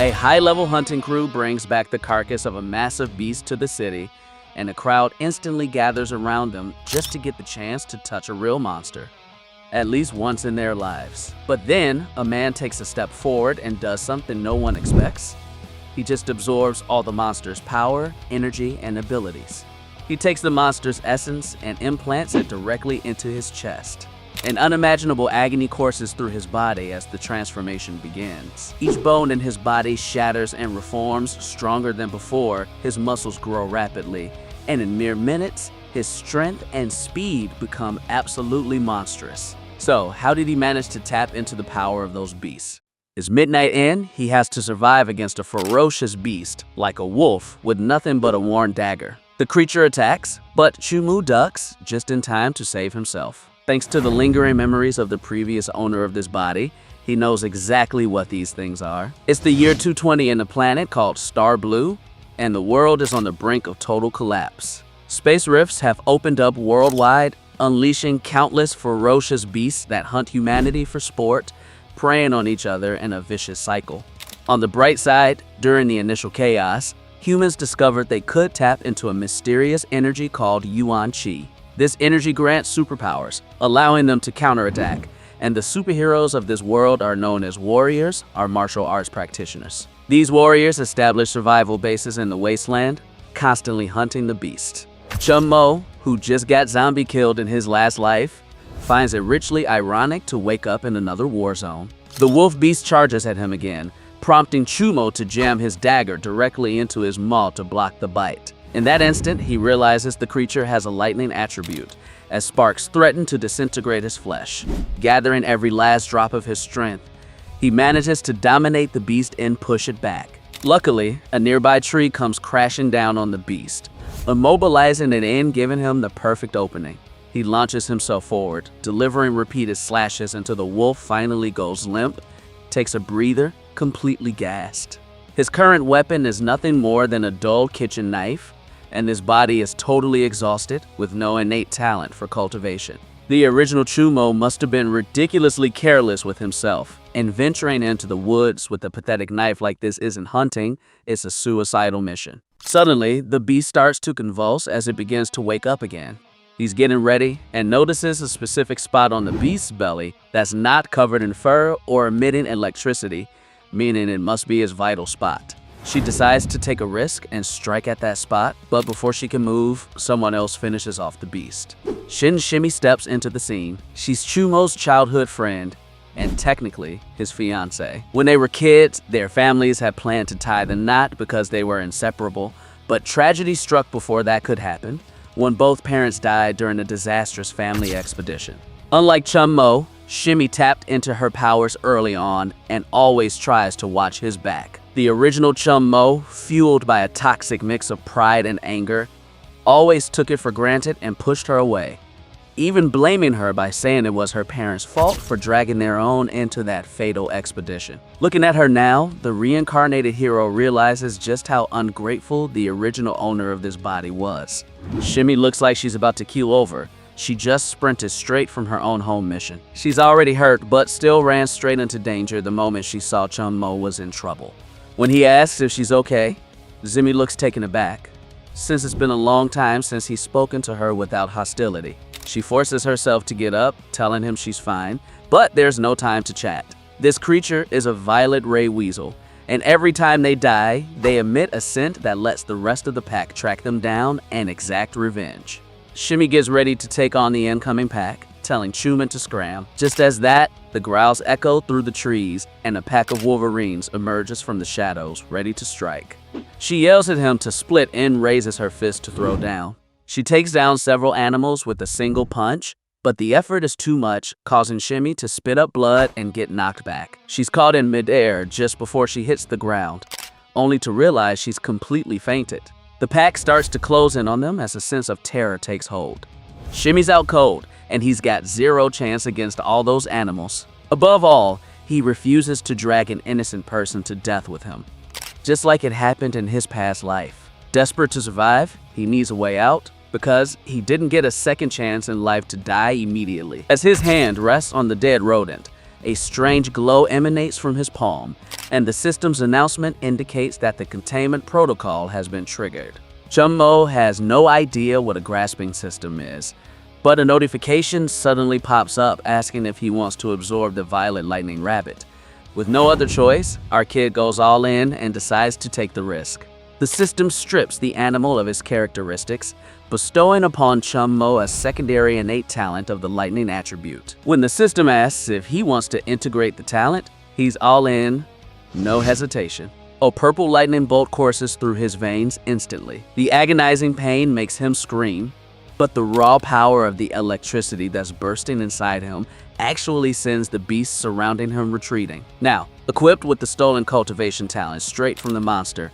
A high-level hunting crew brings back the carcass of a massive beast to the city, and a crowd instantly gathers around them just to get the chance to touch a real monster, at least once in their lives. But then, a man takes a step forward and does something no one expects. He just absorbs all the monster's power, energy, and abilities. He takes the monster's essence and implants it directly into his chest. An unimaginable agony courses through his body as the transformation begins. Each bone in his body shatters and reforms stronger than before. His muscles grow rapidly, and in mere minutes, his strength and speed become absolutely monstrous. So, how did he manage to tap into the power of those beasts? His midnight end, he has to survive against a ferocious beast, like a wolf, with nothing but a worn dagger. The creature attacks, but Chumu ducks just in time to save himself. Thanks to the lingering memories of the previous owner of this body, he knows exactly what these things are. It's the year 220 in a planet called Star Blue, and the world is on the brink of total collapse. Space rifts have opened up worldwide, unleashing countless ferocious beasts that hunt humanity for sport, preying on each other in a vicious cycle. On the bright side, during the initial chaos, humans discovered they could tap into a mysterious energy called Yuan Qi. This energy grants superpowers, allowing them to counterattack, and the superheroes of this world are known as warriors or martial arts practitioners. These warriors establish survival bases in the wasteland, constantly hunting the beast. Chum Mo, who just got zombie killed in his last life, finds it richly ironic to wake up in another war zone. The wolf beast charges at him again, prompting Chumo to jam his dagger directly into his maw to block the bite. In that instant, he realizes the creature has a lightning attribute, as sparks threaten to disintegrate his flesh. Gathering every last drop of his strength, he manages to dominate the beast and push it back. Luckily, a nearby tree comes crashing down on the beast, immobilizing it and giving him the perfect opening. He launches himself forward, delivering repeated slashes until the wolf finally goes limp, takes a breather, completely gassed. His current weapon is nothing more than a dull kitchen knife, and his body is totally exhausted with no innate talent for cultivation. The original Chumo must have been ridiculously careless with himself, and venturing into the woods with a pathetic knife like this isn't hunting, it's a suicidal mission. Suddenly, the beast starts to convulse as it begins to wake up again. He's getting ready and notices a specific spot on the beast's belly that's not covered in fur or emitting electricity, meaning it must be his vital spot. She decides to take a risk and strike at that spot, but before she can move, someone else finishes off the beast. Shin Shimmy steps into the scene. She's Chumo's childhood friend, and technically his fiancé. When they were kids, their families had planned to tie the knot because they were inseparable, but tragedy struck before that could happen, when both parents died during a disastrous family expedition. Unlike Chum Mo, Shimmy tapped into her powers early on and always tries to watch his back. The original Chum Mo, fueled by a toxic mix of pride and anger, always took it for granted and pushed her away, even blaming her by saying it was her parents' fault for dragging their own into that fatal expedition. Looking at her now, the reincarnated hero realizes just how ungrateful the original owner of this body was. Shimmy looks like she's about to keel over. She just sprinted straight from her own home mission. She's already hurt, but still ran straight into danger the moment she saw Chum Mo was in trouble. When he asks if she's okay, Zimi looks taken aback, since it's been a long time since he's spoken to her without hostility. She forces herself to get up, telling him she's fine, but there's no time to chat. This creature is a violet ray weasel, and every time they die, they emit a scent that lets the rest of the pack track them down and exact revenge. Shimmy gets ready to take on the incoming pack, telling Chuman to scram. Just as that, the growls echo through the trees, and a pack of wolverines emerges from the shadows, ready to strike. She yells at him to split and raises her fist to throw down. She takes down several animals with a single punch, but the effort is too much, causing Shimmy to spit up blood and get knocked back. She's caught in midair just before she hits the ground, only to realize she's completely fainted. The pack starts to close in on them as a sense of terror takes hold. Shimmy's out cold, and he's got zero chance against all those animals. Above all, he refuses to drag an innocent person to death with him, just like it happened in his past life. Desperate to survive, he needs a way out because he didn't get a second chance in life to die immediately. As his hand rests on the dead rodent, A strange glow emanates from his palm, and the system's announcement indicates that the containment protocol has been triggered. Chunmo has no idea what a grasping system is, but a notification suddenly pops up asking if he wants to absorb the violet lightning rabbit. With no other choice, our kid goes all in and decides to take the risk. The system strips the animal of his characteristics, bestowing upon Chunmo a secondary innate talent of the lightning attribute. When the system asks if he wants to integrate the talent, he's all in, no hesitation. A purple lightning bolt courses through his veins instantly. The agonizing pain makes him scream, but the raw power of the electricity that's bursting inside him actually sends the beasts surrounding him retreating. Now, equipped with the stolen cultivation talent straight from the monster,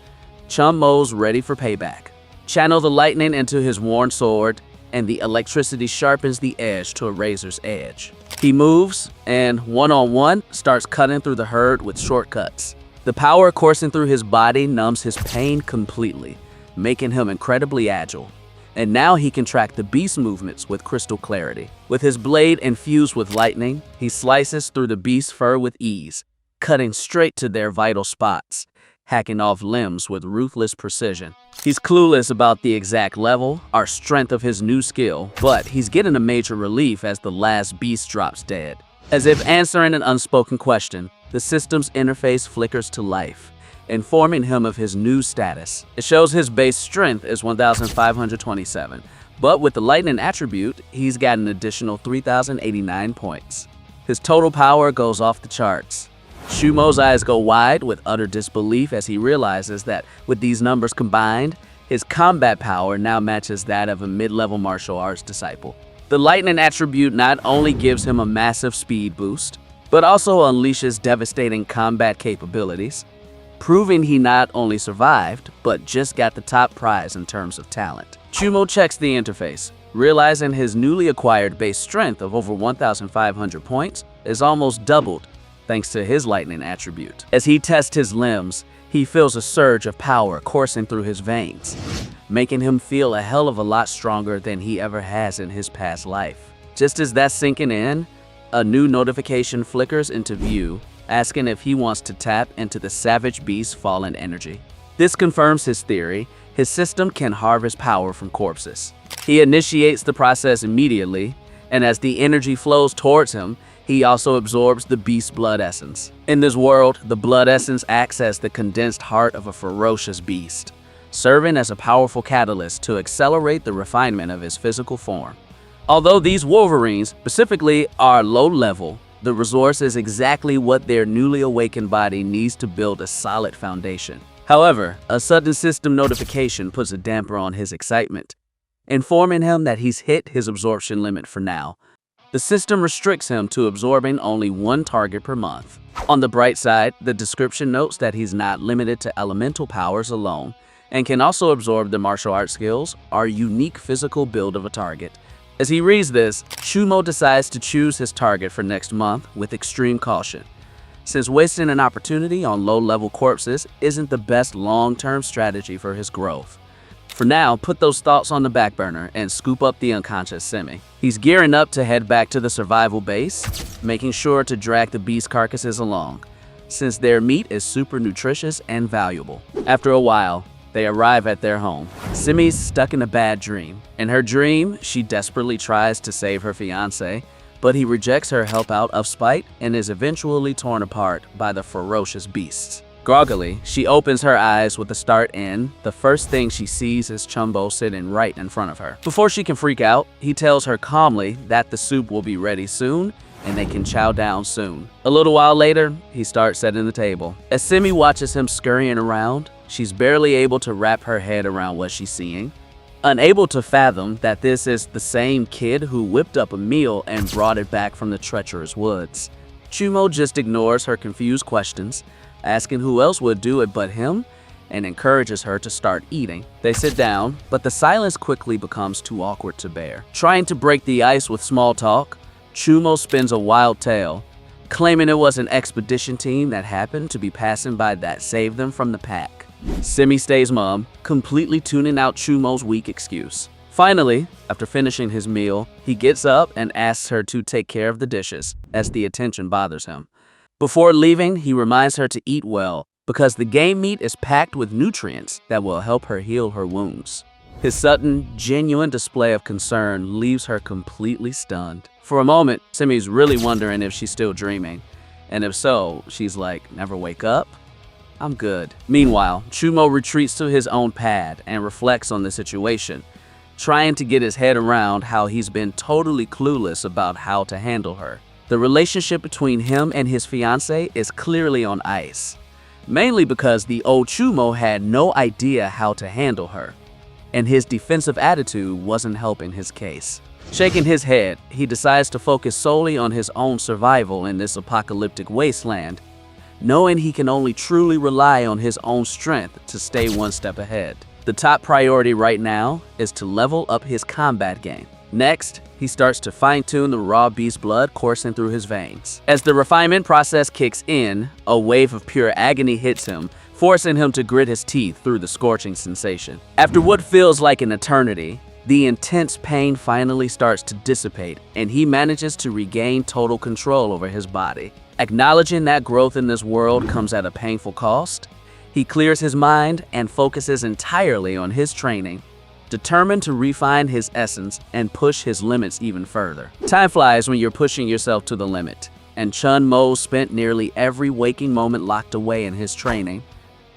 Chunmo's ready for payback. Channel the lightning into his worn sword, and the electricity sharpens the edge to a razor's edge. He moves, and one-on-one starts cutting through the herd with shortcuts. The power coursing through his body numbs his pain completely, making him incredibly agile. And now he can track the beast movements with crystal clarity. With his blade infused with lightning, he slices through the beast's fur with ease, cutting straight to their vital spots, hacking off limbs with ruthless precision. He's clueless about the exact level or strength of his new skill, but he's getting a major relief as the last beast drops dead. As if answering an unspoken question, the system's interface flickers to life, informing him of his new status. It shows his base strength is 1,527, but with the lightning attribute, he's got an additional 3,089 points. His total power goes off the charts. Chunmo's eyes go wide with utter disbelief as he realizes that with these numbers combined, his combat power now matches that of a mid-level martial arts disciple. The lightning attribute not only gives him a massive speed boost, but also unleashes devastating combat capabilities, proving he not only survived, but just got the top prize in terms of talent. Chunmo checks the interface, realizing his newly acquired base strength of over 1,500 points is almost doubled thanks to his lightning attribute. As he tests his limbs, he feels a surge of power coursing through his veins, making him feel a hell of a lot stronger than he ever has in his past life. Just as that's sinking in, a new notification flickers into view, asking if he wants to tap into the savage beast's fallen energy. This confirms his theory. His system can harvest power from corpses. He initiates the process immediately, and as the energy flows towards him, he also absorbs the beast's blood essence. In this world, the blood essence acts as the condensed heart of a ferocious beast, serving as a powerful catalyst to accelerate the refinement of his physical form. Although these wolverines specifically are low level, the resource is exactly what their newly awakened body needs to build a solid foundation. However, a sudden system notification puts a damper on his excitement, informing him that he's hit his absorption limit for now. The system restricts him to absorbing only one target per month. On the bright side, the description notes that he's not limited to elemental powers alone and can also absorb the martial arts skills or unique physical build of a target. As he reads this, Chunmo decides to choose his target for next month with extreme caution, since wasting an opportunity on low-level corpses isn't the best long-term strategy for his growth. For now, put those thoughts on the back burner and scoop up the unconscious Semi. He's gearing up to head back to the survival base, making sure to drag the beast carcasses along, since their meat is super nutritious and valuable. After a while, they arrive at their home. Simi's stuck in a bad dream. In her dream, she desperately tries to save her fiancé, but he rejects her help out of spite and is eventually torn apart by the ferocious beasts. Groggily, she opens her eyes with a start in. The first thing she sees is Chunmo sitting right in front of her. Before she can freak out, he tells her calmly that the soup will be ready soon and they can chow down soon. A little while later, he starts setting the table. As Simi watches him scurrying around, she's barely able to wrap her head around what she's seeing, unable to fathom that this is the same kid who whipped up a meal and brought it back from the treacherous woods. Chunmo just ignores her confused questions, asking who else would do it but him, and encourages her to start eating. They sit down, but the silence quickly becomes too awkward to bear. Trying to break the ice with small talk, Chunmo spins a wild tale, claiming it was an expedition team that happened to be passing by that saved them from the pack. Simi stays mum, completely tuning out Chunmo's weak excuse. Finally, after finishing his meal, he gets up and asks her to take care of the dishes, as the attention bothers him. Before leaving, he reminds her to eat well, because the game meat is packed with nutrients that will help her heal her wounds. His sudden, genuine display of concern leaves her completely stunned. For a moment, Simi's really wondering if she's still dreaming. And if so, she's like, never wake up? I'm good. Meanwhile, Chumo retreats to his own pad and reflects on the situation, trying to get his head around how he's been totally clueless about how to handle her. The relationship between him and his fiancée is clearly on ice, mainly because the old Chumo had no idea how to handle her, and his defensive attitude wasn't helping his case. Shaking his head, he decides to focus solely on his own survival in this apocalyptic wasteland, knowing he can only truly rely on his own strength to stay one step ahead. The top priority right now is to level up his combat game. Next, he starts to fine-tune the raw beast blood coursing through his veins. As the refinement process kicks in, a wave of pure agony hits him, forcing him to grit his teeth through the scorching sensation. After what feels like an eternity, the intense pain finally starts to dissipate, and he manages to regain total control over his body. Acknowledging that growth in this world comes at a painful cost, he clears his mind and focuses entirely on his training, determined to refine his essence and push his limits even further. Time flies when you're pushing yourself to the limit, and Chun Mo spent nearly every waking moment locked away in his training,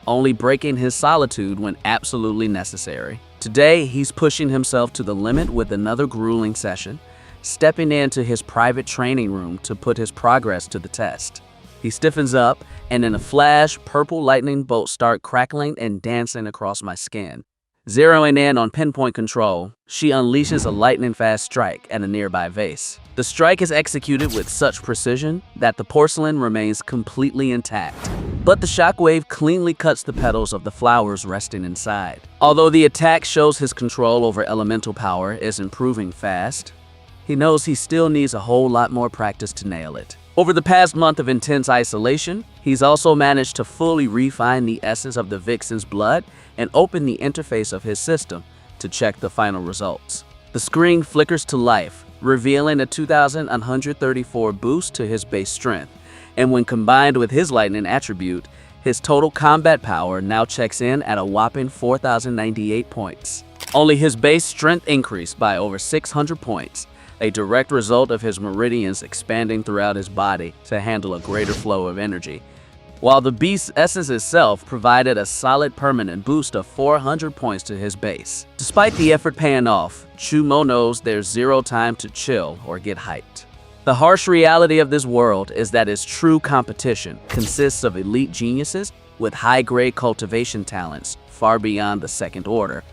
only breaking his solitude when absolutely necessary. Today, he's pushing himself to the limit with another grueling session, stepping into his private training room to put his progress to the test. He stiffens up, and in a flash, purple lightning bolts start crackling and dancing across my skin. Zeroing in on pinpoint control, she unleashes a lightning-fast strike at a nearby vase. The strike is executed with such precision that the porcelain remains completely intact, but the shockwave cleanly cuts the petals of the flowers resting inside. Although the attack shows his control over elemental power is improving fast, he knows he still needs a whole lot more practice to nail it. Over the past month of intense isolation, he's also managed to fully refine the essence of the Vixen's blood and open the interface of his system to check the final results. The screen flickers to life, revealing a 2,134 boost to his base strength, and when combined with his lightning attribute, his total combat power now checks in at a whopping 4,098 points. Only his base strength increased by over 600 points, a direct result of his meridians expanding throughout his body to handle a greater flow of energy, while the beast's essence itself provided a solid permanent boost of 400 points to his base. Despite the effort paying off, Chumo knows there's zero time to chill or get hyped. The harsh reality of this world is that its true competition consists of elite geniuses with high-grade cultivation talents far beyond the second order,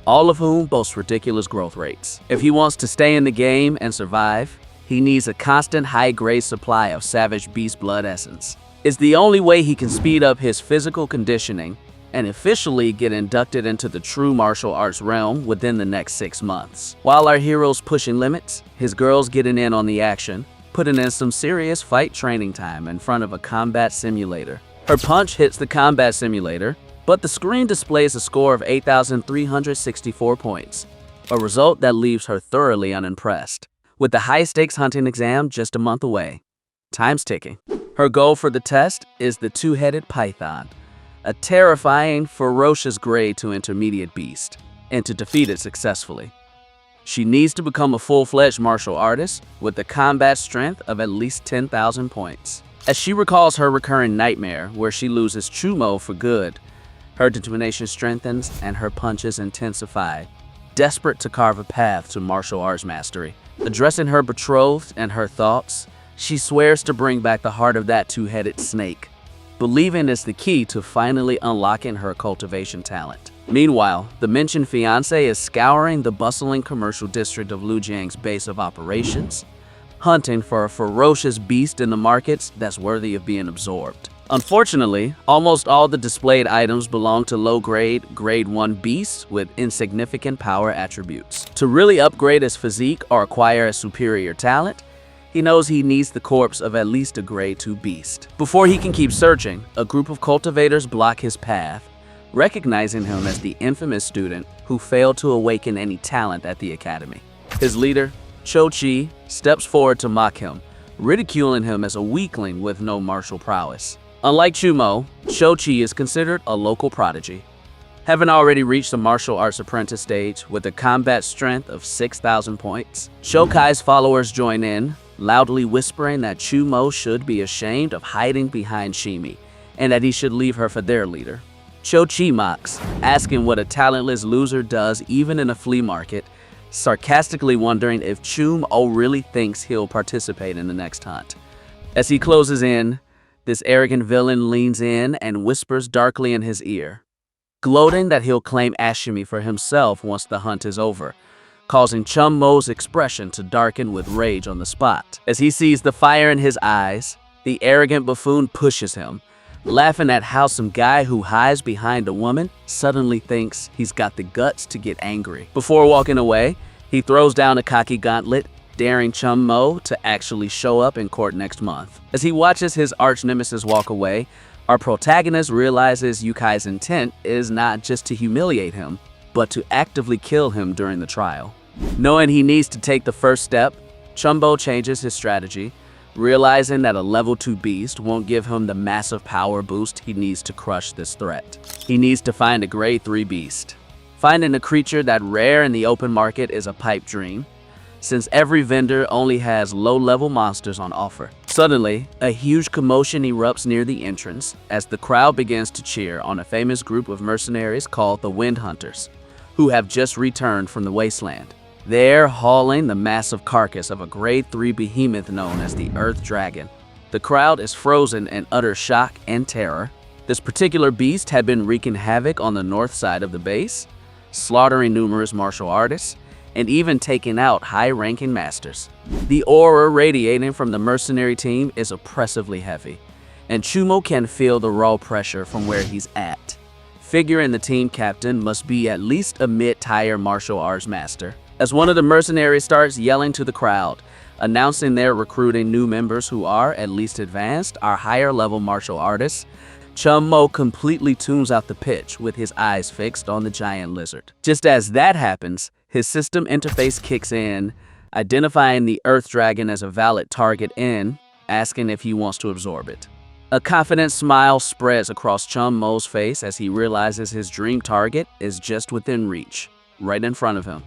all of whom boast ridiculous growth rates. If he wants to stay in the game and survive, he needs a constant high-grade supply of savage beast blood essence. It's the only way he can speed up his physical conditioning and officially get inducted into the true martial arts realm within the next 6 months. While our hero's pushing limits, his girl's getting in on the action, putting in some serious fight training time in front of a combat simulator. Her punch hits the combat simulator, but the screen displays a score of 8,364 points, a result that leaves her thoroughly unimpressed. With the high-stakes hunting exam just a month away, time's ticking. Her goal for the test is the two-headed python, a terrifying, ferocious grade to intermediate beast, and to defeat it successfully, she needs to become a full-fledged martial artist with the combat strength of at least 10,000 points. As she recalls her recurring nightmare where she loses Chumo for good, her determination strengthens and her punches intensify, desperate to carve a path to martial arts mastery. Addressing her betrothed and her thoughts, she swears to bring back the heart of that two-headed snake, believing it's the key to finally unlocking her cultivation talent. Meanwhile, the mentioned fiancé is scouring the bustling commercial district of Lujiang's base of operations, hunting for a ferocious beast in the markets that's worthy of being absorbed. Unfortunately, almost all the displayed items belong to low-grade, Grade 1 beasts with insignificant power attributes. To really upgrade his physique or acquire a superior talent, he knows he needs the corpse of at least a Grade 2 beast. Before he can keep searching, a group of cultivators block his path, recognizing him as the infamous student who failed to awaken any talent at the academy. His leader, Cho-Chi, steps forward to mock him, ridiculing him as a weakling with no martial prowess. Unlike Chumo, Cho-Chi is considered a local prodigy, having already reached the martial arts apprentice stage with a combat strength of 6,000 points. Shokai's followers join in, loudly whispering that Chumo should be ashamed of hiding behind Shimi, and that he should leave her for their leader. Cho-Chi mocks, asking what a talentless loser does even in a flea market, sarcastically wondering if Chumo really thinks he'll participate in the next hunt. As he closes in, this arrogant villain leans in and whispers darkly in his ear, gloating that he'll claim Ashimi for himself once the hunt is over, causing Chum-Mo's expression to darken with rage on the spot. As he sees the fire in his eyes, the arrogant buffoon pushes him, laughing at how some guy who hides behind a woman suddenly thinks he's got the guts to get angry. Before walking away, he throws down a cocky gauntlet, daring Chum-Mo to actually show up in court next month. As he watches his arch-nemesis walk away, our protagonist realizes Yukai's intent is not just to humiliate him, but to actively kill him during the trial. Knowing he needs to take the first step, Chum-Mo changes his strategy, realizing that a level 2 beast won't give him the massive power boost he needs to crush this threat. He needs to find a grade 3 beast. Finding a creature that rare in the open market is a pipe dream, since every vendor only has low-level monsters on offer. Suddenly, a huge commotion erupts near the entrance as the crowd begins to cheer on a famous group of mercenaries called the Wind Hunters, who have just returned from the wasteland. They're hauling the massive carcass of a grade 3 behemoth known as the Earth Dragon. The crowd is frozen in utter shock and terror. This particular beast had been wreaking havoc on the north side of the base, slaughtering numerous martial artists, and even taking out high-ranking masters. The aura radiating from the mercenary team is oppressively heavy, and Chumo can feel the raw pressure from where he's at. Figuring the team captain must be at least a mid-tier martial arts master. As one of the mercenaries starts yelling to the crowd, announcing they're recruiting new members who are at least advanced or higher-level martial artists, Chum-Mo completely tunes out the pitch with his eyes fixed on the giant lizard. Just as that happens, his system interface kicks in, identifying the Earth Dragon as a valid target and asking if he wants to absorb it. A confident smile spreads across Chum-Mo's face as he realizes his dream target is just within reach, right in front of him.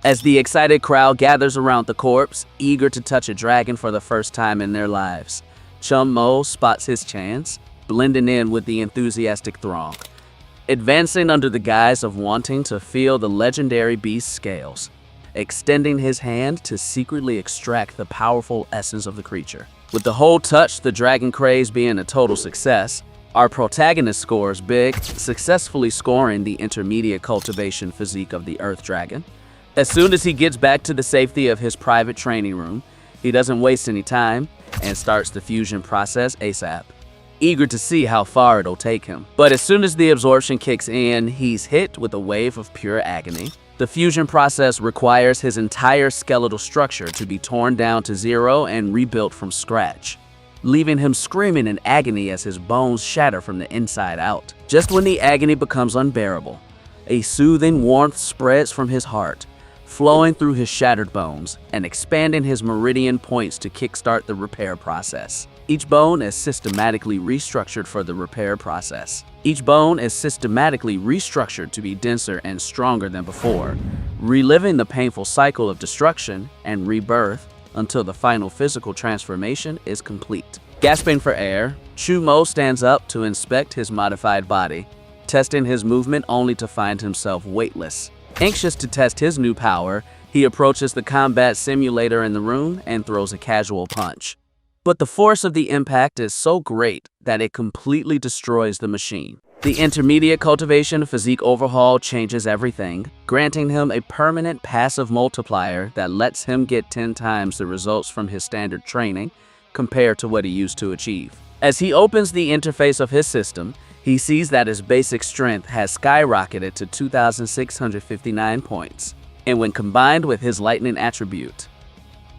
As the excited crowd gathers around the corpse, eager to touch a dragon for the first time in their lives, Chum-Mo spots his chance, blending in with the enthusiastic throng, advancing under the guise of wanting to feel the legendary beast's scales, extending his hand to secretly extract the powerful essence of the creature. With the whole touch the dragon craze being a total success, our protagonist scores big, successfully scoring the intermediate cultivation physique of the Earth Dragon. As soon as he gets back to the safety of his private training room, he doesn't waste any time and starts the fusion process ASAP, eager to see how far it'll take him. But as soon as the absorption kicks in, he's hit with a wave of pure agony. The fusion process requires his entire skeletal structure to be torn down to zero and rebuilt from scratch, leaving him screaming in agony as his bones shatter from the inside out. Just when the agony becomes unbearable, a soothing warmth spreads from his heart, flowing through his shattered bones and expanding his meridian points to kickstart the repair process. Each bone is systematically restructured for the repair process. Each bone is systematically restructured to be denser and stronger than before, reliving the painful cycle of destruction and rebirth until the final physical transformation is complete. Gasping for air, Chumo stands up to inspect his modified body, testing his movement only to find himself weightless. Anxious to test his new power, he approaches the combat simulator in the room and throws a casual punch. But the force of the impact is so great that it completely destroys the machine. The intermediate cultivation physique overhaul changes everything, granting him a permanent passive multiplier that lets him get 10 times the results from his standard training compared to what he used to achieve. As he opens the interface of his system, he sees that his basic strength has skyrocketed to 2,659 points, and when combined with his lightning attribute,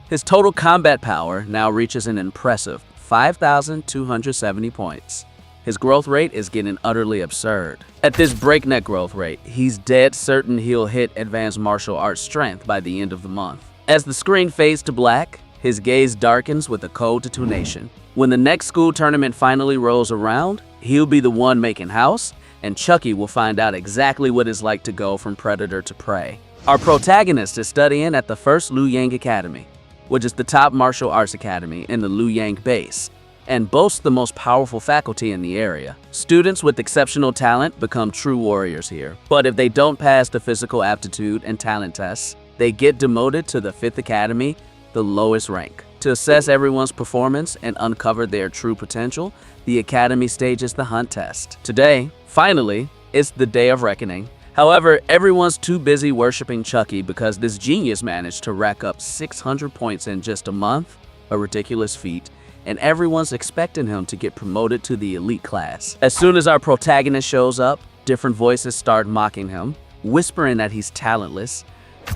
his total combat power now reaches an impressive 5,270 points. His growth rate is getting utterly absurd. At this breakneck growth rate, he's dead certain he'll hit advanced martial arts strength by the end of the month. As the screen fades to black, his gaze darkens with a cold detonation. When the next school tournament finally rolls around, he'll be the one making house, and Chucky will find out exactly what it's like to go from predator to prey. Our protagonist is studying at the first Luoyang Academy, which is the top martial arts academy in the Luoyang base, and boasts the most powerful faculty in the area. Students with exceptional talent become true warriors here, but if they don't pass the physical aptitude and talent tests, they get demoted to the 5th Academy, the lowest rank. To assess everyone's performance and uncover their true potential, the Academy stages the hunt test. Today, finally, is the day of reckoning. However, everyone's too busy worshiping Chucky because this genius managed to rack up 600 points in just a month, a ridiculous feat, and everyone's expecting him to get promoted to the elite class. As soon as our protagonist shows up, different voices start mocking him, whispering that he's talentless,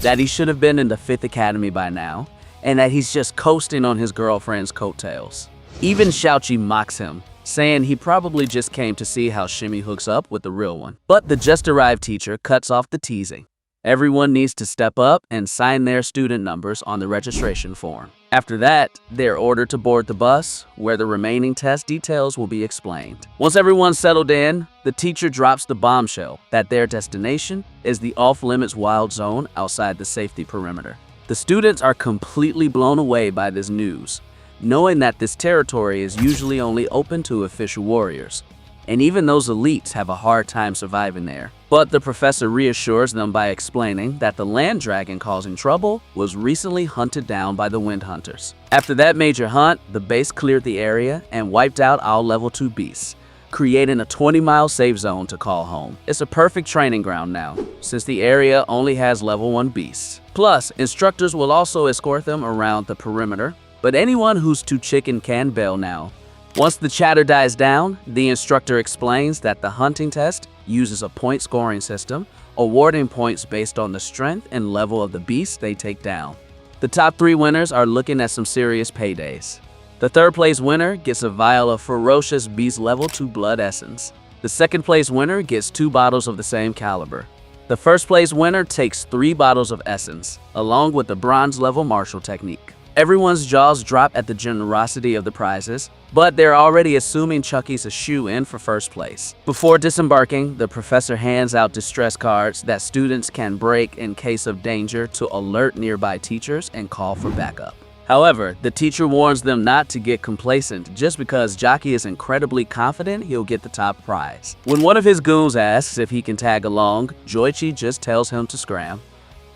that he should have been in the 5th Academy by now, and that he's just coasting on his girlfriend's coattails. Even Xiaoqi mocks him, saying he probably just came to see how Shimmy hooks up with the real one. But the just-arrived teacher cuts off the teasing. Everyone needs to step up and sign their student numbers on the registration form. After that, they're ordered to board the bus, where the remaining test details will be explained. Once everyone's settled in, the teacher drops the bombshell that their destination is the off-limits wild zone outside the safety perimeter. The students are completely blown away by this news, knowing that this territory is usually only open to official warriors, and even those elites have a hard time surviving there. But the professor reassures them by explaining that the land dragon causing trouble was recently hunted down by the wind hunters. After that major hunt, the base cleared the area and wiped out all level 2 beasts, creating a 20-mile safe zone to call home. It's a perfect training ground now, since the area only has level 1 beasts. Plus, instructors will also escort them around the perimeter, but anyone who's too chicken can bail now. Once the chatter dies down, the instructor explains that the hunting test uses a point scoring system, awarding points based on the strength and level of the beasts they take down. The top 3 winners are looking at some serious paydays. The 3rd place winner gets a vial of ferocious beast level 2 blood essence. The 2nd place winner gets 2 bottles of the same caliber. The 1st place winner takes 3 bottles of essence, along with the bronze level martial technique. Everyone's jaws drop at the generosity of the prizes, but they're already assuming Chucky's a shoe-in for 1st place. Before disembarking, the professor hands out distress cards that students can break in case of danger to alert nearby teachers and call for backup. However, the teacher warns them not to get complacent just because Jockey is incredibly confident he'll get the top prize. When one of his goons asks if he can tag along, Joichi just tells him to scram.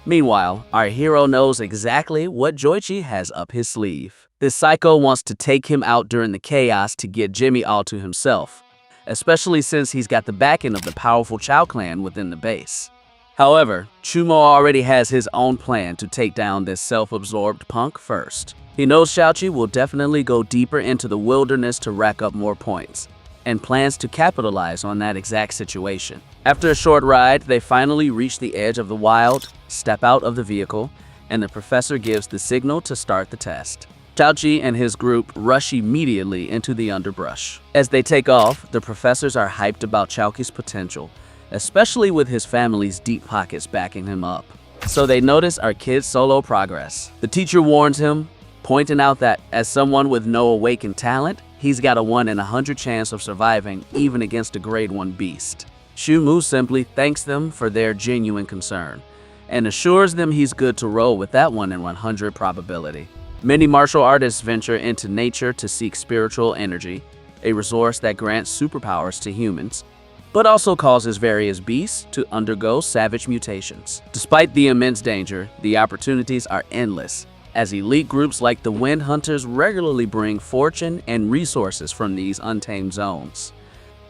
Meanwhile, our hero knows exactly what Joichi has up his sleeve. This psycho wants to take him out during the chaos to get Jimmy all to himself, especially since he's got the backing of the powerful Chow clan within the base. However, Chumo already has his own plan to take down this self-absorbed punk first. He knows Xiaoqi will definitely go deeper into the wilderness to rack up more points, and plans to capitalize on that exact situation. After a short ride, they finally reach the edge of the wild, step out of the vehicle, and the professor gives the signal to start the test. Xiaoqi and his group rush immediately into the underbrush. As they take off, the professors are hyped about Xiaoqi's potential, especially with his family's deep pockets backing him up. So they notice our kid's solo progress. The teacher warns him, pointing out that as someone with no awakened talent, he's got a 1 in 100 chance of surviving even against a grade 1 beast. Shumu simply thanks them for their genuine concern and assures them he's good to roll with that 1 in 100 probability. Many martial artists venture into nature to seek spiritual energy, a resource that grants superpowers to humans, but also causes various beasts to undergo savage mutations. Despite the immense danger, the opportunities are endless, as elite groups like the Wind Hunters regularly bring fortune and resources from these untamed zones.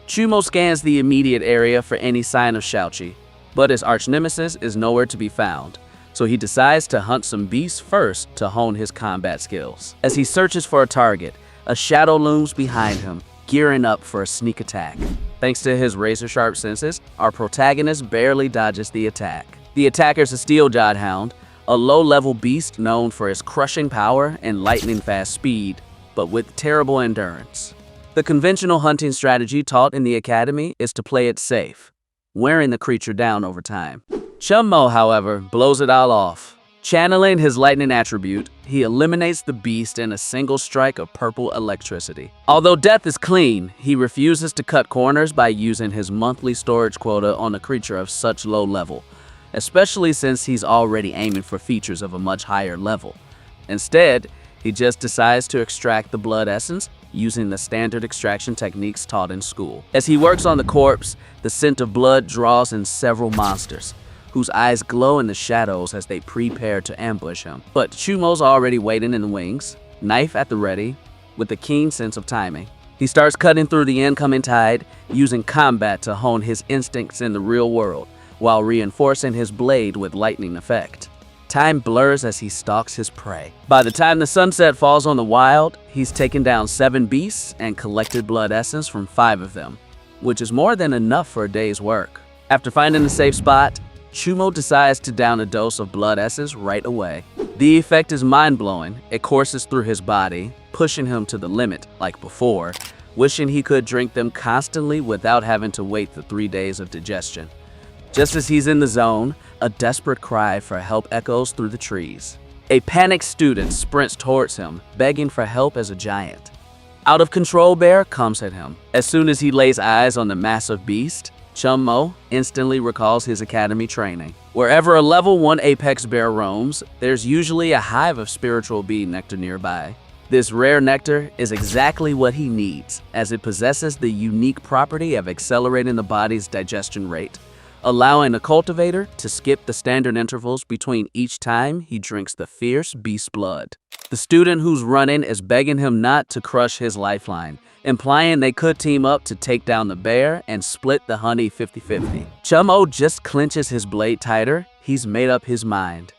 Chumo scans the immediate area for any sign of Xiaoqi, but his arch-nemesis is nowhere to be found, so he decides to hunt some beasts first to hone his combat skills. As he searches for a target, a shadow looms behind him, gearing up for a sneak attack. Thanks to his razor-sharp senses, our protagonist barely dodges the attack. The attacker's a steel jodhound, a low-level beast known for his crushing power and lightning-fast speed, but with terrible endurance. The conventional hunting strategy taught in the academy is to play it safe, wearing the creature down over time. Chunmo, however, blows it all off. Channeling his lightning attribute, he eliminates the beast in a single strike of purple electricity. Although death is clean, he refuses to cut corners by using his monthly storage quota on a creature of such low level, especially since he's already aiming for features of a much higher level. Instead, he just decides to extract the blood essence using the standard extraction techniques taught in school. As he works on the corpse, the scent of blood draws in several monsters, whose eyes glow in the shadows as they prepare to ambush him. But Chumo's already waiting in the wings, knife at the ready, with a keen sense of timing. He starts cutting through the incoming tide, using combat to hone his instincts in the real world, while reinforcing his blade with lightning effect. Time blurs as he stalks his prey. By the time the sunset falls on the wild, he's taken down 7 beasts and collected blood essence from 5 of them, which is more than enough for a day's work. After finding a safe spot, Chumo decides to down a dose of blood essence right away. The effect is mind-blowing. It courses through his body, pushing him to the limit like before, wishing he could drink them constantly without having to wait the 3 days of digestion. Just as he's in the zone, a desperate cry for help echoes through the trees. A panicked student sprints towards him, begging for help as a giant. Out of control bear comes at him. As soon as he lays eyes on the massive beast, Chunmo instantly recalls his academy training. Wherever a level 1 apex bear roams, there's usually a hive of spiritual bee nectar nearby. This rare nectar is exactly what he needs, as it possesses the unique property of accelerating the body's digestion rate, allowing a cultivator to skip the standard intervals between each time he drinks the fierce beast blood. The student who's running is begging him not to crush his lifeline, implying they could team up to take down the bear and split the honey 50-50. Chunmo just clenches his blade tighter. He's made up his mind.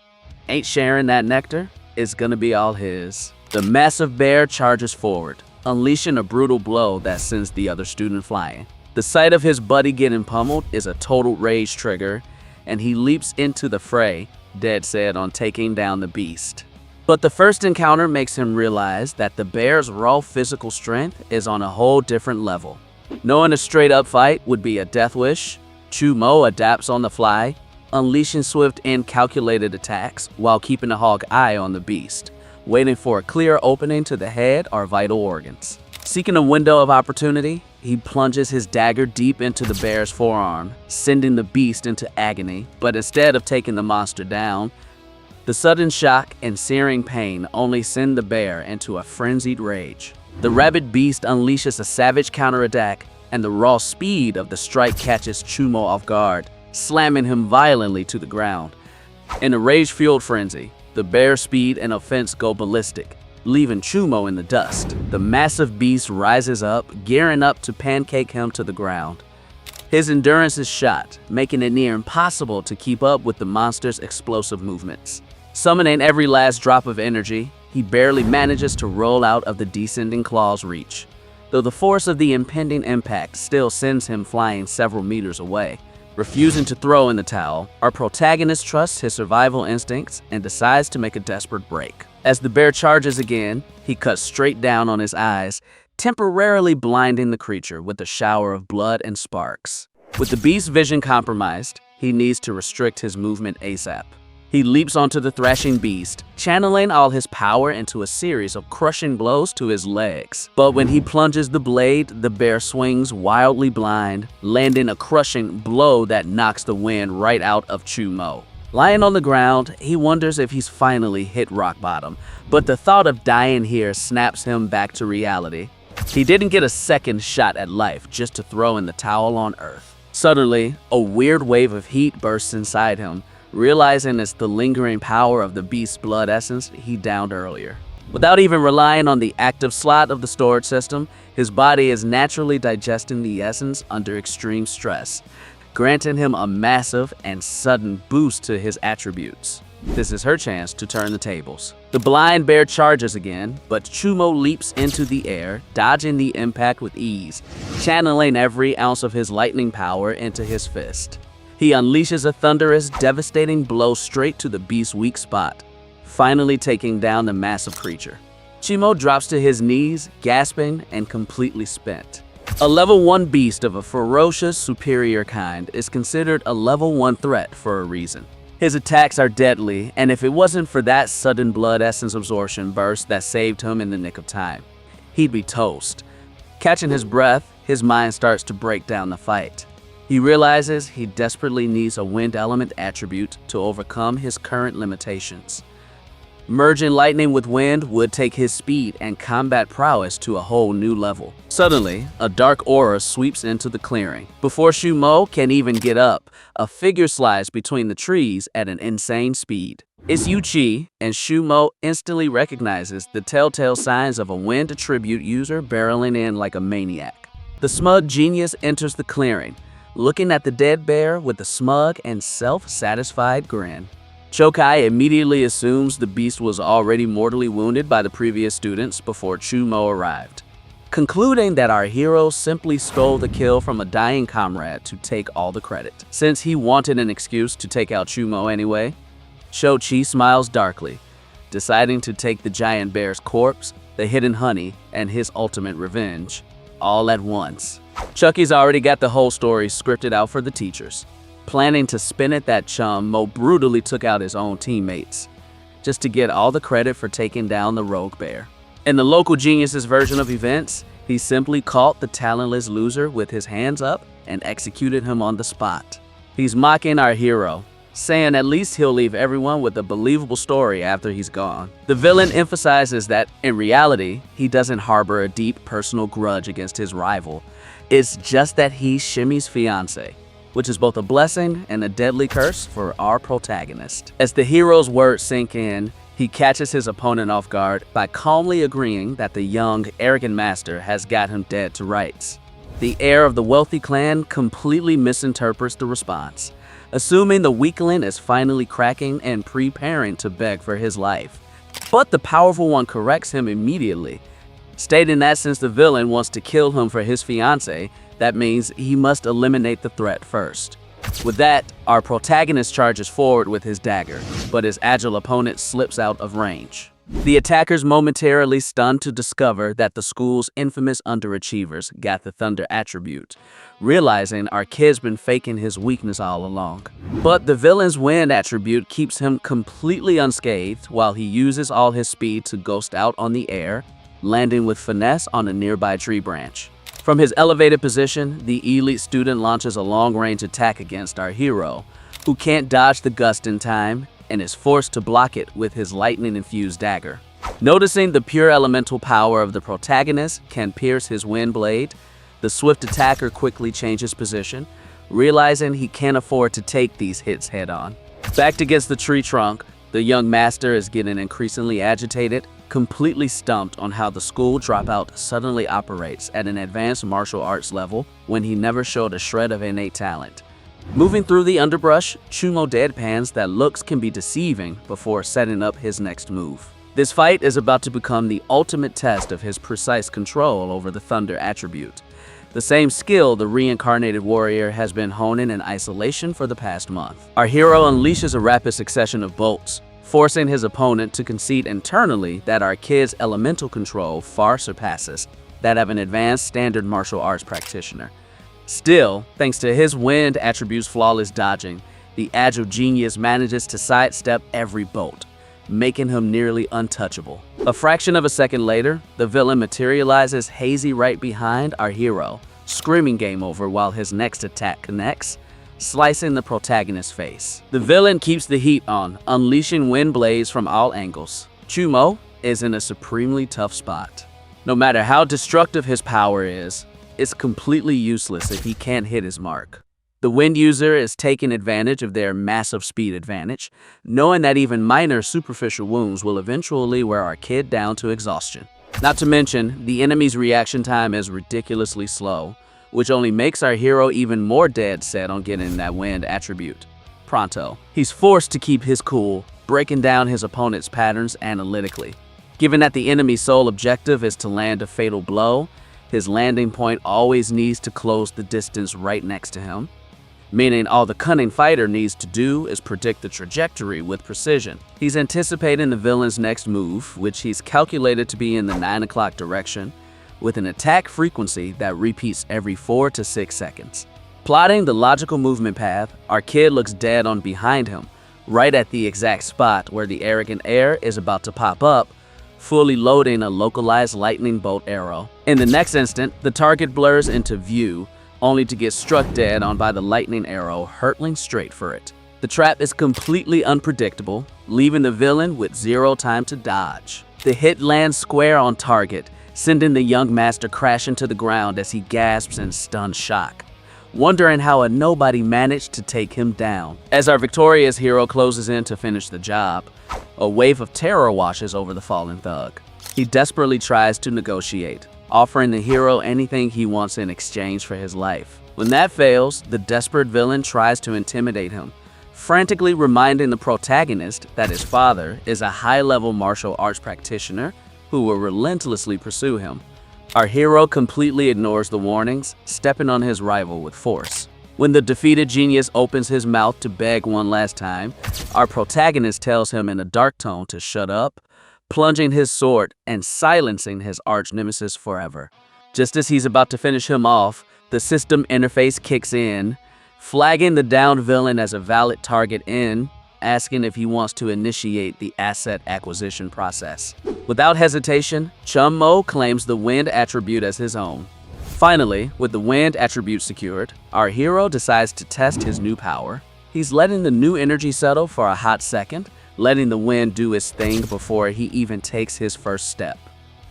Ain't sharing that nectar, it's gonna be all his. The massive bear charges forward, unleashing a brutal blow that sends the other student flying. The sight of his buddy getting pummeled is a total rage trigger, and he leaps into the fray, dead set on taking down the beast. But the first encounter makes him realize that the bear's raw physical strength is on a whole different level. Knowing a straight-up fight would be a death wish, Chunmo adapts on the fly, unleashing swift and calculated attacks while keeping a hawk eye on the beast, waiting for a clear opening to the head or vital organs. Seeking a window of opportunity, he plunges his dagger deep into the bear's forearm, sending the beast into agony. But instead of taking the monster down, the sudden shock and searing pain only send the bear into a frenzied rage. The rabid beast unleashes a savage counterattack, and the raw speed of the strike catches Chunmo off guard, slamming him violently to the ground. In a rage-fueled frenzy, the bear's speed and offense go ballistic, leaving Chunmo in the dust. The massive beast rises up, gearing up to pancake him to the ground. His endurance is shot, making it near impossible to keep up with the monster's explosive movements. Summoning every last drop of energy, he barely manages to roll out of the descending claw's reach, though the force of the impending impact still sends him flying several meters away. Refusing to throw in the towel, our protagonist trusts his survival instincts and decides to make a desperate break. As the bear charges again, he cuts straight down on his eyes, temporarily blinding the creature with a shower of blood and sparks. With the beast's vision compromised, he needs to restrict his movement ASAP. He leaps onto the thrashing beast, channeling all his power into a series of crushing blows to his legs. But when he plunges the blade, the bear swings wildly blind, landing a crushing blow that knocks the wind right out of Chunmo. Lying on the ground, he wonders if he's finally hit rock bottom, but the thought of dying here snaps him back to reality. He didn't get a second shot at life just to throw in the towel on Earth. Suddenly, a weird wave of heat bursts inside him, realizing it's the lingering power of the beast's blood essence he downed earlier. Without even relying on the active slot of the storage system, his body is naturally digesting the essence under extreme stress, granting him a massive and sudden boost to his attributes. This is her chance to turn the tables. The blind bear charges again, but Chunmo leaps into the air, dodging the impact with ease, channeling every ounce of his lightning power into his fist. He unleashes a thunderous, devastating blow straight to the beast's weak spot, finally taking down the massive creature. Chimo drops to his knees, gasping and completely spent. A level 1 beast of a ferocious, superior kind is considered a level 1 threat for a reason. His attacks are deadly, and if it wasn't for that sudden blood essence absorption burst that saved him in the nick of time, he'd be toast. Catching his breath, his mind starts to break down the fight. He realizes he desperately needs a wind element attribute to overcome his current limitations. Merging lightning with wind would take his speed and combat prowess to a whole new level. Suddenly, a dark aura sweeps into the clearing. Before Shumo can even get up, a figure slides between the trees at an insane speed. It's Yuchi, and Shumo instantly recognizes the telltale signs of a wind attribute user barreling in like a maniac. The smug genius enters the clearing, looking at the dead bear with a smug and self-satisfied grin. Chokai immediately assumes the beast was already mortally wounded by the previous students before Chumo arrived, concluding that our hero simply stole the kill from a dying comrade to take all the credit. Since he wanted an excuse to take out Chumo anyway, Shochi smiles darkly, deciding to take the giant bear's corpse, the hidden honey, and his ultimate revenge, all at once. Chucky's already got the whole story scripted out for the teachers. Planning to spin it, that chum Mo brutally took out his own teammates, just to get all the credit for taking down the rogue bear. In the local genius's version of events, he simply caught the talentless loser with his hands up and executed him on the spot. He's mocking our hero, saying at least he'll leave everyone with a believable story after he's gone. The villain emphasizes that, in reality, he doesn't harbor a deep personal grudge against his rival. It's just that he's Shimmy's fiancé, which is both a blessing and a deadly curse for our protagonist. As the hero's words sink in, he catches his opponent off guard by calmly agreeing that the young, arrogant master has got him dead to rights. The heir of the wealthy clan completely misinterprets the response, assuming the weakling is finally cracking and preparing to beg for his life. But the powerful one corrects him immediately, stating that since the villain wants to kill him for his fiancé, that means he must eliminate the threat first. With that, our protagonist charges forward with his dagger, but his agile opponent slips out of range. The attackers momentarily stunned to discover that the school's infamous underachievers got the thunder attribute, realizing our kid's been faking his weakness all along. But the villain's wind attribute keeps him completely unscathed while he uses all his speed to ghost out on the air, landing with finesse on a nearby tree branch. From his elevated position, the elite student launches a long-range attack against our hero, who can't dodge the gust in time and is forced to block it with his lightning-infused dagger. Noticing the pure elemental power of the protagonist can pierce his wind blade, the swift attacker quickly changes position, realizing he can't afford to take these hits head-on. Backed against the tree trunk, the young master is getting increasingly agitated, completely stumped on how the school dropout suddenly operates at an advanced martial arts level when he never showed a shred of innate talent. Moving through the underbrush, Chumo deadpans that looks can be deceiving before setting up his next move. This fight is about to become the ultimate test of his precise control over the thunder attribute, the same skill the reincarnated warrior has been honing in isolation for the past month. Our hero unleashes a rapid succession of bolts, forcing his opponent to concede internally that our kid's elemental control far surpasses that of an advanced standard martial arts practitioner. Still, thanks to his wind attribute's flawless dodging, the agile genius manages to sidestep every bolt, making him nearly untouchable. A fraction of a second later, the villain materializes hazy right behind our hero, screaming game over while his next attack connects, slicing the protagonist's face. The villain keeps the heat on, unleashing wind blades from all angles. Chumo is in a supremely tough spot. No matter how destructive his power is, it's completely useless if he can't hit his mark. The wind user is taking advantage of their massive speed advantage, knowing that even minor superficial wounds will eventually wear our kid down to exhaustion. Not to mention, the enemy's reaction time is ridiculously slow, which only makes our hero even more dead set on getting that wind attribute. Pronto, he's forced to keep his cool, breaking down his opponent's patterns analytically. Given that the enemy's sole objective is to land a fatal blow, his landing point always needs to close the distance right next to him, meaning all the cunning fighter needs to do is predict the trajectory with precision. He's anticipating the villain's next move, which he's calculated to be in the 9 o'clock direction, with an attack frequency that repeats every 4 to 6 seconds. Plotting the logical movement path, our kid looks dead on behind him, right at the exact spot where the arrogant heir is about to pop up, fully loading a localized lightning bolt arrow. In the next instant, the target blurs into view, only to get struck dead on by the lightning arrow hurtling straight for it. The trap is completely unpredictable, leaving the villain with 0 time to dodge. The hit lands square on target, sending the young master crashing to the ground as he gasps in stunned shock, wondering how a nobody managed to take him down. As our victorious hero closes in to finish the job, a wave of terror washes over the fallen thug. He desperately tries to negotiate, offering the hero anything he wants in exchange for his life. When that fails, the desperate villain tries to intimidate him, frantically reminding the protagonist that his father is a high-level martial arts practitioner who will relentlessly pursue him. Our hero completely ignores the warnings, stepping on his rival with force. When the defeated genius opens his mouth to beg one last time, our protagonist tells him in a dark tone to shut up, plunging his sword and silencing his arch-nemesis forever. Just as he's about to finish him off, the system interface kicks in, flagging the downed villain as a valid target in, asking if he wants to initiate the asset acquisition process. Without hesitation, Chum Mo claims the wind attribute as his own. Finally, with the wind attribute secured, our hero decides to test his new power. He's letting the new energy settle for a hot second, letting the wind do its thing before he even takes his first step.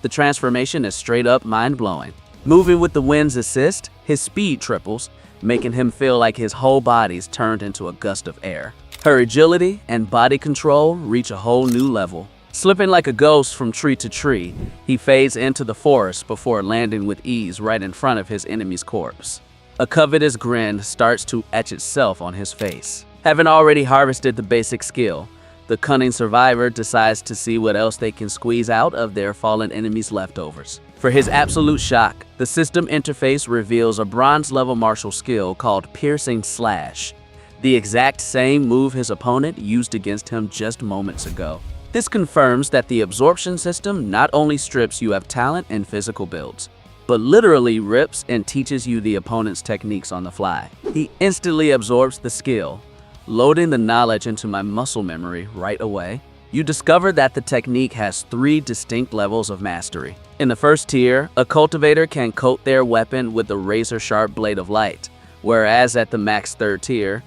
The transformation is straight up mind-blowing. Moving with the wind's assist, his speed triples, making him feel like his whole body's turned into a gust of air. Her agility and body control reach a whole new level. Slipping like a ghost from tree to tree, he fades into the forest before landing with ease right in front of his enemy's corpse. A covetous grin starts to etch itself on his face. Having already harvested the basic skill, the cunning survivor decides to see what else they can squeeze out of their fallen enemy's leftovers. For his absolute shock, the system interface reveals a bronze-level martial skill called Piercing Slash, the exact same move his opponent used against him just moments ago. This confirms that the absorption system not only strips you of talent and physical builds, but literally rips and teaches you the opponent's techniques on the fly. He instantly absorbs the skill, loading the knowledge into my muscle memory right away. You discover that the technique has 3 distinct levels of mastery. In the first tier, a cultivator can coat their weapon with a razor-sharp blade of light, whereas at the max 3rd tier,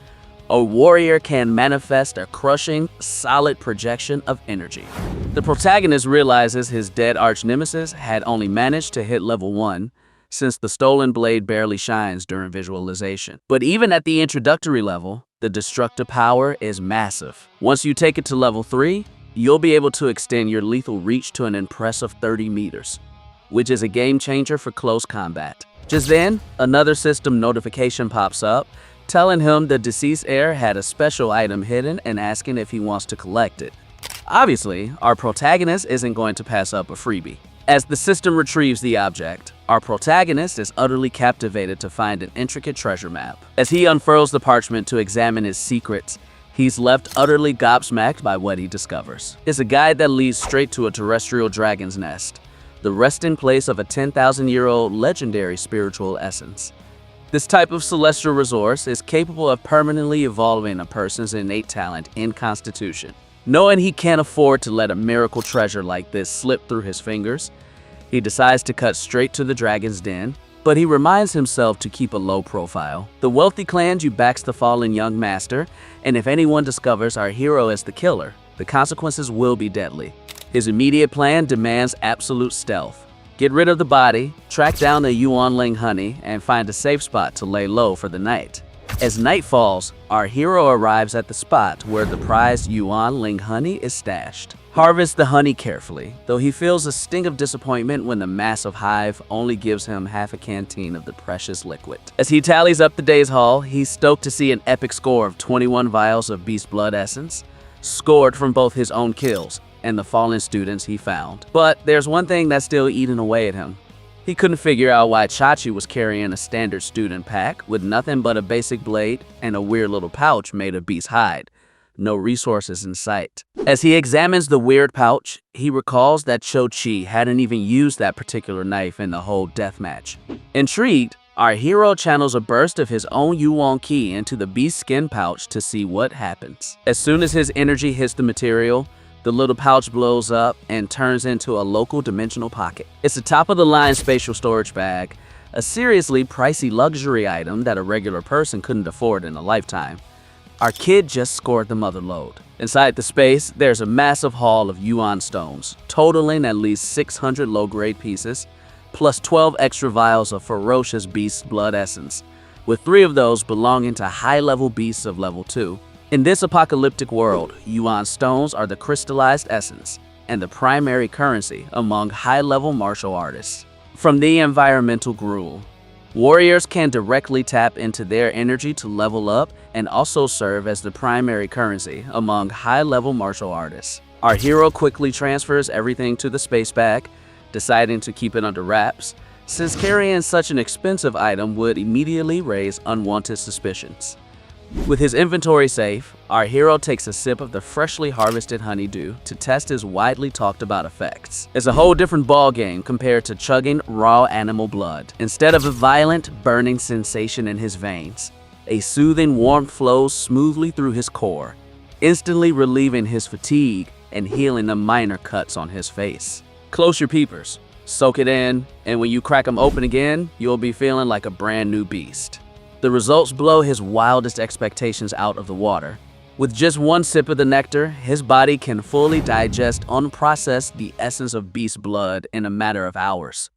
a warrior can manifest a crushing, solid projection of energy. The protagonist realizes his dead arch-nemesis had only managed to hit level 1, since the stolen blade barely shines during visualization. But even at the introductory level, the destructive power is massive. Once you take it to level 3, you'll be able to extend your lethal reach to an impressive 30 meters, which is a game changer for close combat. Just then, another system notification pops up, telling him the deceased heir had a special item hidden and asking if he wants to collect it. Obviously, our protagonist isn't going to pass up a freebie. As the system retrieves the object, our protagonist is utterly captivated to find an intricate treasure map. As he unfurls the parchment to examine his secrets, he's left utterly gobsmacked by what he discovers. It's a guide that leads straight to a terrestrial dragon's nest, the resting place of a 10,000-year-old legendary spiritual essence. This type of celestial resource is capable of permanently evolving a person's innate talent and constitution. Knowing he can't afford to let a miracle treasure like this slip through his fingers, he decides to cut straight to the dragon's den, but he reminds himself to keep a low profile. The wealthy Clanju backs the fallen young master, and if anyone discovers our hero is the killer, the consequences will be deadly. His immediate plan demands absolute stealth. Get rid of the body, track down the Yuan Ling honey, and find a safe spot to lay low for the night. As night falls, our hero arrives at the spot where the prized Yuan Ling honey is stashed. Harvest the honey carefully, though he feels a sting of disappointment when the massive hive only gives him half a canteen of the precious liquid. As he tallies up the day's haul, he's stoked to see an epic score of 21 vials of beast blood essence, scored from both his own kills and the fallen students he found. But there's one thing that's still eating away at him: He couldn't figure out why Chachi was carrying a standard student pack with nothing but a basic blade and a weird little pouch made of beast hide. No resources in sight. As he examines the weird pouch, he recalls that Cho-Chi hadn't even used that particular knife in the whole deathmatch. Intrigued, our hero channels a burst of his own Yuan Ki into the beast skin pouch to see what happens. As soon as his energy hits the material, the little pouch blows up and turns into a local dimensional pocket. It's a top-of-the-line spatial storage bag, a seriously pricey luxury item that a regular person couldn't afford in a lifetime. Our kid just scored the mother load. Inside the space, there's a massive haul of yuan stones, totaling at least 600 low-grade pieces, plus 12 extra vials of ferocious beast blood essence, with 3 of those belonging to high-level beasts of level 2. In this apocalyptic world, yuan stones are the crystallized essence and the primary currency among high-level martial artists. From the environmental gruel, warriors can directly tap into their energy to level up and also serve as the primary currency among high-level martial artists. Our hero quickly transfers everything to the space bag, deciding to keep it under wraps, since carrying such an expensive item would immediately raise unwanted suspicions. With his inventory safe, our hero takes a sip of the freshly harvested honeydew to test his widely talked about effects. It's a whole different ballgame compared to chugging raw animal blood. Instead of a violent, burning sensation in his veins, a soothing warmth flows smoothly through his core, instantly relieving his fatigue and healing the minor cuts on his face. Close your peepers, soak it in, and when you crack them open again, you'll be feeling like a brand new beast. The results blow his wildest expectations out of the water. With just one sip of the nectar, his body can fully digest unprocessed the essence of beast blood in a matter of hours,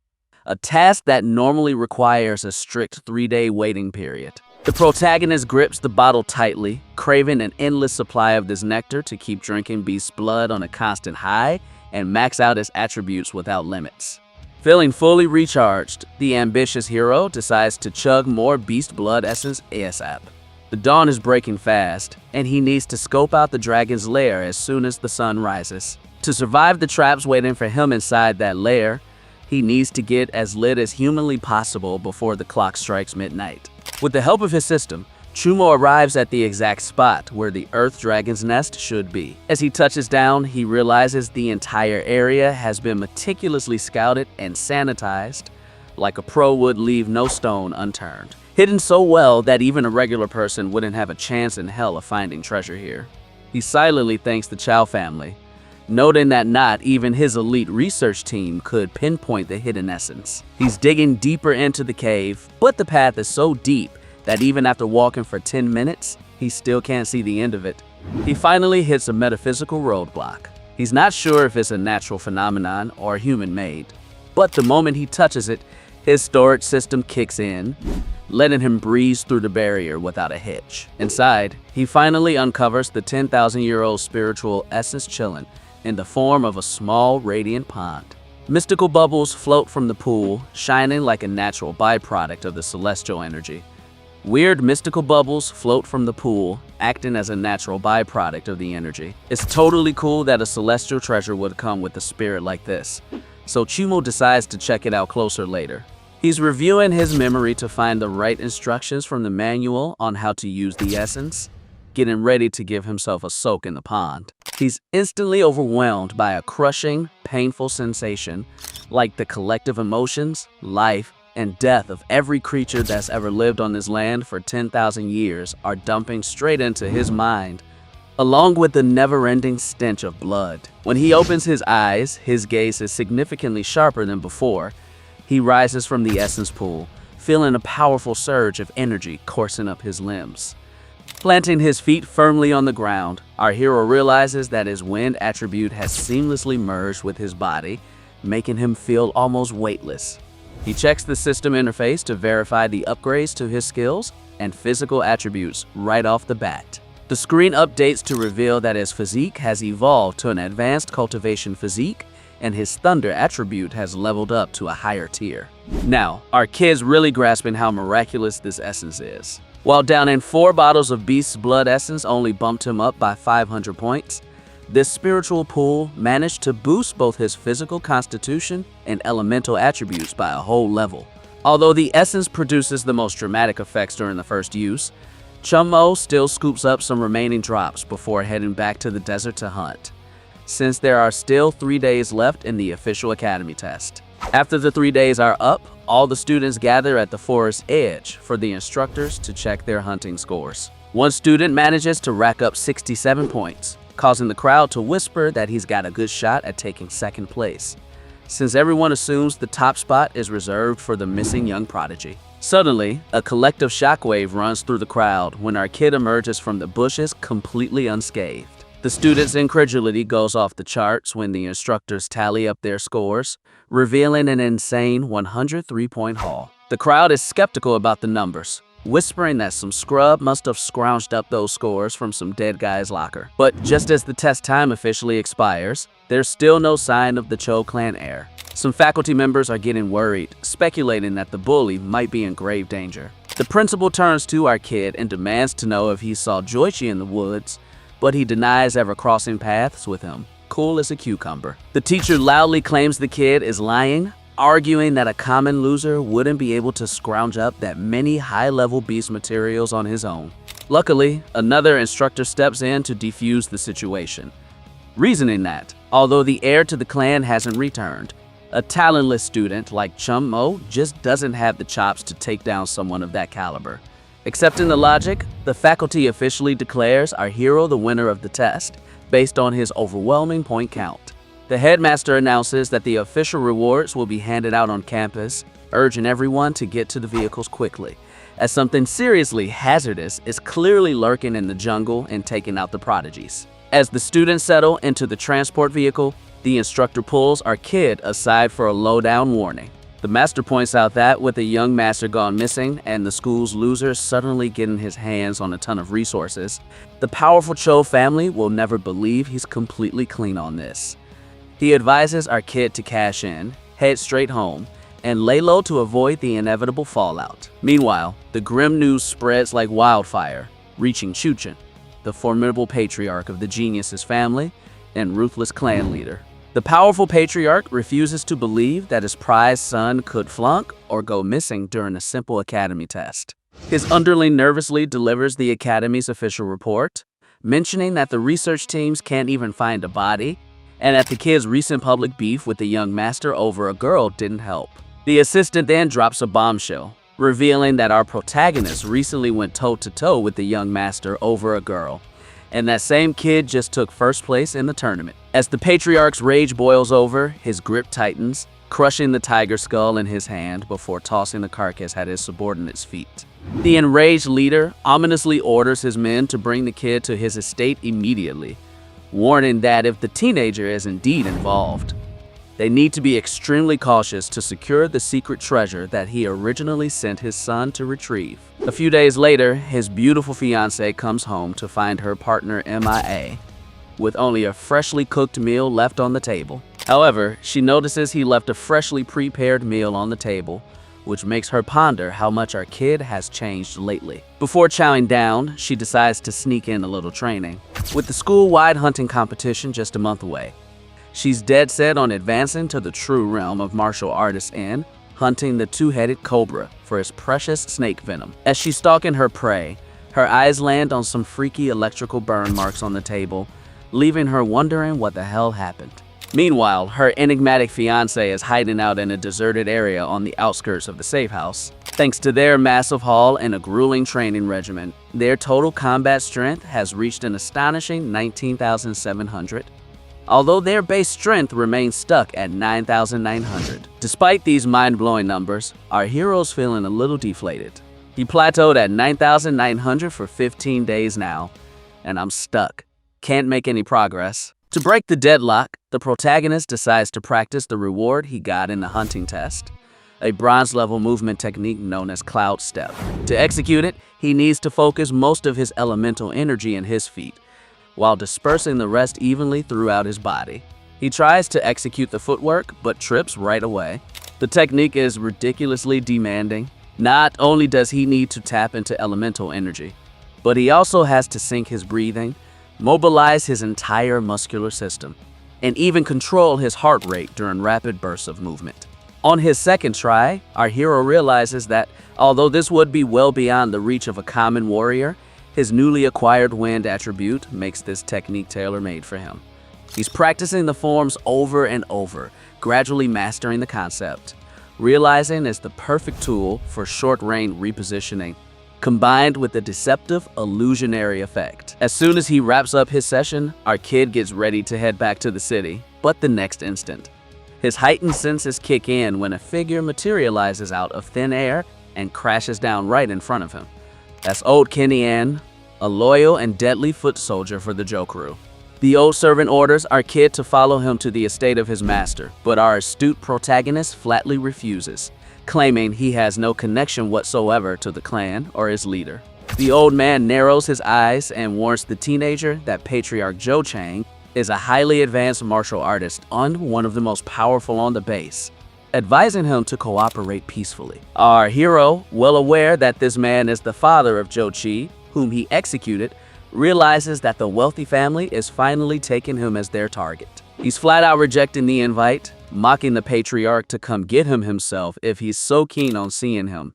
a task that normally requires a strict 3-day waiting period. The protagonist grips the bottle tightly, craving an endless supply of this nectar to keep drinking beast blood on a constant high and max out his attributes without limits. Feeling fully recharged, the ambitious hero decides to chug more beast blood essence ASAP. The dawn is breaking fast, and he needs to scope out the dragon's lair as soon as the sun rises. To survive the traps waiting for him inside that lair, he needs to get as lit as humanly possible before the clock strikes midnight. With the help of his system, Chumo arrives at the exact spot where the Earth Dragon's nest should be. As he touches down, he realizes the entire area has been meticulously scouted and sanitized, like a pro would leave no stone unturned. Hidden so well that even a regular person wouldn't have a chance in hell of finding treasure here. He silently thanks the Chow family, noting that not even his elite research team could pinpoint the hidden essence. He's digging deeper into the cave, but the path is so deep that even after walking for 10 minutes, he still can't see the end of it. He finally hits a metaphysical roadblock. He's not sure if it's a natural phenomenon or human-made, but the moment he touches it, his storage system kicks in, letting him breeze through the barrier without a hitch. Inside, he finally uncovers the 10,000-year-old spiritual essence chilling in the form of a small, radiant pond. Mystical bubbles float from the pool, shining like a natural byproduct of the celestial energy. Weird mystical bubbles float from the pool, acting as a natural byproduct of the energy. It's totally cool that a celestial treasure would come with a spirit like this, so Chumo decides to check it out closer later. He's reviewing his memory to find the right instructions from the manual on how to use the essence, getting ready to give himself a soak in the pond. He's instantly overwhelmed by a crushing, painful sensation, like the collective emotions, life, and death of every creature that's ever lived on this land for 10,000 years are dumping straight into his mind, along with the never-ending stench of blood. When he opens his eyes, his gaze is significantly sharper than before. He rises from the essence pool, feeling a powerful surge of energy coursing up his limbs. Planting his feet firmly on the ground, our hero realizes that his wind attribute has seamlessly merged with his body, making him feel almost weightless. He checks the system interface to verify the upgrades to his skills and physical attributes right off the bat. The screen updates to reveal that his physique has evolved to an advanced cultivation physique, and his thunder attribute has leveled up to a higher tier. Now, our kid's really grasping how miraculous this essence is. While downing 4 bottles of Beast's blood essence only bumped him up by 500 points, This spiritual pull managed to boost both his physical constitution and elemental attributes by a whole level. Although the essence produces the most dramatic effects during the first use, Chunmo still scoops up some remaining drops before heading back to the desert to hunt, since there are still 3 days left in the official academy test. After the 3 days are up, all the students gather at the forest edge for the instructors to check their hunting scores. One student manages to rack up 67 points, causing the crowd to whisper that he's got a good shot at taking second place, since everyone assumes the top spot is reserved for the missing young prodigy. Suddenly, a collective shockwave runs through the crowd when our kid emerges from the bushes completely unscathed. The students' incredulity goes off the charts when the instructors tally up their scores, revealing an insane 103-point haul. The crowd is skeptical about the numbers, whispering that some scrub must have scrounged up those scores from some dead guy's locker. But just as the test time officially expires, there's still no sign of the Cho clan heir. Some faculty members are getting worried, speculating that the bully might be in grave danger. The principal turns to our kid and demands to know if he saw Joichi in the woods, but he denies ever crossing paths with him, cool as a cucumber. The teacher loudly claims the kid is lying, arguing that a common loser wouldn't be able to scrounge up that many high-level beast materials on his own. Luckily, another instructor steps in to defuse the situation, reasoning that, although the heir to the clan hasn't returned, a talentless student like Chunmo just doesn't have the chops to take down someone of that caliber. Accepting the logic, the faculty officially declares our hero the winner of the test, based on his overwhelming point count. The headmaster announces that the official rewards will be handed out on campus, urging everyone to get to the vehicles quickly, as something seriously hazardous is clearly lurking in the jungle and taking out the prodigies. As the students settle into the transport vehicle, the instructor pulls our kid aside for a lowdown warning. The master points out that with a young master gone missing and the school's loser suddenly getting his hands on a ton of resources, the powerful Cho family will never believe he's completely clean on this. He advises our kid to cash in, head straight home, and lay low to avoid the inevitable fallout. Meanwhile, the grim news spreads like wildfire, reaching Chuchin, the formidable patriarch of the geniuses family and ruthless clan leader. The powerful patriarch refuses to believe that his prized son could flunk or go missing during a simple academy test. His underling nervously delivers the academy's official report, mentioning that the research teams can't even find a body, and that the kid's recent public beef with the young master over a girl didn't help. The assistant then drops a bombshell, revealing that our protagonist recently went toe-to-toe with the young master over a girl, and that same kid just took first place in the tournament. As the patriarch's rage boils over, his grip tightens, crushing the tiger skull in his hand before tossing the carcass at his subordinate's feet. The enraged leader ominously orders his men to bring the kid to his estate immediately, warning that if the teenager is indeed involved, they need to be extremely cautious to secure the secret treasure that he originally sent his son to retrieve. A few days later, his beautiful fiancée comes home to find her partner MIA, with only a freshly cooked meal left on the table. However, she notices he left a freshly prepared meal on the table, which makes her ponder how much our kid has changed lately. Before chowing down, she decides to sneak in a little training. With the school-wide hunting competition just a month away, she's dead set on advancing to the true realm of martial artists and hunting the two-headed cobra for its precious snake venom. As she's stalking her prey, her eyes land on some freaky electrical burn marks on the table, leaving her wondering what the hell happened. Meanwhile, her enigmatic fiancé is hiding out in a deserted area on the outskirts of the safe house. Thanks to their massive haul and a grueling training regimen, their total combat strength has reached an astonishing 19,700. Although their base strength remains stuck at 9,900. Despite these mind-blowing numbers, our hero's feeling a little deflated. He plateaued at 9,900 for 15 days now, and I'm stuck. Can't make any progress. To break the deadlock, the protagonist decides to practice the reward he got in the hunting test, a bronze-level movement technique known as Cloud Step. To execute it, he needs to focus most of his elemental energy in his feet, while dispersing the rest evenly throughout his body. He tries to execute the footwork, but trips right away. The technique is ridiculously demanding. Not only does he need to tap into elemental energy, but he also has to sync his breathing, mobilize his entire muscular system, and even control his heart rate during rapid bursts of movement. On his second try, our hero realizes that although this would be well beyond the reach of a common warrior, his newly acquired wind attribute makes this technique tailor-made for him. He's practicing the forms over and over, gradually mastering the concept, realizing it's the perfect tool for short-range repositioning, combined with the deceptive illusionary effect. As soon as he wraps up his session, our kid gets ready to head back to the city, but the next instant, his heightened senses kick in when a figure materializes out of thin air and crashes down right in front of him. That's old Kenny Ann, a loyal and deadly foot soldier for the Joe crew. The old servant orders our kid to follow him to the estate of his master, but our astute protagonist flatly refuses, claiming he has no connection whatsoever to the clan or its leader. The old man narrows his eyes and warns the teenager that Patriarch Joe Chang is a highly advanced martial artist and one of the most powerful on the base, advising him to cooperate peacefully. Our hero, well aware that this man is the father of Joe Chi, whom he executed, realizes that the wealthy family is finally taking him as their target. He's flat out rejecting the invite, mocking the patriarch to come get him himself if he's so keen on seeing him.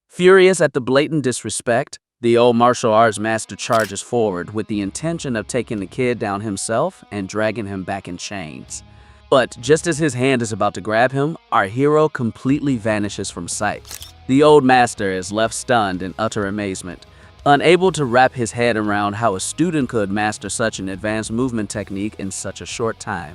Furious at the blatant disrespect, the old martial arts master charges forward with the intention of taking the kid down himself and dragging him back in chains. But just as his hand is about to grab him, our hero completely vanishes from sight. The old master is left stunned in utter amazement, unable to wrap his head around how a student could master such an advanced movement technique in such a short time.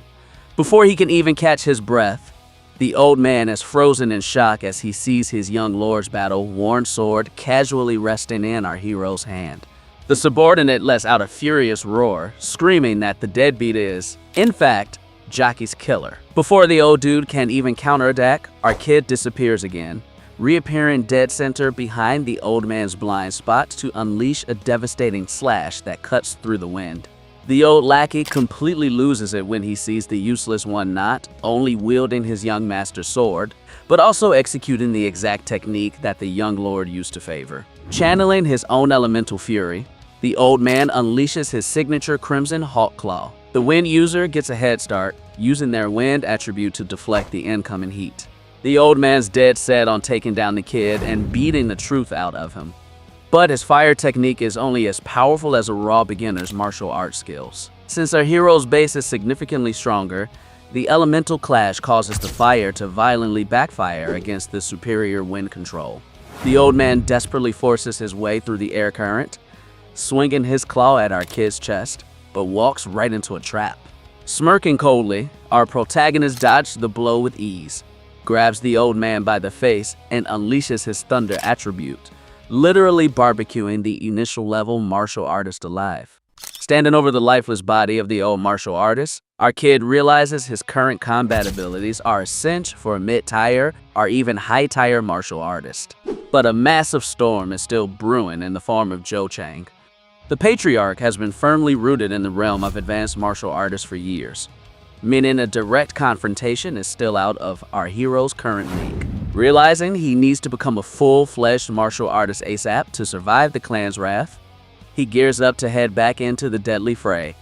Before he can even catch his breath, the old man is frozen in shock as he sees his young lord's battle-worn sword casually resting in our hero's hand. The subordinate lets out a furious roar, screaming that the deadbeat is, in fact, Jockey's killer. Before the old dude can even counterattack, our kid disappears again, reappearing dead center behind the old man's blind spot to unleash a devastating slash that cuts through the wind. The old lackey completely loses it when he sees the useless one not only wielding his young master's sword, but also executing the exact technique that the young lord used to favor. Channeling his own elemental fury, the old man unleashes his signature Crimson Hawk Claw. The wind user gets a head start, using their wind attribute to deflect the incoming heat. The old man's dead set on taking down the kid and beating the truth out of him. But his fire technique is only as powerful as a raw beginner's martial arts skills. Since our hero's base is significantly stronger, the elemental clash causes the fire to violently backfire against the superior wind control. The old man desperately forces his way through the air current, swinging his claw at our kid's chest, but walks right into a trap. Smirking coldly, our protagonist dodges the blow with ease, grabs the old man by the face, and unleashes his thunder attribute, literally barbecuing the initial level martial artist alive. Standing over the lifeless body of the old martial artist, our kid realizes his current combat abilities are a cinch for a mid-tier or even high-tier martial artist. But a massive storm is still brewing in the form of Joe Chang. The patriarch has been firmly rooted in the realm of advanced martial artists for years, meaning a direct confrontation is still out of our hero's current league. Realizing he needs to become a full-fledged martial artist ASAP to survive the clan's wrath, he gears up to head back into the deadly fray,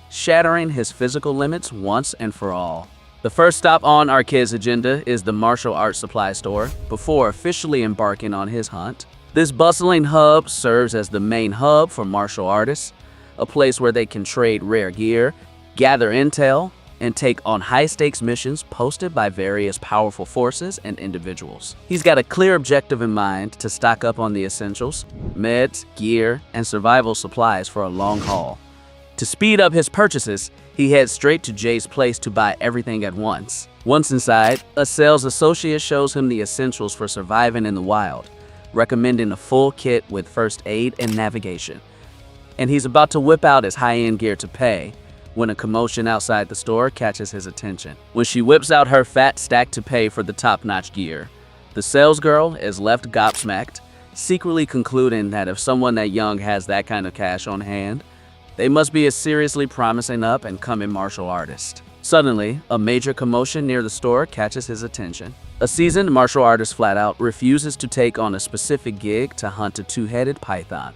shattering his physical limits once and for all. The first stop on our kid's agenda is the martial arts supply store before officially embarking on his hunt. This bustling hub serves as the main hub for martial artists, a place where they can trade rare gear, gather intel, and take on high-stakes missions posted by various powerful forces and individuals. He's got a clear objective in mind to stock up on the essentials, meds, gear, and survival supplies for a long haul. To speed up his purchases, he heads straight to Jay's place to buy everything at once. Once inside, a sales associate shows him the essentials for surviving in the wild, recommending a full kit with first aid and navigation. And he's about to whip out his high-end gear to pay, when a commotion outside the store catches his attention. When she whips out her fat stack to pay for the top-notch gear, the salesgirl is left gobsmacked, secretly concluding that if someone that young has that kind of cash on hand, they must be a seriously promising up-and-coming martial artist. Suddenly, a major commotion near the store catches his attention. A seasoned martial artist flat out refuses to take on a specific gig to hunt a two-headed python,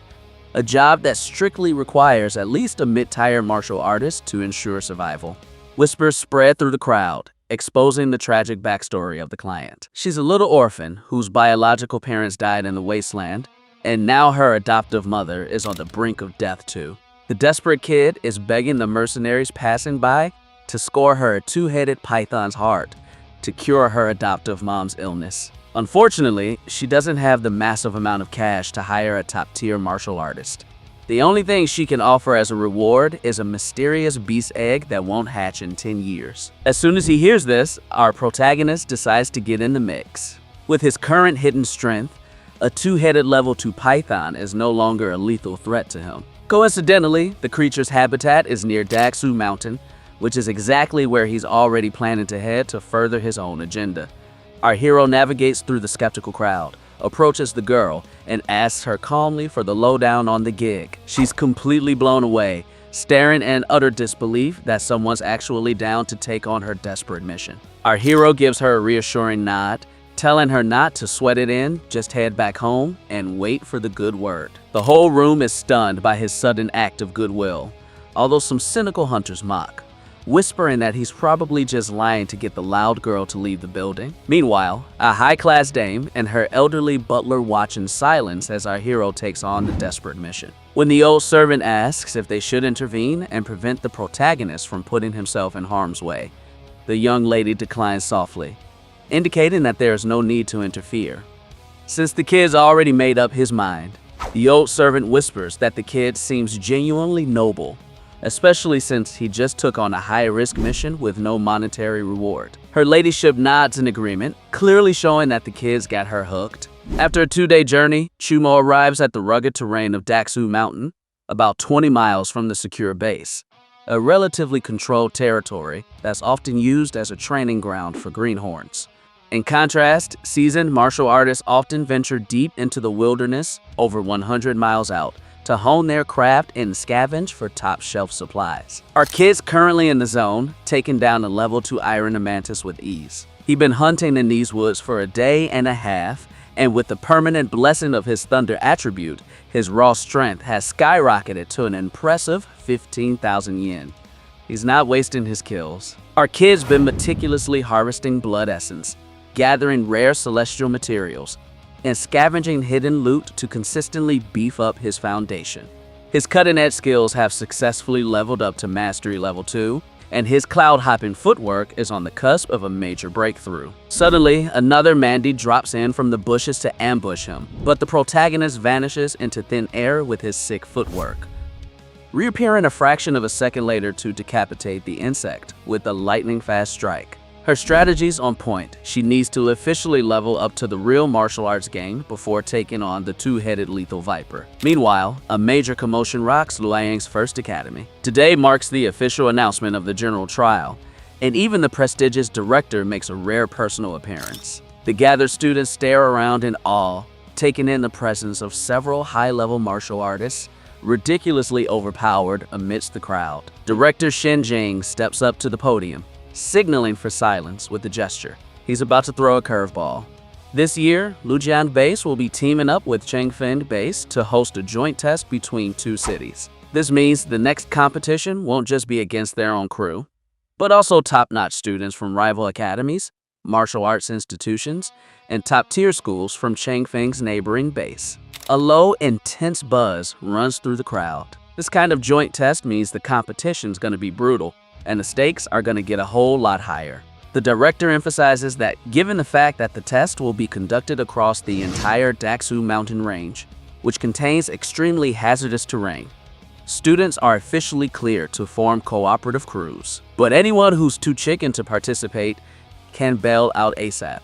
a job that strictly requires at least a mid-tier martial artist to ensure survival. Whispers spread through the crowd, exposing the tragic backstory of the client. She's a little orphan whose biological parents died in the wasteland, and now her adoptive mother is on the brink of death too. The desperate kid is begging the mercenaries passing by to score her a two-headed python's heart to cure her adoptive mom's illness. Unfortunately, she doesn't have the massive amount of cash to hire a top-tier martial artist. The only thing she can offer as a reward is a mysterious beast egg that won't hatch in 10 years. As soon as he hears this, our protagonist decides to get in the mix. With his current hidden strength, a two-headed level 2 python is no longer a lethal threat to him. Coincidentally, the creature's habitat is near Daksu Mountain, which is exactly where he's already planning to head to further his own agenda. Our hero navigates through the skeptical crowd, approaches the girl, and asks her calmly for the lowdown on the gig. She's completely blown away, staring in utter disbelief that someone's actually down to take on her desperate mission. Our hero gives her a reassuring nod, telling her not to sweat it in, just head back home and wait for the good word. The whole room is stunned by his sudden act of goodwill, although some cynical hunters mock, whispering that he's probably just lying to get the loud girl to leave the building. Meanwhile, a high-class dame and her elderly butler watch in silence as our hero takes on the desperate mission. When the old servant asks if they should intervene and prevent the protagonist from putting himself in harm's way, the young lady declines softly, indicating that there is no need to interfere. Since the kid's already made up his mind, the old servant whispers that the kid seems genuinely noble, especially since he just took on a high-risk mission with no monetary reward. Her ladyship nods in agreement, clearly showing that the kids got her hooked. After a 2-day journey, Chumo arrives at the rugged terrain of Daksu Mountain, about 20 miles from the secure base, a relatively controlled territory that's often used as a training ground for greenhorns. In contrast, seasoned martial artists often venture deep into the wilderness over 100 miles out, to hone their craft and scavenge for top-shelf supplies. Our kid's currently in the zone, taking down a level 2 iron mantis with ease. He's been hunting in these woods for a day and a half, and with the permanent blessing of his thunder attribute, his raw strength has skyrocketed to an impressive 15,000 yen. He's not wasting his kills. Our kid's been meticulously harvesting blood essence, gathering rare celestial materials, and scavenging hidden loot to consistently beef up his foundation. His cutting-edge skills have successfully leveled up to Mastery Level 2, and his cloud-hopping footwork is on the cusp of a major breakthrough. Suddenly, another Mandy drops in from the bushes to ambush him, but the protagonist vanishes into thin air with his sick footwork, reappearing a fraction of a second later to decapitate the insect with a lightning-fast strike. Her strategy's on point. She needs to officially level up to the real martial arts game before taking on the two-headed lethal viper. Meanwhile, a major commotion rocks Luoyang's first academy. Today marks the official announcement of the general trial, and even the prestigious director makes a rare personal appearance. The gathered students stare around in awe, taking in the presence of several high-level martial artists, ridiculously overpowered amidst the crowd. Director Shin Jing steps up to the podium, signaling for silence with a gesture. He's about to throw a curveball. This year, Lujian Base will be teaming up with Changfeng Base to host a joint test between two cities. This means the next competition won't just be against their own crew, but also top-notch students from rival academies, martial arts institutions, and top-tier schools from Changfeng's neighboring base. A low, intense buzz runs through the crowd. This kind of joint test means the competition's going to be brutal, and the stakes are going to get a whole lot higher. The director emphasizes that given the fact that the test will be conducted across the entire Daksu mountain range, which contains extremely hazardous terrain, students are officially cleared to form cooperative crews. But anyone who's too chicken to participate can bail out ASAP.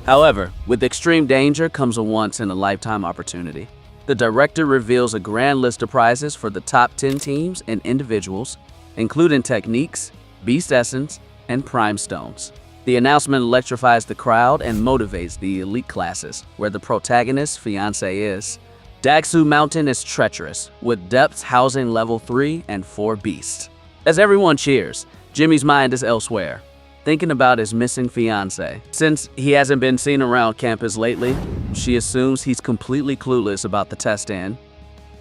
However, with extreme danger comes a once-in-a-lifetime opportunity. The director reveals a grand list of prizes for the top 10 teams and individuals, including techniques, beast essence, and prime stones. The announcement electrifies the crowd and motivates the elite classes, where the protagonist's fiancé is. Daksu Mountain is treacherous, with depths housing level 3 and 4 beasts. As everyone cheers, Jimmy's mind is elsewhere, thinking about his missing fiancé. Since he hasn't been seen around campus lately, she assumes he's completely clueless about the test end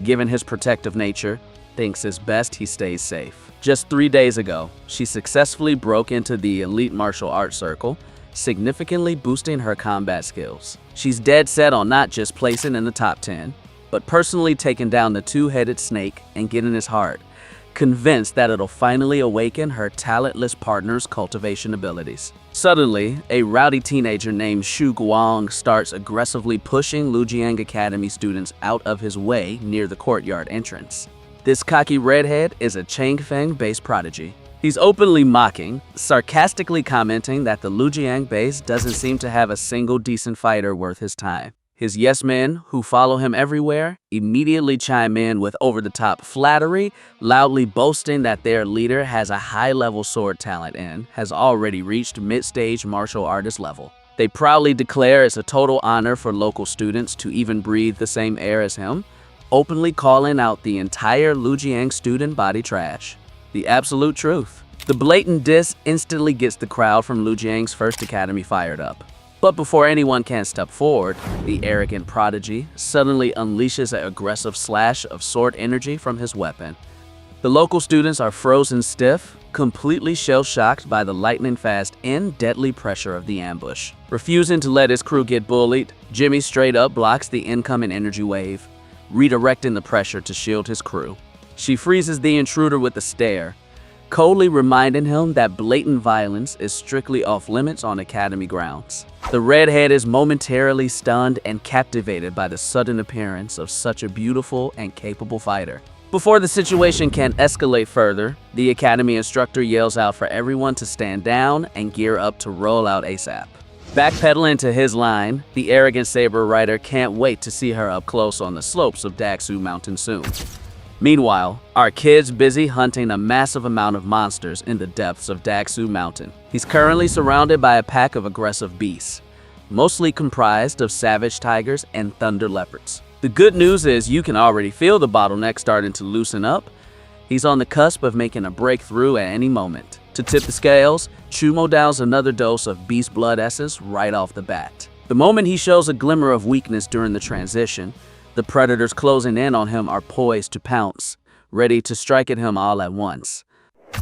given his protective nature, thinks it's best he stays safe. Just 3 days ago, she successfully broke into the elite martial arts circle, significantly boosting her combat skills. She's dead set on not just placing in the top 10, but personally taking down the two-headed snake and getting his heart, convinced that it'll finally awaken her talentless partner's cultivation abilities. Suddenly, a rowdy teenager named Shu Guang starts aggressively pushing Lujiang Academy students out of his way near the courtyard entrance. This cocky redhead is a Changfeng-based prodigy. He's openly mocking, sarcastically commenting that the Lujiang base doesn't seem to have a single decent fighter worth his time. His yes-men, who follow him everywhere, immediately chime in with over-the-top flattery, loudly boasting that their leader has a high-level sword talent and has already reached mid-stage martial artist level. They proudly declare it's a total honor for local students to even breathe the same air as him, openly calling out the entire Lujiang student body trash. The absolute truth. The blatant diss instantly gets the crowd from Lujiang's first academy fired up. But before anyone can step forward, the arrogant prodigy suddenly unleashes an aggressive slash of sword energy from his weapon. The local students are frozen stiff, completely shell-shocked by the lightning-fast and deadly pressure of the ambush. Refusing to let his crew get bullied, Jimmy straight up blocks the incoming energy wave, redirecting the pressure to shield his crew. She freezes the intruder with a stare, coldly reminding him that blatant violence is strictly off-limits on academy grounds. The redhead is momentarily stunned and captivated by the sudden appearance of such a beautiful and capable fighter. Before the situation can escalate further, the academy instructor yells out for everyone to stand down and gear up to roll out ASAP. Backpedaling to his line, the arrogant saber rider can't wait to see her up close on the slopes of Daksu Mountain soon. Meanwhile, our kid's busy hunting a massive amount of monsters in the depths of Daksu Mountain. He's currently surrounded by a pack of aggressive beasts, mostly comprised of savage tigers and thunder leopards. The good news is you can already feel the bottleneck starting to loosen up. He's on the cusp of making a breakthrough at any moment. To tip the scales, Chumo downs another dose of beast blood essence right off the bat. The moment he shows a glimmer of weakness during the transition, the predators closing in on him are poised to pounce, ready to strike at him all at once.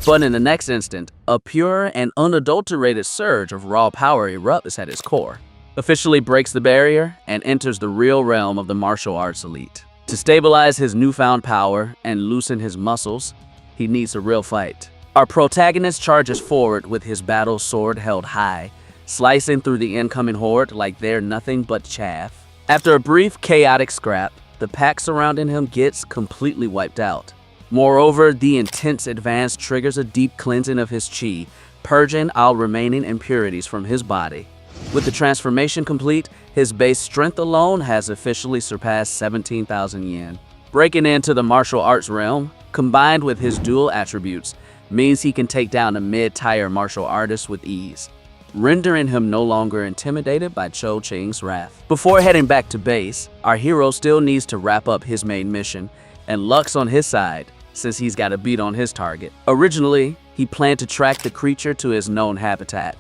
But in the next instant, a pure and unadulterated surge of raw power erupts at his core, officially breaks the barrier, and enters the real realm of the martial arts elite. To stabilize his newfound power and loosen his muscles, he needs a real fight. Our protagonist charges forward with his battle sword held high, slicing through the incoming horde like they're nothing but chaff. After a brief, chaotic scrap, the pack surrounding him gets completely wiped out. Moreover, the intense advance triggers a deep cleansing of his chi, purging all remaining impurities from his body. With the transformation complete, his base strength alone has officially surpassed 17,000 yen. Breaking into the martial arts realm, combined with his dual attributes, means he can take down a mid-tier martial artist with ease, rendering him no longer intimidated by Cho Ching's wrath. Before heading back to base, our hero still needs to wrap up his main mission, and luck's on his side, since he's got a beat on his target. Originally, he planned to track the creature to his known habitat,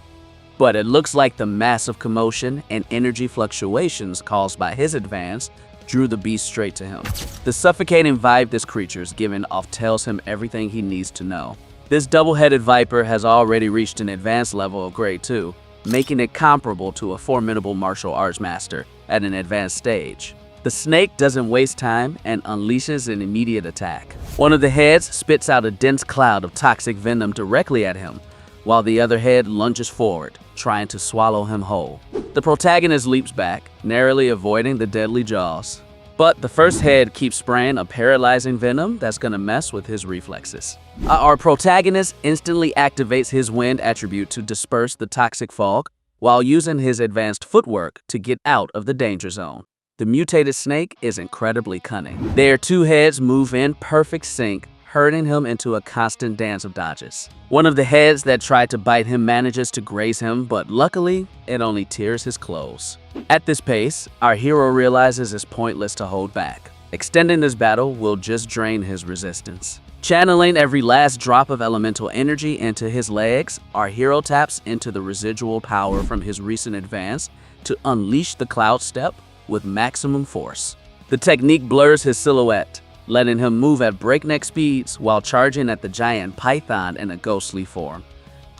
but it looks like the massive commotion and energy fluctuations caused by his advance drew the beast straight to him. The suffocating vibe this creature is giving off tells him everything he needs to know. This double-headed viper has already reached an advanced level of grade 2, making it comparable to a formidable martial arts master at an advanced stage. The snake doesn't waste time and unleashes an immediate attack. One of the heads spits out a dense cloud of toxic venom directly at him, while the other head lunges forward, trying to swallow him whole. The protagonist leaps back, narrowly avoiding the deadly jaws. But the first head keeps spraying a paralyzing venom that's gonna mess with his reflexes. Our protagonist instantly activates his wind attribute to disperse the toxic fog, while using his advanced footwork to get out of the danger zone. The mutated snake is incredibly cunning. Their two heads move in perfect sync, herding him into a constant dance of dodges. One of the heads that tried to bite him manages to graze him, but luckily, it only tears his clothes. At this pace, our hero realizes it's pointless to hold back. Extending this battle will just drain his resistance. Channeling every last drop of elemental energy into his legs, our hero taps into the residual power from his recent advance to unleash the Cloud Step with maximum force. The technique blurs his silhouette, letting him move at breakneck speeds while charging at the giant python in a ghostly form.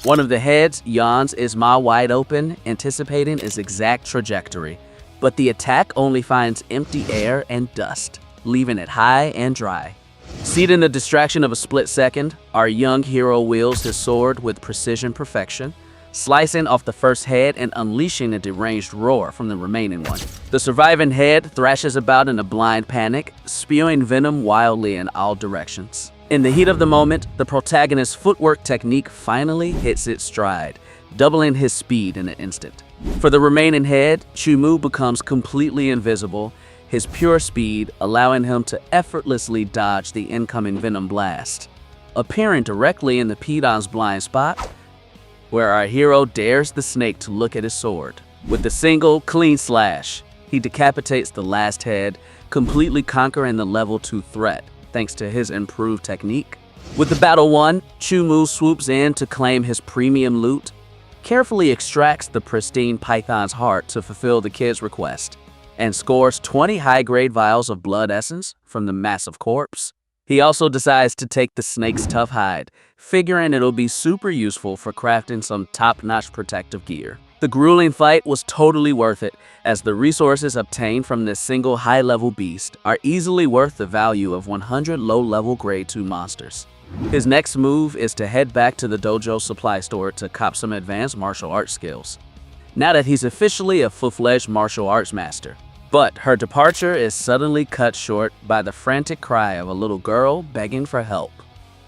One of the heads yawns his maw wide open, anticipating its exact trajectory, but the attack only finds empty air and dust, leaving it high and dry. Seating the distraction of a split second, our young hero wields his sword with precision perfection, slicing off the first head and unleashing a deranged roar from the remaining one. The surviving head thrashes about in a blind panic, spewing venom wildly in all directions. In the heat of the moment, the protagonist's footwork technique finally hits its stride, doubling his speed in an instant. For the remaining head, Chumu becomes completely invisible, his pure speed allowing him to effortlessly dodge the incoming venom blast. Appearing directly in the Pedon's blind spot, where our hero dares the snake to look at his sword. With a single, clean slash, he decapitates the last head, completely conquering the level 2 threat, thanks to his improved technique. With the battle won, Chumu swoops in to claim his premium loot, carefully extracts the pristine python's heart to fulfill the kid's request, and scores 20 high-grade vials of blood essence from the massive corpse. He also decides to take the snake's tough hide, figuring it'll be super useful for crafting some top-notch protective gear. The grueling fight was totally worth it, as the resources obtained from this single high-level beast are easily worth the value of 100 low-level grade 2 monsters. His next move is to head back to the dojo supply store to cop some advanced martial arts skills, now that he's officially a full-fledged martial arts master. But her departure is suddenly cut short by the frantic cry of a little girl begging for help.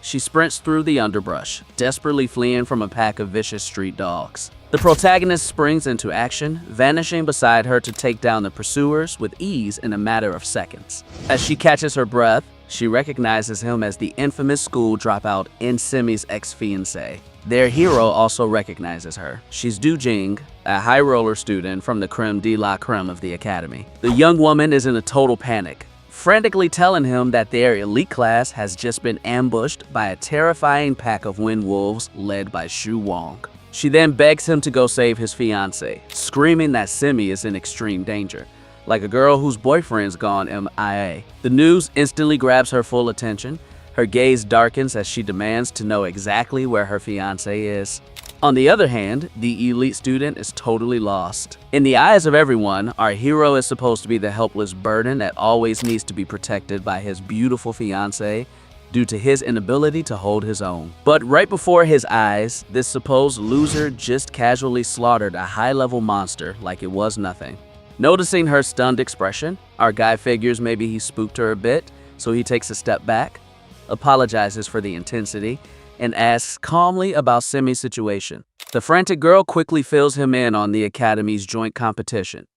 She sprints through the underbrush, desperately fleeing from a pack of vicious street dogs. The protagonist springs into action, vanishing beside her to take down the pursuers with ease in a matter of seconds. As she catches her breath, she recognizes him as the infamous school dropout Insemi's ex-fiancé. Their hero also recognizes her. She's Du Jing, a high roller student from the creme de la creme of the academy. The young woman is in a total panic, frantically telling him that their elite class has just been ambushed by a terrifying pack of wind wolves led by Shu Wong. She then begs him to go save his fiancé, screaming that Semi is in extreme danger, like a girl whose boyfriend's gone MIA. The news instantly grabs her full attention. Her gaze darkens as she demands to know exactly where her fiancé is. On the other hand, the elite student is totally lost. In the eyes of everyone, our hero is supposed to be the helpless burden that always needs to be protected by his beautiful fiancé due to his inability to hold his own. But right before his eyes, this supposed loser just casually slaughtered a high-level monster like it was nothing. Noticing her stunned expression, our guy figures maybe he spooked her a bit, so he takes a step back, apologizes for the intensity, and asks calmly about Semi's situation. The frantic girl quickly fills him in on the academy's joint competition,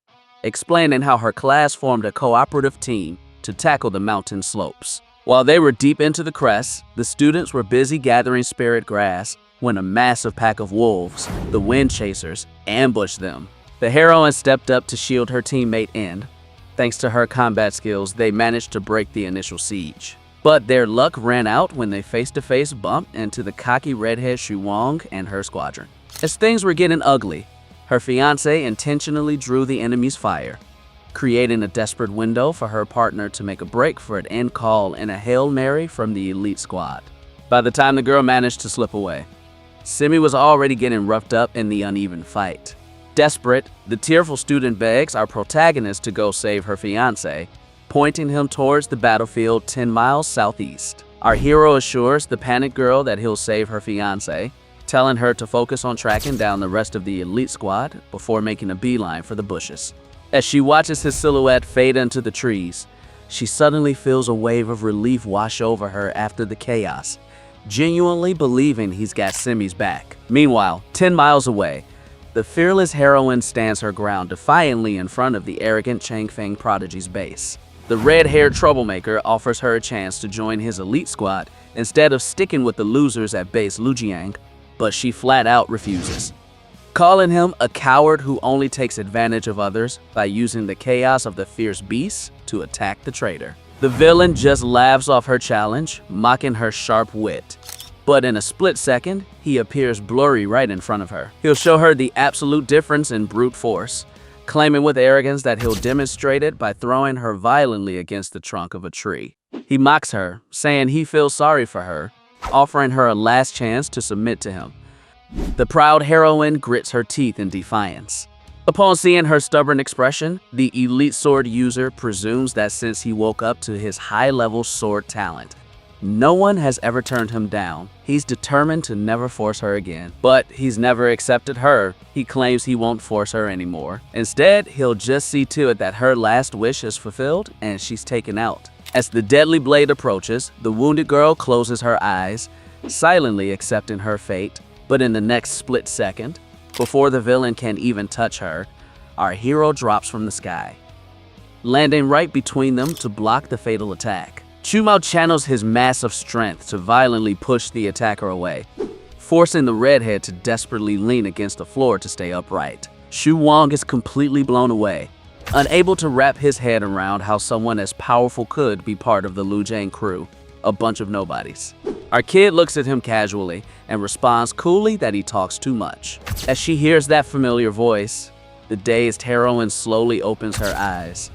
explaining how her class formed a cooperative team to tackle the mountain slopes. While they were deep into the crest, the students were busy gathering spirit grass when a massive pack of wolves, the Wind Chasers, ambushed them. The heroine stepped up to shield her teammate in. Thanks to her combat skills, they managed to break the initial siege. But their luck ran out when they face-to-face bumped into the cocky redhead Shu Wong and her squadron. As things were getting ugly, her fiancé intentionally drew the enemy's fire, creating a desperate window for her partner to make a break for an end call and a Hail Mary from the elite squad. By the time the girl managed to slip away, Semi was already getting roughed up in the uneven fight. Desperate, the tearful student begs our protagonist to go save her fiancé, pointing him towards the battlefield 10 miles southeast. Our hero assures the panicked girl that he'll save her fiancé, telling her to focus on tracking down the rest of the elite squad before making a beeline for the bushes. As she watches his silhouette fade into the trees, she suddenly feels a wave of relief wash over her after the chaos, genuinely believing he's got Semi's back. Meanwhile, 10 miles away, the fearless heroine stands her ground defiantly in front of the arrogant Changfeng prodigy's base. The red-haired troublemaker offers her a chance to join his elite squad instead of sticking with the losers at base Lujiang, but she flat out refuses, calling him a coward who only takes advantage of others by using the chaos of the fierce beast to attack the traitor. The villain just laughs off her challenge, mocking her sharp wit. But in a split second, he appears blurry right in front of her. He'll show her the absolute difference in brute force, claiming with arrogance that he'll demonstrate it by throwing her violently against the trunk of a tree. He mocks her, saying he feels sorry for her, offering her a last chance to submit to him. The proud heroine grits her teeth in defiance. Upon seeing her stubborn expression, the elite sword user presumes that since he woke up to his high-level sword talent, no one has ever turned him down. He's determined to never force her again. But he's never accepted her. He claims he won't force her anymore. Instead, he'll just see to it that her last wish is fulfilled and she's taken out. As the deadly blade approaches, the wounded girl closes her eyes, silently accepting her fate. But in the next split second, before the villain can even touch her, our hero drops from the sky, landing right between them to block the fatal attack. Chumao channels his massive strength to violently push the attacker away, forcing the redhead to desperately lean against the floor to stay upright. Shu Wang is completely blown away, unable to wrap his head around how someone as powerful could be part of the Lu Jiang crew, a bunch of nobodies. Our kid looks at him casually and responds coolly that he talks too much. As she hears that familiar voice, the dazed heroine slowly opens her eyes,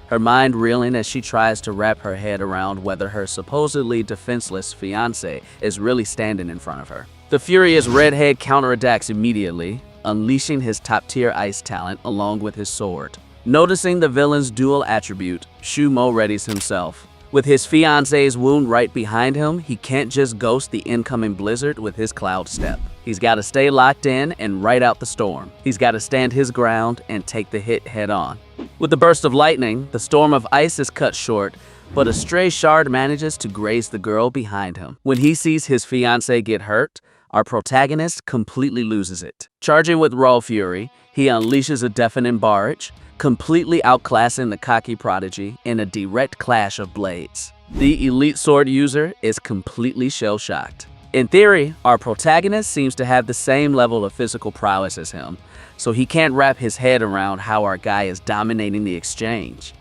her mind reeling as she tries to wrap her head around whether her supposedly defenseless fiancé is really standing in front of her. The furious redhead counterattacks immediately, unleashing his top-tier ice talent along with his sword. Noticing the villain's dual attribute, Shu Mo readies himself. With his fiancé's wound right behind him, he can't just ghost the incoming blizzard with his cloud step. He's got to stay locked in and ride out the storm. He's got to stand his ground and take the hit head on. With the burst of lightning, the storm of ice is cut short, but a stray shard manages to graze the girl behind him. When he sees his fiancé get hurt, our protagonist completely loses it. Charging with raw fury, he unleashes a deafening barrage, completely outclassing the cocky prodigy in a direct clash of blades. The elite sword user is completely shell-shocked. In theory, our protagonist seems to have the same level of physical prowess as him, so he can't wrap his head around how our guy is dominating the exchange.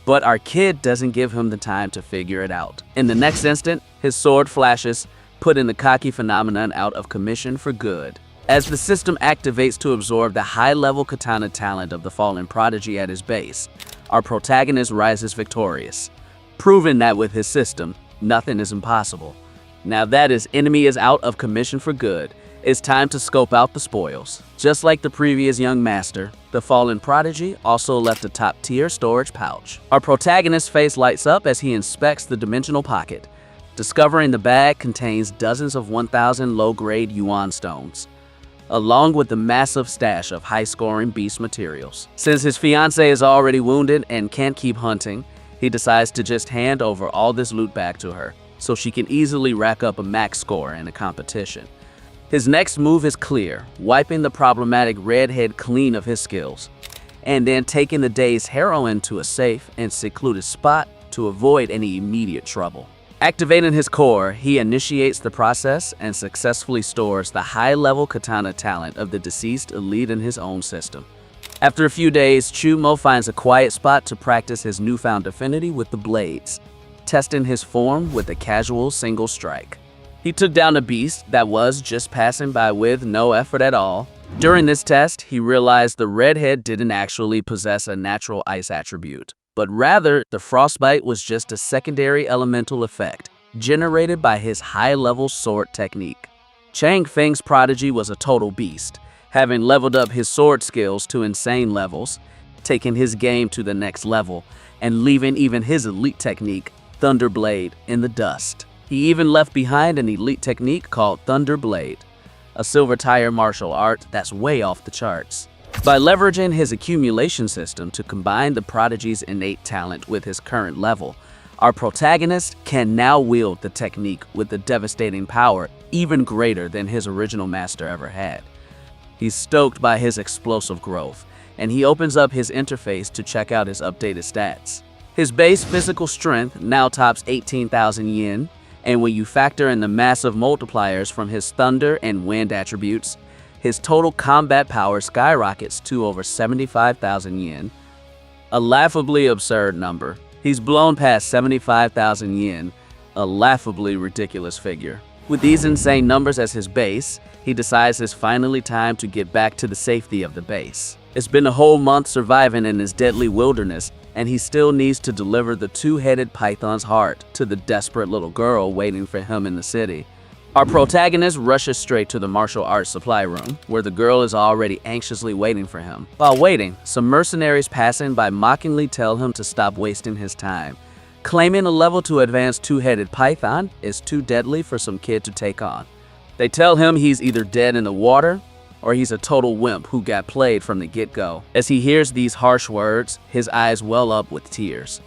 But our kid doesn't give him the time to figure it out. In the next instant, his sword flashes, putting the cocky phenomenon out of commission for good. As the system activates to absorb the high-level katana talent of the fallen prodigy at his base, our protagonist rises victorious, proving that with his system, nothing is impossible. Now that his enemy is out of commission for good, it's time to scope out the spoils. Just like the previous young master, the fallen prodigy also left a top-tier storage pouch. Our protagonist's face lights up as he inspects the dimensional pocket, discovering the bag contains dozens of 1,000 low-grade yuan stones, along with the massive stash of high-scoring beast materials. Since his fiancée is already wounded and can't keep hunting, he decides to just hand over all this loot back to her, so she can easily rack up a max score in a competition. His next move is clear, wiping the problematic redhead clean of his skills, and then taking the day's heroine to a safe and secluded spot to avoid any immediate trouble. Activating his core, he initiates the process and successfully stores the high-level katana talent of the deceased elite in his own system. After a few days, Chu Mo finds a quiet spot to practice his newfound affinity with the blades, testing his form with a casual single strike. He took down a beast that was just passing by with no effort at all. During this test, he realized the redhead didn't actually possess a natural ice attribute, but rather the frostbite was just a secondary elemental effect generated by his high-level sword technique. Chang Feng's prodigy was a total beast, having leveled up his sword skills to insane levels, taking his game to the next level, and leaving even his elite technique, Thunder Blade, in the dust. He even left behind an elite technique called Thunder Blade, a silver tier martial art that's way off the charts. By leveraging his accumulation system to combine the prodigy's innate talent with his current level, our protagonist can now wield the technique with a devastating power even greater than his original master ever had. He's stoked by his explosive growth, and he opens up his interface to check out his updated stats. His base physical strength now tops 18,000 yen, and when you factor in the massive multipliers from his thunder and wind attributes, his total combat power skyrockets to over 75,000 yen, a laughably absurd number. He's blown past 75,000 yen, a laughably ridiculous figure. With these insane numbers as his base, he decides it's finally time to get back to the safety of the base. It's been a whole month surviving in this deadly wilderness, and he still needs to deliver the two-headed python's heart to the desperate little girl waiting for him in the city. Our protagonist rushes straight to the martial arts supply room, where the girl is already anxiously waiting for him. While waiting, some mercenaries passing by mockingly tell him to stop wasting his time, claiming a level 2 advanced two-headed python is too deadly for some kid to take on. They tell him he's either dead in the water or he's a total wimp who got played from the get-go. As he hears these harsh words, his eyes well up with tears,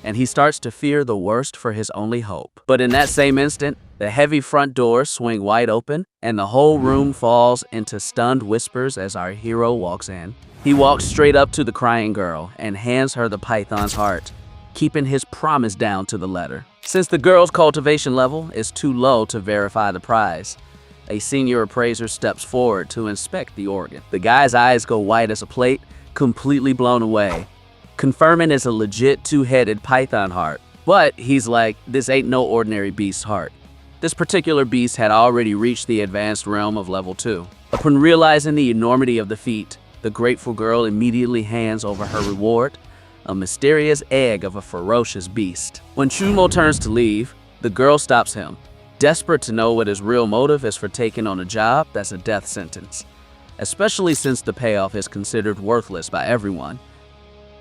and he starts to fear the worst for his only hope. But in that same instant, the heavy front doors swing wide open, and the whole room falls into stunned whispers as our hero walks in. He walks straight up to the crying girl and hands her the python's heart, keeping his promise down to the letter. Since the girl's cultivation level is too low to verify the prize, a senior appraiser steps forward to inspect the organ. The guy's eyes go white as a plate, completely blown away, confirming it's a legit two-headed python heart. But he's like, this ain't no ordinary beast's heart. This particular beast had already reached the advanced realm of level 2. Upon realizing the enormity of the feat, the grateful girl immediately hands over her reward, a mysterious egg of a ferocious beast. When Chumo turns to leave, the girl stops him, desperate to know what his real motive is for taking on a job that's a death sentence, especially since the payoff is considered worthless by everyone.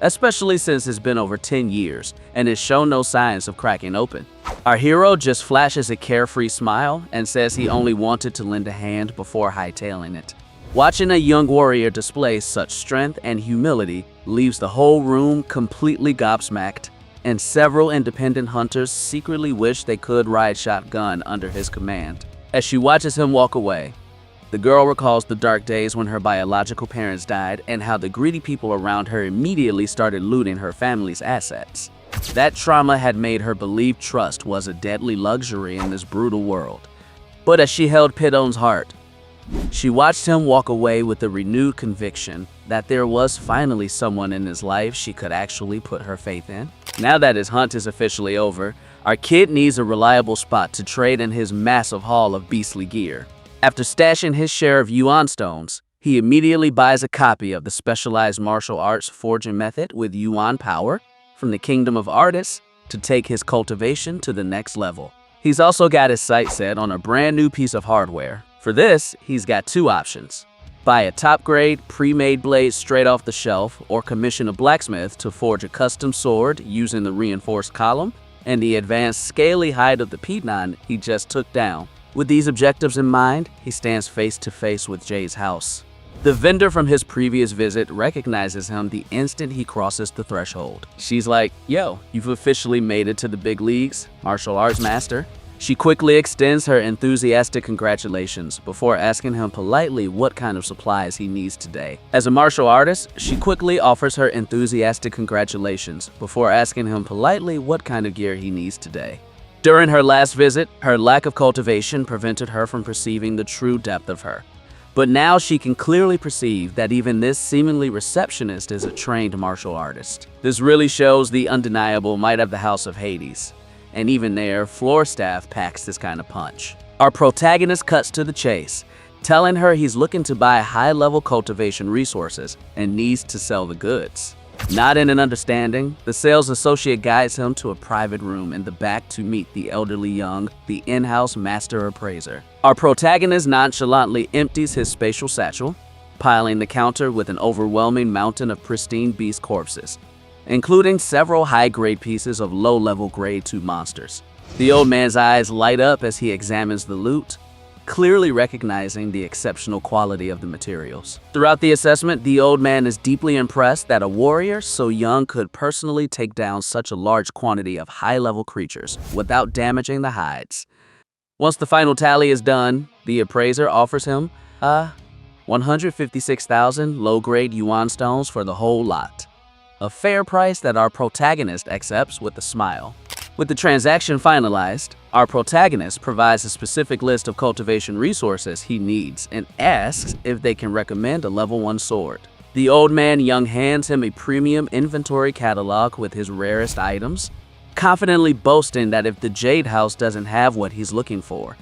Especially since it's been over 10 years and has shown no signs of cracking open. Our hero just flashes a carefree smile and says he only wanted to lend a hand before hightailing it. Watching a young warrior display such strength and humility leaves the whole room completely gobsmacked, and several independent hunters secretly wish they could ride shotgun under his command. As she watches him walk away, the girl recalls the dark days when her biological parents died and how the greedy people around her immediately started looting her family's assets. That trauma had made her believe trust was a deadly luxury in this brutal world. But as she held Pidon's heart, she watched him walk away with a renewed conviction that there was finally someone in his life she could actually put her faith in. Now that his hunt is officially over, our kid needs a reliable spot to trade in his massive haul of beastly gear. After stashing his share of yuan stones, he immediately buys a copy of the specialized martial arts forging method with yuan power from the Kingdom of Artists to take his cultivation to the next level. He's also got his sights set on a brand new piece of hardware. For this, he's got two options: buy a top-grade, pre-made blade straight off the shelf, or commission a blacksmith to forge a custom sword using the reinforced column and the advanced scaly hide of the Piednon he just took down. With these objectives in mind, he stands face to face with Jay's house. The vendor from his previous visit recognizes him the instant he crosses the threshold. She's like, "Yo, you've officially made it to the big leagues, martial arts master." She quickly extends her enthusiastic congratulations before asking him politely what kind of supplies he needs today. As a martial artist, she quickly offers her enthusiastic congratulations before asking him politely what kind of gear he needs today. During her last visit, her lack of cultivation prevented her from perceiving the true depth of her. But now she can clearly perceive that even this seemingly receptionist is a trained martial artist. This really shows the undeniable might of the House of Hades. And even there, floor staff packs this kind of punch. Our protagonist cuts to the chase, telling her he's looking to buy high-level cultivation resources and needs to sell the goods. Nodding in understanding, the sales associate guides him to a private room in the back to meet the elderly young, the in-house master appraiser. Our protagonist nonchalantly empties his spatial satchel, piling the counter with an overwhelming mountain of pristine beast corpses, including several high-grade pieces of low-level grade 2 monsters. The old man's eyes light up as he examines the loot, clearly recognizing the exceptional quality of the materials. Throughout the assessment, the old man is deeply impressed that a warrior so young could personally take down such a large quantity of high-level creatures without damaging the hides. Once the final tally is done, the appraiser offers him 156,000 low-grade yuan stones for the whole lot. A fair price that our protagonist accepts with a smile. With the transaction finalized, our protagonist provides a specific list of cultivation resources he needs and asks if they can recommend a level 1 sword. The old man young hands him a premium inventory catalog with his rarest items, confidently boasting that if the Jade House doesn't have what he's looking for,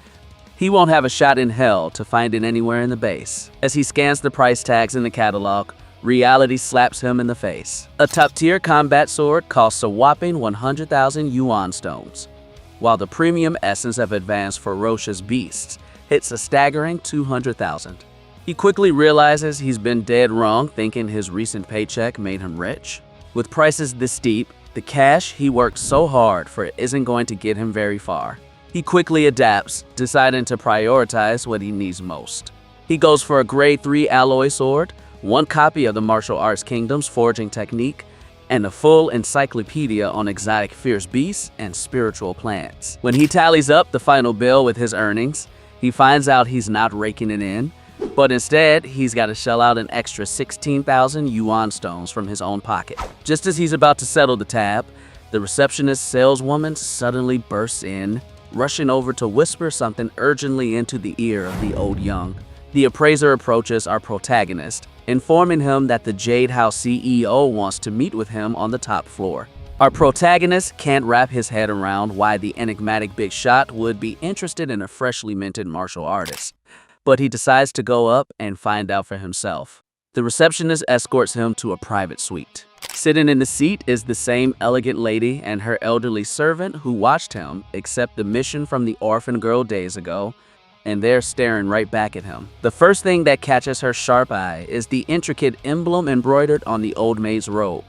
he won't have a shot in hell to find it anywhere in the base. As he scans the price tags in the catalog, Reality slaps him in the face. A top-tier combat sword costs a whopping 100,000 yuan stones, while the premium essence of advanced ferocious beasts hits a staggering 200,000. He quickly realizes he's been dead wrong thinking his recent paycheck made him rich. With prices this steep, the cash he worked so hard for isn't going to get him very far. He quickly adapts, deciding to prioritize what he needs most. He goes for a grade 3 alloy sword, one copy of the martial arts kingdom's forging technique, and a full encyclopedia on exotic fierce beasts and spiritual plants. When he tallies up the final bill with his earnings, he finds out he's not raking it in, but instead he's got to shell out an extra 16,000 yuan stones from his own pocket. Just as he's about to settle the tab, the receptionist saleswoman suddenly bursts in, rushing over to whisper something urgently into the ear of the old young. The appraiser approaches our protagonist, informing him that the Jade House CEO wants to meet with him on the top floor. Our protagonist can't wrap his head around why the enigmatic big shot would be interested in a freshly minted martial artist, but he decides to go up and find out for himself. The receptionist escorts him to a private suite. Sitting in the seat is the same elegant lady and her elderly servant who watched him accept the mission from the orphan girl days ago, and they're staring right back at him. The first thing that catches her sharp eye is the intricate emblem embroidered on the old maid's robe,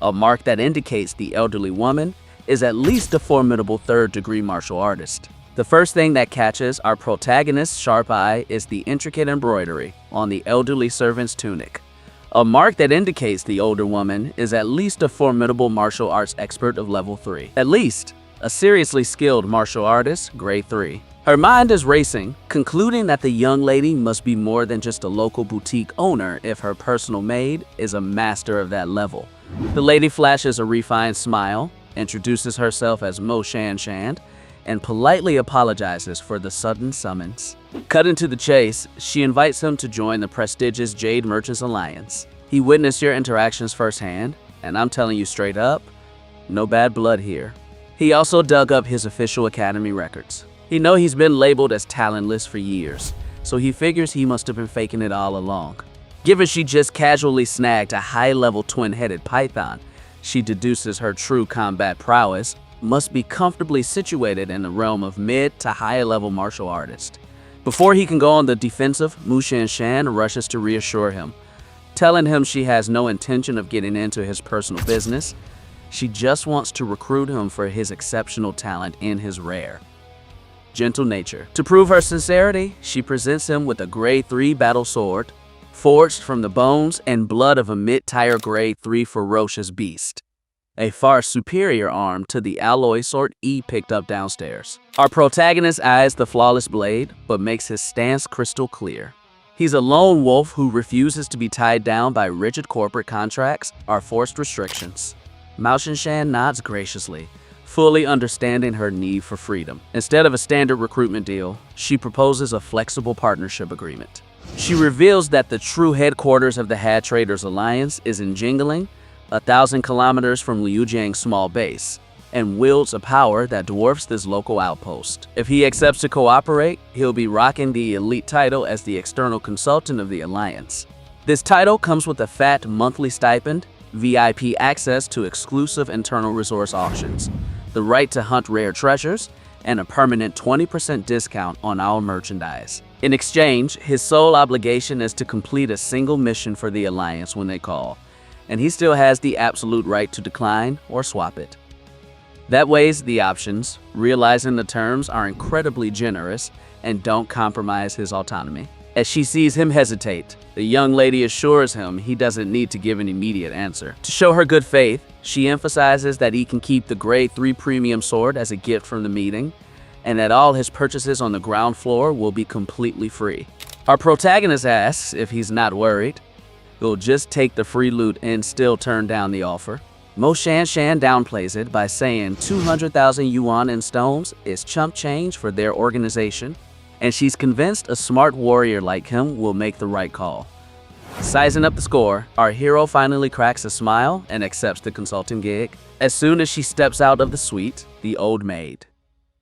a mark that indicates the elderly woman is at least a formidable third-degree martial artist. The first thing that catches our protagonist's sharp eye is the intricate embroidery on the elderly servant's tunic, a mark that indicates the older woman is at least a formidable martial arts expert of level 3. At least, a seriously skilled martial artist, grade 3. Her mind is racing, concluding that the young lady must be more than just a local boutique owner if her personal maid is a master of that level. The lady flashes a refined smile, introduces herself as Mo Shan Shan, and politely apologizes for the sudden summons. Cutting to the chase, she invites him to join the prestigious Jade Merchants Alliance. He witnessed your interactions firsthand, and I'm telling you straight up, no bad blood here. He also dug up his official academy records. He knows he's been labeled as talentless for years, so he figures he must have been faking it all along. Given she just casually snagged a high-level twin-headed python, she deduces her true combat prowess must be comfortably situated in the realm of mid to high-level martial artist. Before he can go on the defensive, Mu Shan Shan rushes to reassure him, telling him she has no intention of getting into his personal business. She just wants to recruit him for his exceptional talent in his rare, gentle nature. To prove her sincerity, she presents him with a grade 3 battle sword, forged from the bones and blood of a mid-tier grade 3 ferocious beast, a far superior arm to the alloy sword E picked up downstairs. Our protagonist eyes the flawless blade, but makes his stance crystal clear. He's a lone wolf who refuses to be tied down by rigid corporate contracts or forced restrictions. Mao Shinshan nods graciously, fully understanding her need for freedom. Instead of a standard recruitment deal, she proposes a flexible partnership agreement. She reveals that the true headquarters of the Had Traders Alliance is in Jingling, 1,000 kilometers from Liujiang's small base, and wields a power that dwarfs this local outpost. If he accepts to cooperate, he'll be rocking the elite title as the external consultant of the Alliance. This title comes with a fat monthly stipend, VIP access to exclusive internal resource auctions, the right to hunt rare treasures, and a permanent 20% discount on our merchandise. In exchange, his sole obligation is to complete a single mission for the Alliance when they call, and he still has the absolute right to decline or swap it. That weighs the options, realizing the terms are incredibly generous and don't compromise his autonomy. As she sees him hesitate, the young lady assures him he doesn't need to give an immediate answer. To show her good faith, she emphasizes that he can keep the grade 3 premium sword as a gift from the meeting, and that all his purchases on the ground floor will be completely free. Our protagonist asks if he's not worried. He'll just take the free loot and still turn down the offer. Mo Shan Shan downplays it by saying 200,000 yuan in stones is chump change for their organization, and she's convinced a smart warrior like him will make the right call. Sizing up the score, our hero finally cracks a smile and accepts the consulting gig. As soon as she steps out of the suite, the old maid,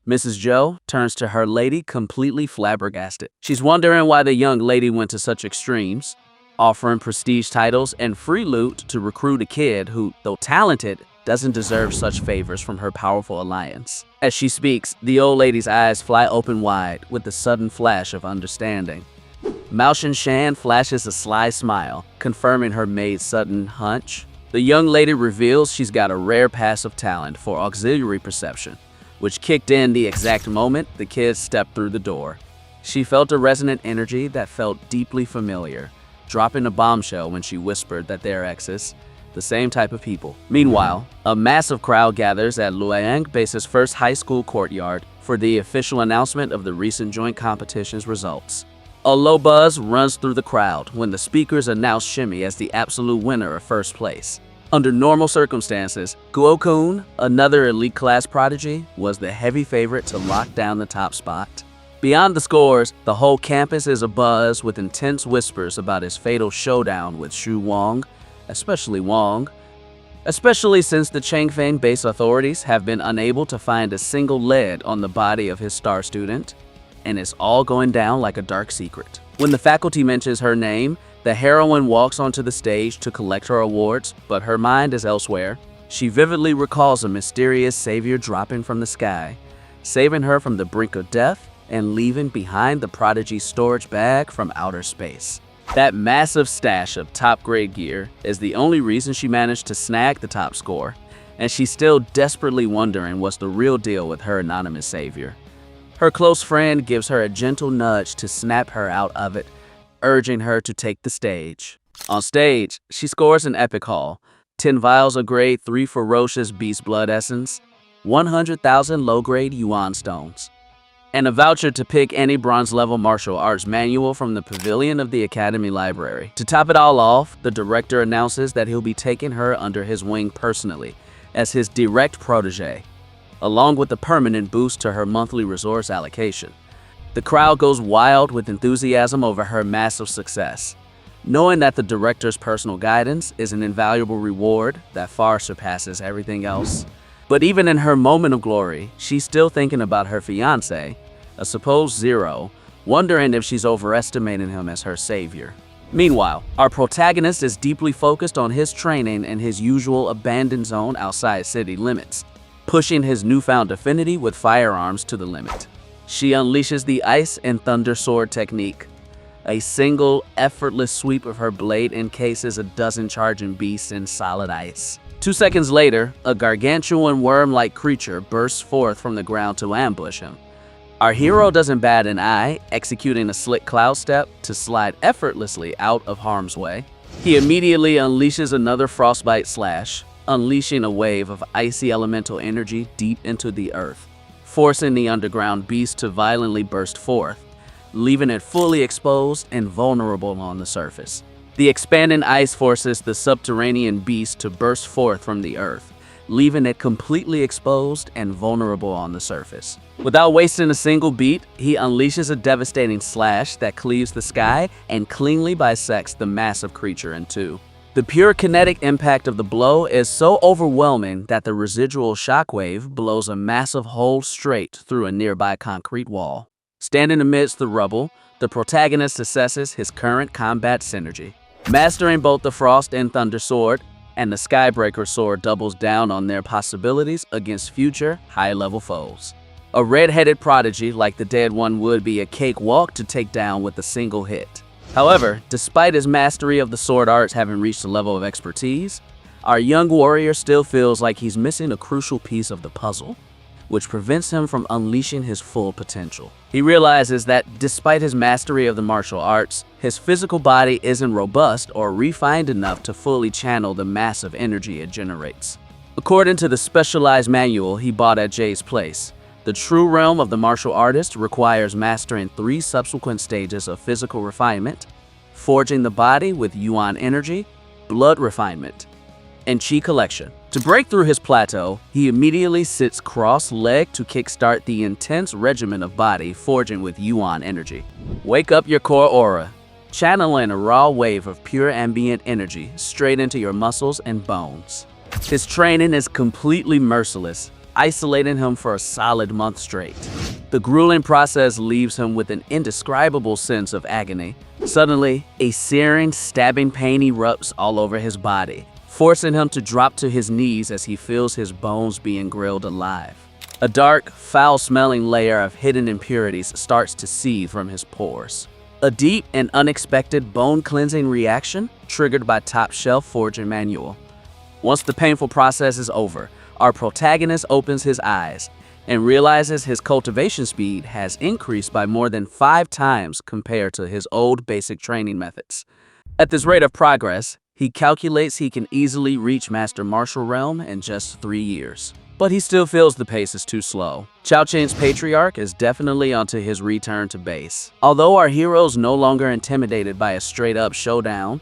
Mrs. Zhou, turns to her lady completely flabbergasted. She's wondering why the young lady went to such extremes, offering prestige titles and free loot to recruit a kid who, though talented, doesn't deserve such favors from her powerful alliance. As she speaks, the old lady's eyes fly open wide with a sudden flash of understanding. Mao Shan flashes a sly smile, confirming her maid's sudden hunch. The young lady reveals she's got a rare passive talent for auxiliary perception, which kicked in the exact moment the kids stepped through the door. She felt a resonant energy that felt deeply familiar, dropping a bombshell when she whispered that they're exes, the same type of people. Meanwhile, a massive crowd gathers at Luoyang Base's first high school courtyard for the official announcement of the recent joint competition's results. A low buzz runs through the crowd when the speakers announce Shimmy as the absolute winner of first place. Under normal circumstances, Guo-kun, another elite class prodigy, was the heavy favorite to lock down the top spot. Beyond the scores, the whole campus is abuzz with intense whispers about his fatal showdown with Shu Wang, especially since the Changfeng base authorities have been unable to find a single lead on the body of his star student, and it's all going down like a dark secret. When the faculty mentions her name, the heroine walks onto the stage to collect her awards, but her mind is elsewhere. She vividly recalls a mysterious savior dropping from the sky, saving her from the brink of death and leaving behind the prodigy's storage bag from outer space. That massive stash of top-grade gear is the only reason she managed to snag the top score, and she's still desperately wondering what's the real deal with her anonymous savior. Her close friend gives her a gentle nudge to snap her out of it, urging her to take the stage. On stage, she scores an epic haul: 10 vials of grade 3 ferocious beast blood essence, 100,000 low-grade yuan stones, and a voucher to pick any bronze-level martial arts manual from the pavilion of the Academy Library. To top it all off, the director announces that he'll be taking her under his wing personally, as his direct protege, along with a permanent boost to her monthly resource allocation. The crowd goes wild with enthusiasm over her massive success, knowing that the director's personal guidance is an invaluable reward that far surpasses everything else. But even in her moment of glory, she's still thinking about her fiancé, a supposed Zero, wondering if she's overestimating him as her savior. Meanwhile, our protagonist is deeply focused on his training in his usual abandoned zone outside city limits, pushing his newfound affinity with firearms to the limit. She unleashes the Ice and Thunder Sword technique. A single, effortless sweep of her blade encases a dozen charging beasts in solid ice. 2 seconds later, a gargantuan worm-like creature bursts forth from the ground to ambush him. Our hero doesn't bat an eye, executing a slick cloud step to slide effortlessly out of harm's way. He immediately unleashes another frostbite slash, unleashing a wave of icy elemental energy deep into the earth, forcing the underground beast to violently burst forth, leaving it fully exposed and vulnerable on the surface. The expanding ice forces the subterranean beast to burst forth from the earth, leaving it completely exposed and vulnerable on the surface. Without wasting a single beat, he unleashes a devastating slash that cleaves the sky and cleanly bisects the massive creature in two. The pure kinetic impact of the blow is so overwhelming that the residual shockwave blows a massive hole straight through a nearby concrete wall. Standing amidst the rubble, the protagonist assesses his current combat synergy. Mastering both the Frost and Thunder Sword and the Skybreaker Sword doubles down on their possibilities against future high-level foes. A red-headed prodigy like the dead one would be a cakewalk to take down with a single hit. However, despite his mastery of the sword arts having reached a level of expertise, our young warrior still feels like he's missing a crucial piece of the puzzle, which prevents him from unleashing his full potential. He realizes that despite his mastery of the martial arts, his physical body isn't robust or refined enough to fully channel the massive energy it generates. According to the specialized manual he bought at Jay's place, the true realm of the martial artist requires mastering 3 subsequent stages of physical refinement: forging the body with yuan energy, blood refinement, and chi collection. To break through his plateau, he immediately sits cross-legged to kickstart the intense regimen of body forging with yuan energy. Wake up your core aura, channeling a raw wave of pure ambient energy straight into your muscles and bones. His training is completely merciless, isolating him for a solid month straight. The grueling process leaves him with an indescribable sense of agony. Suddenly, a searing, stabbing pain erupts all over his body, forcing him to drop to his knees as he feels his bones being grilled alive. A dark, foul-smelling layer of hidden impurities starts to seethe from his pores. A deep and unexpected bone-cleansing reaction triggered by top-shelf forging manual. Once the painful process is over, our protagonist opens his eyes and realizes his cultivation speed has increased by more than 5 times compared to his old basic training methods. At this rate of progress, he calculates he can easily reach Master Martial Realm in just 3 years. But he still feels the pace is too slow. Xiaoqing's patriarch is definitely onto his return to base. Although our hero's no longer intimidated by a straight-up showdown,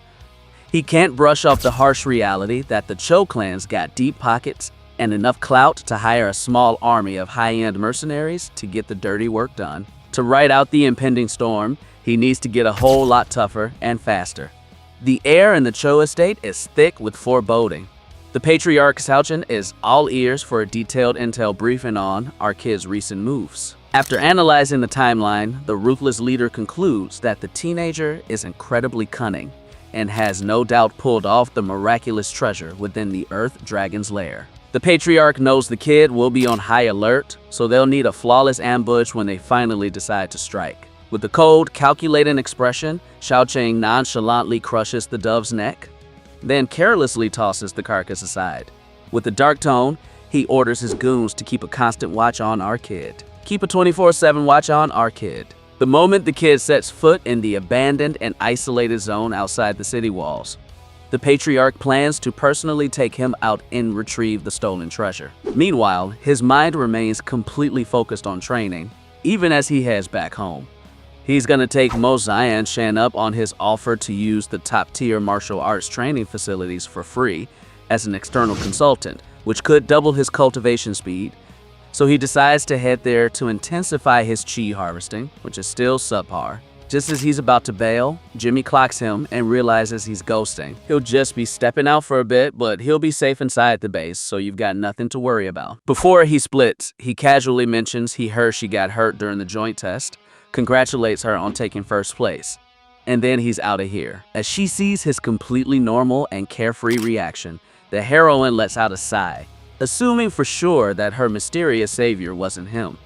he can't brush off the harsh reality that the Cho clan's got deep pockets and enough clout to hire a small army of high-end mercenaries to get the dirty work done. To ride out the impending storm, he needs to get a whole lot tougher and faster. The air in the Cho estate is thick with foreboding. The Patriarch Xiaoqing is all ears for a detailed intel briefing on our kid's recent moves. After analyzing the timeline, the ruthless leader concludes that the teenager is incredibly cunning and has no doubt pulled off the miraculous treasure within the Earth Dragon's lair. The Patriarch knows the kid will be on high alert, so they'll need a flawless ambush when they finally decide to strike. With the cold, calculating expression, Xiaoqing nonchalantly crushes the dove's neck, then carelessly tosses the carcass aside. With a dark tone, he orders his goons to keep a constant watch on our kid. Keep a 24/7 watch on our kid. The moment the kid sets foot in the abandoned and isolated zone outside the city walls, the Patriarch plans to personally take him out and retrieve the stolen treasure. Meanwhile, his mind remains completely focused on training, even as he heads back home. He's gonna take Mo Zianshan up on his offer to use the top-tier martial arts training facilities for free as an external consultant, which could double his cultivation speed. So he decides to head there to intensify his chi harvesting, which is still subpar. Just as he's about to bail, Jimmy clocks him and realizes he's ghosting. He'll just be stepping out for a bit, but he'll be safe inside the base, so you've got nothing to worry about. Before he splits, he casually mentions he heard she got hurt during the joint test, congratulates her on taking first place, and then he's out of here. As she sees his completely normal and carefree reaction, the heroine lets out a sigh, assuming for sure that her mysterious savior wasn't him.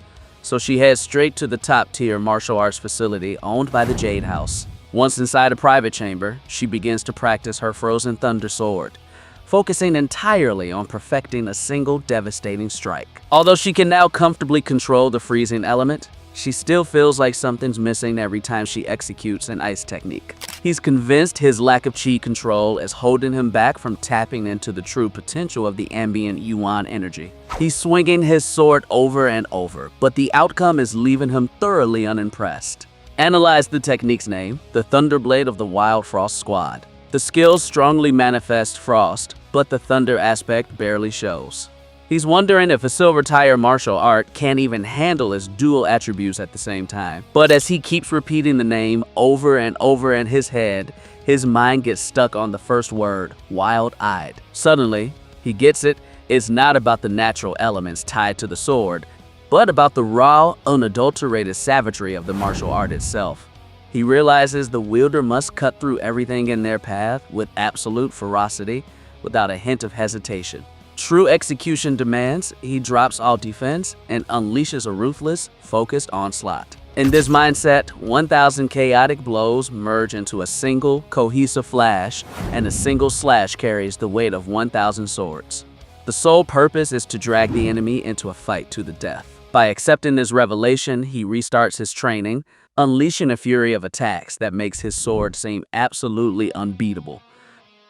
So she heads straight to the top-tier martial arts facility owned by the Jade House. Once inside a private chamber, she begins to practice her Frozen Thunder sword, focusing entirely on perfecting a single devastating strike. Although she can now comfortably control the freezing element, she still feels like something's missing every time she executes an ice technique. He's convinced his lack of chi control is holding him back from tapping into the true potential of the ambient yuan energy. He's swinging his sword over and over, but the outcome is leaving him thoroughly unimpressed. Analyze the technique's name, the Thunderblade of the Wild Frost Squad. The skills strongly manifest frost, but the thunder aspect barely shows. He's wondering if a silver-tier martial art can't even handle its dual attributes at the same time. But as he keeps repeating the name over and over in his head, his mind gets stuck on the first word, wild-eyed. Suddenly, he gets it. It's not about the natural elements tied to the sword, but about the raw, unadulterated savagery of the martial art itself. He realizes the wielder must cut through everything in their path with absolute ferocity, without a hint of hesitation. True execution demands he drops all defense and unleashes a ruthless, focused onslaught. In this mindset, 1,000 chaotic blows merge into a single, cohesive flash, and a single slash carries the weight of 1,000 swords. The sole purpose is to drag the enemy into a fight to the death. By accepting this revelation, he restarts his training, unleashing a fury of attacks that makes his sword seem absolutely unbeatable.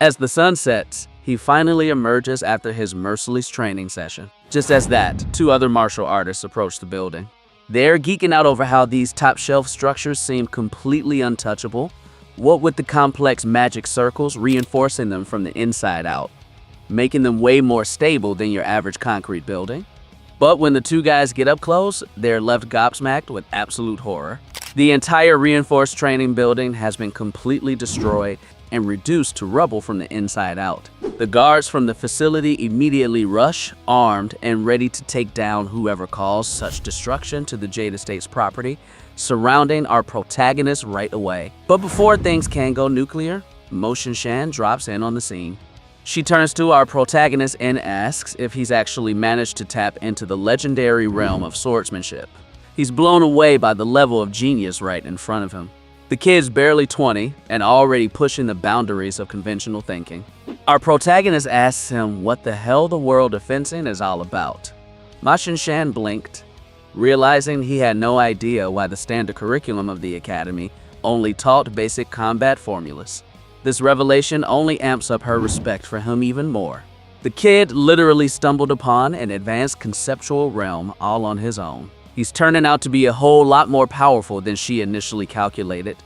As the sun sets, he finally emerges after his merciless training session. Just as that, 2 other martial artists approach the building. They're geeking out over how these top-shelf structures seem completely untouchable, what with the complex magic circles reinforcing them from the inside out, making them way more stable than your average concrete building. But when the 2 guys get up close, they're left gobsmacked with absolute horror. The entire reinforced training building has been completely destroyed, and reduced to rubble from the inside out. The guards from the facility immediately rush, armed and ready to take down whoever caused such destruction to the Jade Estate's property, surrounding our protagonist right away. But before things can go nuclear, Motion Shan drops in on the scene. She turns to our protagonist and asks if he's actually managed to tap into the legendary realm of swordsmanship. He's blown away by the level of genius right in front of him. The kid's barely 20 and already pushing the boundaries of conventional thinking. Our protagonist asks him what the hell the world of fencing is all about. Ma Xinshan blinked, realizing he had no idea why the standard curriculum of the academy only taught basic combat formulas. This revelation only amps up her respect for him even more. The kid literally stumbled upon an advanced conceptual realm all on his own. He's turning out to be a whole lot more powerful than she initially calculated,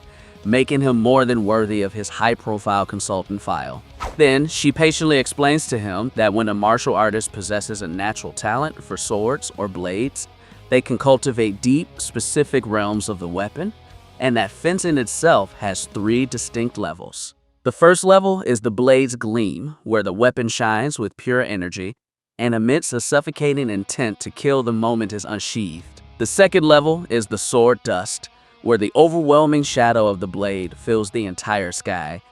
making him more than worthy of his high-profile consultant file. Then, she patiently explains to him that when a martial artist possesses a natural talent for swords or blades, they can cultivate deep, specific realms of the weapon, and that fencing itself has 3 distinct levels. The first level is the blade's gleam, where the weapon shines with pure energy and emits a suffocating intent to kill the moment it's unsheathed. The second level is the sword dust, where the overwhelming shadow of the blade fills the entire sky,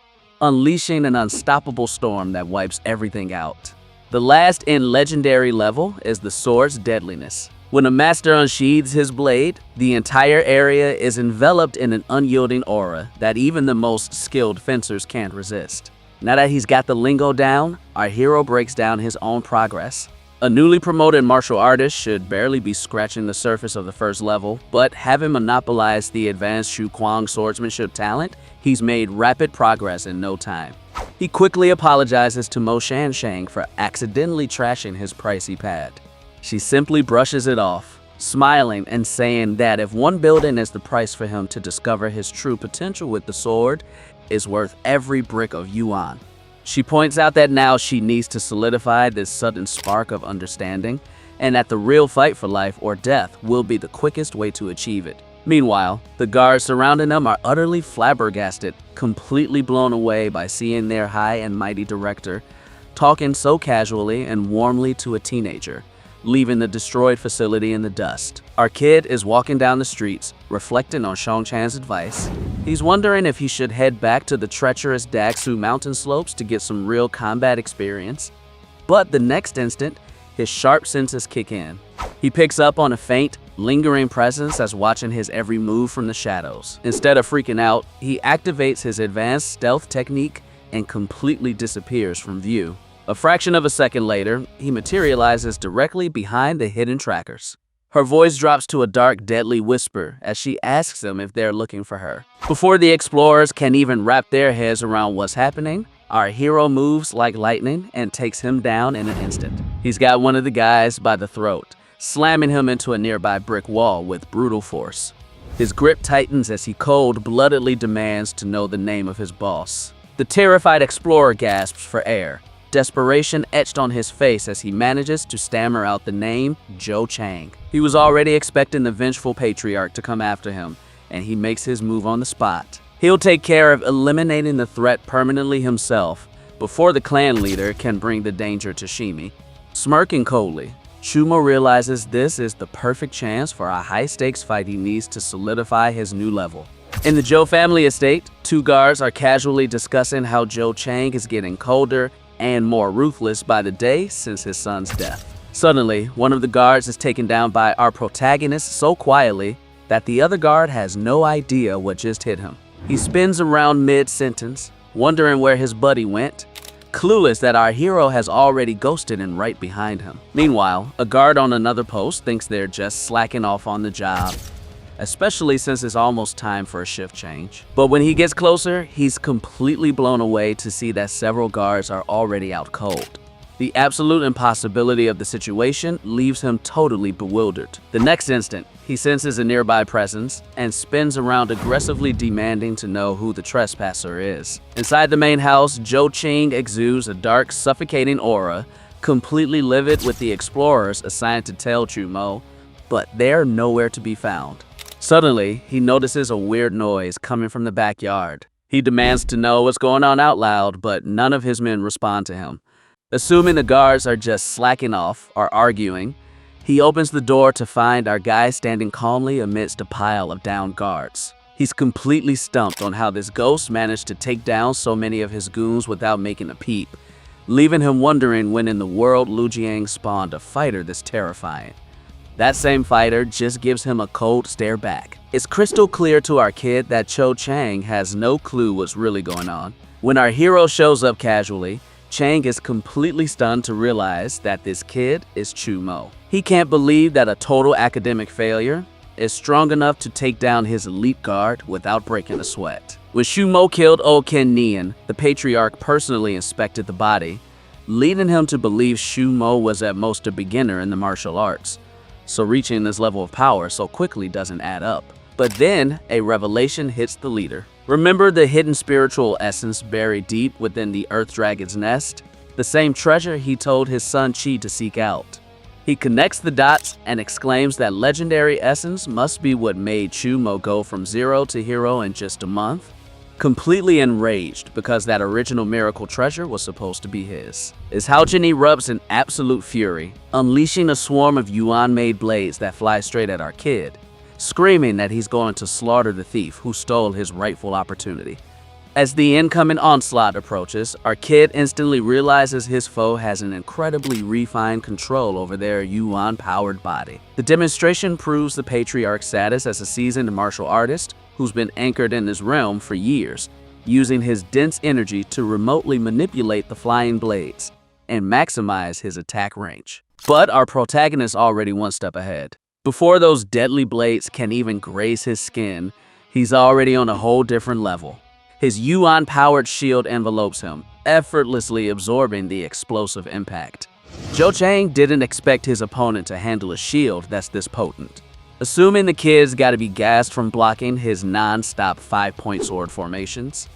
unleashing an unstoppable storm that wipes everything out. The last and legendary level is the sword's deadliness. When a master unsheathes his blade, the entire area is enveloped in an unyielding aura that even the most skilled fencers can't resist. Now that he's got the lingo down, our hero breaks down his own progress. A newly promoted martial artist should barely be scratching the surface of the first level, but having monopolized the advanced Shu Kuang swordsmanship talent, he's made rapid progress in no time. He quickly apologizes to Mo Shan for accidentally trashing his pricey pad. She simply brushes it off, smiling and saying that if one building is the price for him to discover his true potential with the sword, is worth every brick of yuan. She points out that now she needs to solidify this sudden spark of understanding, and that the real fight for life or death will be the quickest way to achieve it. Meanwhile, the guards surrounding them are utterly flabbergasted, completely blown away by seeing their high and mighty director talking so casually and warmly to a teenager, leaving the destroyed facility in the dust. Our kid is walking down the streets, reflecting on Shang Chan's advice. He's wondering if he should head back to the treacherous Dagsu mountain slopes to get some real combat experience. But the next instant, his sharp senses kick in. He picks up on a faint, lingering presence that's watching his every move from the shadows. Instead of freaking out, he activates his advanced stealth technique and completely disappears from view. A fraction of a second later, he materializes directly behind the hidden trackers. Her voice drops to a dark, deadly whisper as she asks them if they're looking for her. Before the explorers can even wrap their heads around what's happening, our hero moves like lightning and takes him down in an instant. He's got one of the guys by the throat, slamming him into a nearby brick wall with brutal force. His grip tightens as he cold-bloodedly demands to know the name of his boss. The terrified explorer gasps for air, desperation etched on his face as he manages to stammer out the name Zhou Chang. He was already expecting the vengeful patriarch to come after him, and he makes his move on the spot. He'll take care of eliminating the threat permanently himself before the clan leader can bring the danger to Shimi. Smirking coldly, Chumo realizes this is the perfect chance for a high-stakes fight he needs to solidify his new level. In the Zhou family estate, 2 guards are casually discussing how Zhou Chang is getting colder and more ruthless by the day since his son's death. Suddenly, one of the guards is taken down by our protagonist so quietly that the other guard has no idea what just hit him. He spins around mid-sentence, wondering where his buddy went, clueless that our hero has already ghosted and right behind him. Meanwhile, a guard on another post thinks they're just slacking off on the job, especially since it's almost time for a shift change. But when he gets closer, he's completely blown away to see that several guards are already out cold. The absolute impossibility of the situation leaves him totally bewildered. The next instant, he senses a nearby presence and spins around aggressively demanding to know who the trespasser is. Inside the main house, Zhou Qing exudes a dark, suffocating aura, completely livid with the explorers assigned to tell Chumo, but they're nowhere to be found. Suddenly, he notices a weird noise coming from the backyard. He demands to know what's going on out loud, but none of his men respond to him. Assuming the guards are just slacking off or arguing, he opens the door to find our guy standing calmly amidst a pile of downed guards. He's completely stumped on how this ghost managed to take down so many of his goons without making a peep, leaving him wondering when in the world Lu Jiang spawned a fighter this terrifying. That same fighter just gives him a cold stare back. It's crystal clear to our kid that Cho Chang has no clue what's really going on. When our hero shows up casually, Chang is completely stunned to realize that this kid is Chu Mo. He can't believe that a total academic failure is strong enough to take down his elite guard without breaking a sweat. When Chu Mo killed old Ken Nian, the patriarch personally inspected the body, leading him to believe Chu Mo was at most a beginner in the martial arts. So reaching this level of power so quickly doesn't add up. But then a revelation hits the leader. Remember the hidden spiritual essence buried deep within the Earth Dragon's nest? The same treasure he told his son Chi to seek out. He connects the dots and exclaims that legendary essence must be what made Chu Mo go from zero to hero in just a month. Completely enraged because that original miracle treasure was supposed to be his, is how Jin erupts in absolute fury, unleashing a swarm of yuan-made blades that fly straight at our kid, screaming that he's going to slaughter the thief who stole his rightful opportunity. As the incoming onslaught approaches, our kid instantly realizes his foe has an incredibly refined control over their yuan-powered body. The demonstration proves the patriarch's status as a seasoned martial artist who's been anchored in this realm for years, using his dense energy to remotely manipulate the flying blades and maximize his attack range. But our protagonist already one step ahead. Before those deadly blades can even graze his skin, he's already on a whole different level. His yuan-powered shield envelopes him, effortlessly absorbing the explosive impact. Cho Chang didn't expect his opponent to handle a shield that's this potent. Assuming the kid's gotta be gassed from blocking his non-stop 5-point sword formations,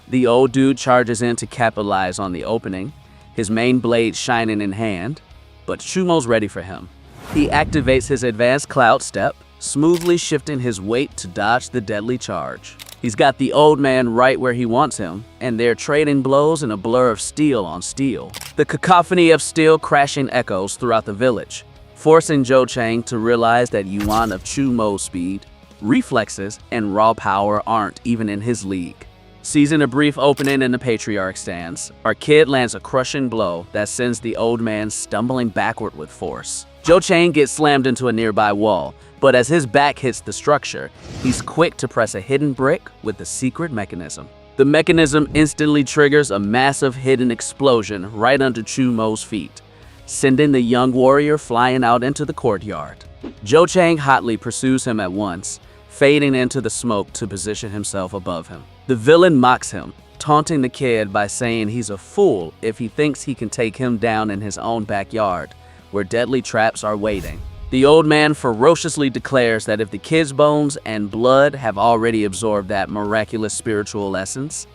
the old dude charges in to capitalize on the opening, his main blade shining in hand, but Chu Mo's ready for him. He activates his advanced cloud step, smoothly shifting his weight to dodge the deadly charge. He's got the old man right where he wants him, and they're trading blows in a blur of steel on steel. The cacophony of steel crashing echoes throughout the village, forcing Cho Chang to realize that yuan of Chu Mo's speed, reflexes, and raw power aren't even in his league. Seizing a brief opening in the patriarch's stance, our kid lands a crushing blow that sends the old man stumbling backward with force. Cho Chang gets slammed into a nearby wall, but as his back hits the structure, he's quick to press a hidden brick with the secret mechanism. The mechanism instantly triggers a massive hidden explosion right under Chu Mo's feet, sending the young warrior flying out into the courtyard. Cho Chang hotly pursues him at once, fading into the smoke to position himself above him. The villain mocks him, taunting the kid by saying he's a fool if he thinks he can take him down in his own backyard, where deadly traps are waiting. The old man ferociously declares that if the kid's bones and blood have already absorbed that miraculous spiritual essence,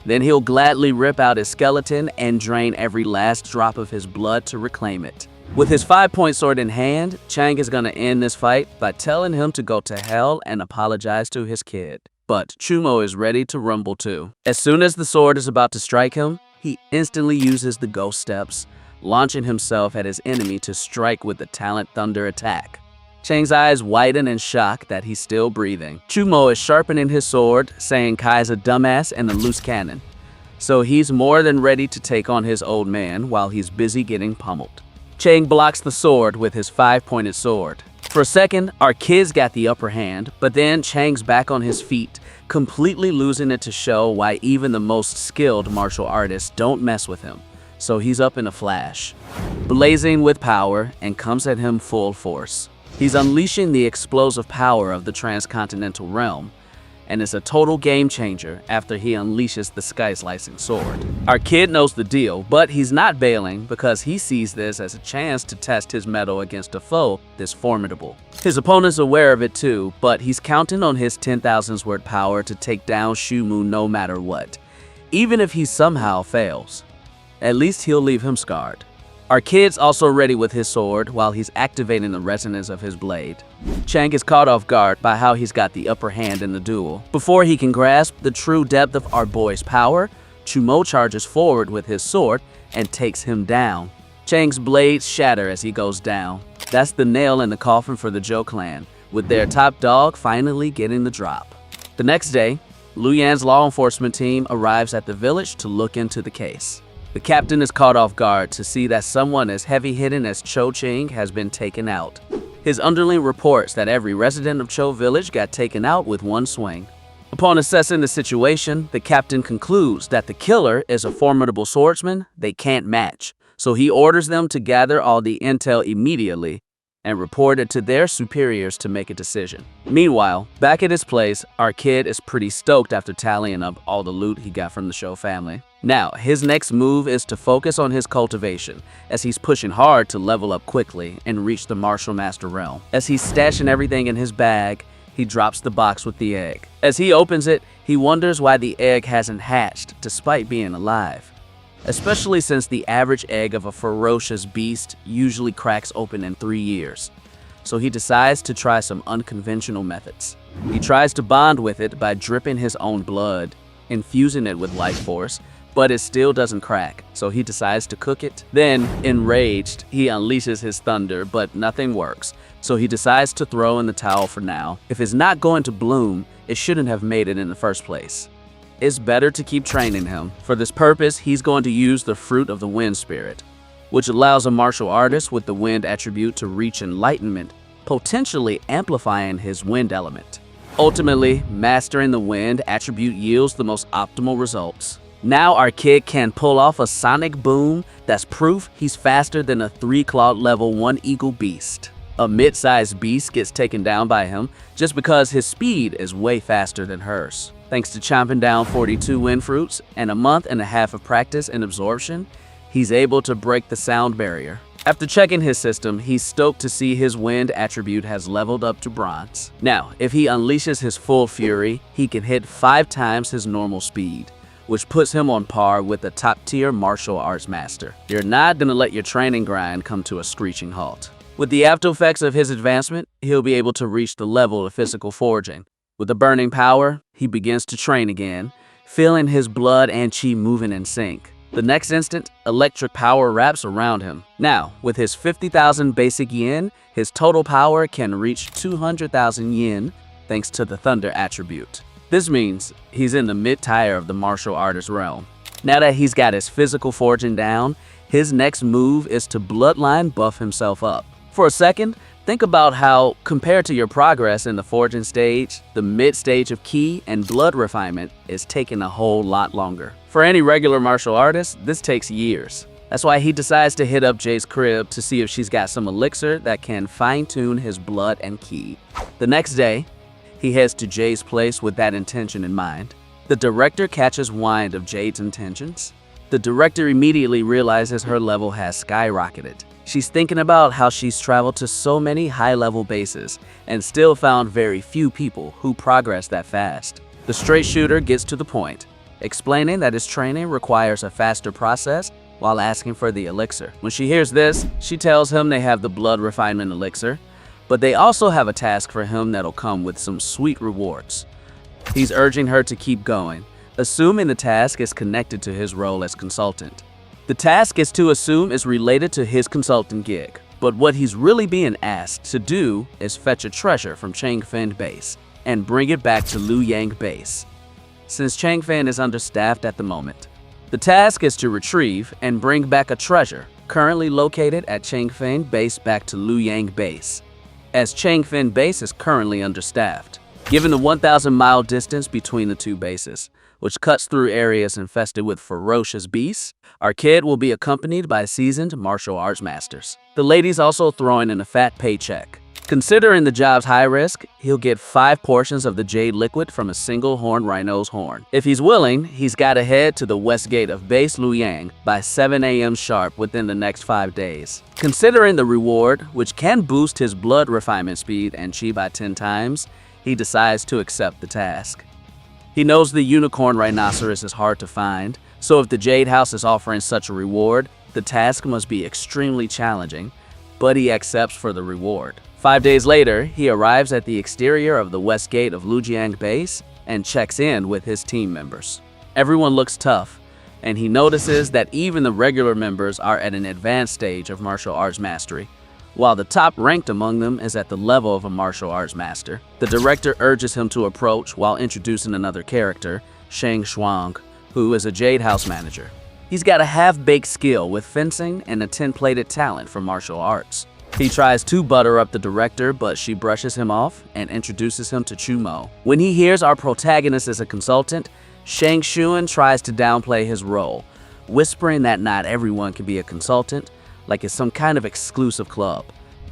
then he'll gladly rip out his skeleton and drain every last drop of his blood to reclaim it. With his 5-point sword in hand, Chang is gonna end this fight by telling him to go to hell and apologize to his kid. But Chu Mo is ready to rumble too. As soon as the sword is about to strike him, he instantly uses the ghost steps, launching himself at his enemy to strike with the talent thunder attack. Chang's eyes widen in shock that he's still breathing. Chu Mo is sharpening his sword, saying Kai's a dumbass and a loose cannon. So he's more than ready to take on his old man while he's busy getting pummeled. Chang blocks the sword with his 5-pointed sword. For a second, our kid's got the upper hand, but then Chang's back on his feet, completely losing it to show why even the most skilled martial artists don't mess with him. So he's up in a flash, blazing with power, and comes at him full force. He's unleashing the explosive power of the transcontinental realm, and is a total game changer after he unleashes the sky-slicing sword. Our kid knows the deal, but he's not bailing because he sees this as a chance to test his mettle against a foe this formidable. His opponent's aware of it too, but he's counting on his 10,000 sword power to take down Chu Mo no matter what, even if he somehow fails. At least he'll leave him scarred. Our kid's also ready with his sword while he's activating the resonance of his blade. Chang is caught off guard by how he's got the upper hand in the duel. Before he can grasp the true depth of our boy's power, Chumo charges forward with his sword and takes him down. Chang's blades shatter as he goes down. That's the nail in the coffin for the Zhou clan, with their top dog finally getting the drop. The next day, Liu Yan's law enforcement team arrives at the village to look into the case. The captain is caught off guard to see that someone as heavy-hitting as Cho Ching has been taken out. His underling reports that every resident of Cho village got taken out with one swing. Upon assessing the situation, the captain concludes that the killer is a formidable swordsman they can't match, so he orders them to gather all the intel immediately and report it to their superiors to make a decision. Meanwhile, back at his place, our kid is pretty stoked after tallying up all the loot he got from the Show family. Now, his next move is to focus on his cultivation, as he's pushing hard to level up quickly and reach the Martial Master realm. As he's stashing everything in his bag, he drops the box with the egg. As he opens it, he wonders why the egg hasn't hatched despite being alive, especially since the average egg of a ferocious beast usually cracks open in 3 years. So he decides to try some unconventional methods. He tries to bond with it by dripping his own blood, infusing it with life force, but it still doesn't crack, so he decides to cook it. Then, enraged, he unleashes his thunder, but nothing works, so he decides to throw in the towel for now. If it's not going to bloom, it shouldn't have made it in the first place. It's better to keep training him. For this purpose, he's going to use the Fruit of the Wind Spirit, which allows a martial artist with the wind attribute to reach enlightenment, potentially amplifying his wind element. Ultimately, mastering the wind attribute yields the most optimal results. Now our kid can pull off a sonic boom that's proof he's faster than a 3-clawed level 1 eagle beast. A mid-sized beast gets taken down by him just because his speed is way faster than hers. Thanks to chomping down 42 wind fruits and a month and a half of practice and absorption, he's able to break the sound barrier. After checking his system, he's stoked to see his wind attribute has leveled up to bronze. Now, if he unleashes his full fury, he can hit 5 times his normal speed, which puts him on par with a top-tier martial arts master. You're not gonna let your training grind come to a screeching halt. With the after effects of his advancement, he'll be able to reach the level of physical forging. With the burning power, he begins to train again, feeling his blood and chi moving in sync. The next instant, electric power wraps around him. Now, with his 50,000 basic yen, his total power can reach 200,000 yen thanks to the thunder attribute. This means he's in the mid-tier of the martial artist realm. Now that he's got his physical forging down, his next move is to bloodline buff himself up. For a second, think about how, compared to your progress in the forging stage, the mid-stage of ki and blood refinement is taking a whole lot longer. For any regular martial artist, this takes years. That's why he decides to hit up Jay's crib to see if she's got some elixir that can fine-tune his blood and ki. The next day, he heads to Jay's place with that intention in mind. The director catches wind of Jade's intentions. The director immediately realizes her level has skyrocketed. She's thinking about how she's traveled to so many high-level bases and still found very few people who progress that fast. The straight shooter gets to the point, explaining that his training requires a faster process while asking for the elixir. When she hears this, she tells him they have the blood refinement elixir, but they also have a task for him that'll come with some sweet rewards. He's urging her to keep going, assuming the task is connected to his role as consultant. The task is to assume is related to his consultant gig, but what he's really being asked to do is fetch a treasure from Changfen base and bring it back to Liu Yang base, since Changfen is understaffed at the moment. The task is to retrieve and bring back a treasure currently located at Changfen base back to Liu Yang base, as Changfen base is currently understaffed. Given the 1,000-mile distance between the two bases, which cuts through areas infested with ferocious beasts, our kid will be accompanied by seasoned martial arts masters. The lady's also throwing in a fat paycheck. Considering the job's high risk, he'll get 5 portions of the jade liquid from a single horned rhino's horn. If he's willing, he's got to head to the west gate of base Luoyang by 7 a.m. sharp within the next 5 days. Considering the reward, which can boost his blood refinement speed and chi by 10 times, he decides to accept the task. He knows the unicorn rhinoceros is hard to find, so if the Jade House is offering such a reward, the task must be extremely challenging, but he accepts for the reward. 5 days later, he arrives at the exterior of the west gate of Lujiang base and checks in with his team members. Everyone looks tough, and he notices that even the regular members are at an advanced stage of martial arts mastery, while the top ranked among them is at the level of a martial arts master. The director urges him to approach while introducing another character, Shang Shuang, who is a Jade House manager. He's got a half-baked skill with fencing and a tin-plated talent for martial arts. He tries to butter up the director, but she brushes him off and introduces him to Chumo. When he hears our protagonist is a consultant, Shang Xuan tries to downplay his role, whispering that not everyone can be a consultant, like it's some kind of exclusive club.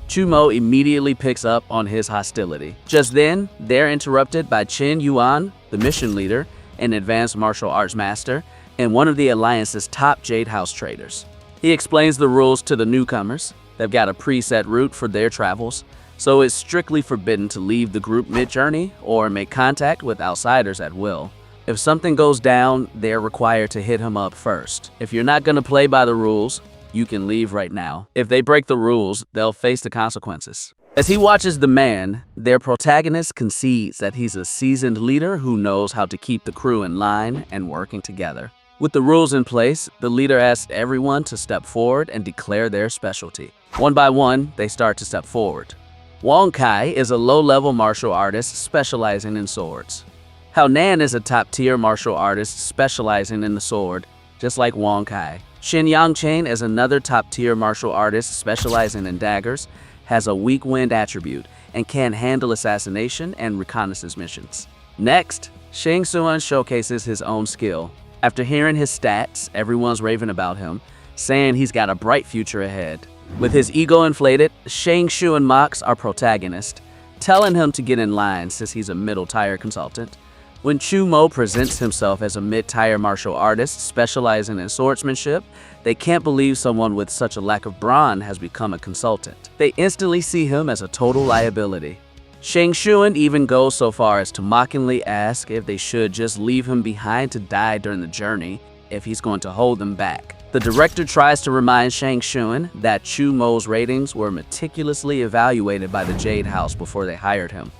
Chumo immediately picks up on his hostility. Just then, they're interrupted by Chen Yuan, the mission leader, an advanced martial arts master, and one of the Alliance's top Jade House traders. He explains the rules to the newcomers. They've got a preset route for their travels, so it's strictly forbidden to leave the group mid-journey or make contact with outsiders at will. If something goes down, they're required to hit him up first. If you're not going to play by the rules, you can leave right now. If they break the rules, they'll face the consequences. As he watches the man, their protagonist concedes that he's a seasoned leader who knows how to keep the crew in line and working together. With the rules in place, the leader asks everyone to step forward and declare their specialty. One by one, they start to step forward. Wong Kai is a low-level martial artist specializing in swords. Hao Nan is a top-tier martial artist specializing in the sword, just like Wong Kai. Shin Yangchen is another top-tier martial artist specializing in daggers, has a weak wind attribute, and can handle assassination and reconnaissance missions. Next, Shang Xuan showcases his own skill. After hearing his stats, everyone's raving about him, saying he's got a bright future ahead. With his ego inflated, Shang Xuan mocks our protagonist, telling him to get in line since he's a middle-tier consultant. When Chu Mo presents himself as a mid-tier martial artist specializing in swordsmanship, they can't believe someone with such a lack of brawn has become a consultant. They instantly see him as a total liability. Shang Xuan even goes so far as to mockingly ask if they should just leave him behind to die during the journey if he's going to hold them back. The director tries to remind Shang Xuan that Chu Mo's ratings were meticulously evaluated by the Jade House before they hired him.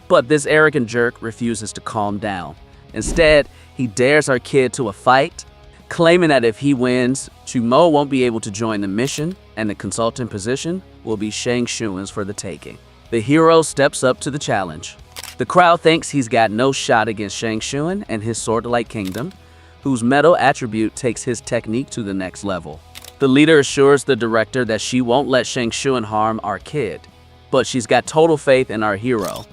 But this arrogant jerk refuses to calm down. Instead, he dares our kid to a fight, claiming that if he wins, Chu Mo won't be able to join the mission and the consultant position will be Shang Xuan's for the taking. The hero steps up to the challenge. The crowd thinks he's got no shot against Shang Xuan and his sword-like kingdom, whose metal attribute takes his technique to the next level. The leader assures the director that she won't let Shang Xuan harm our kid, but she's got total faith in our hero,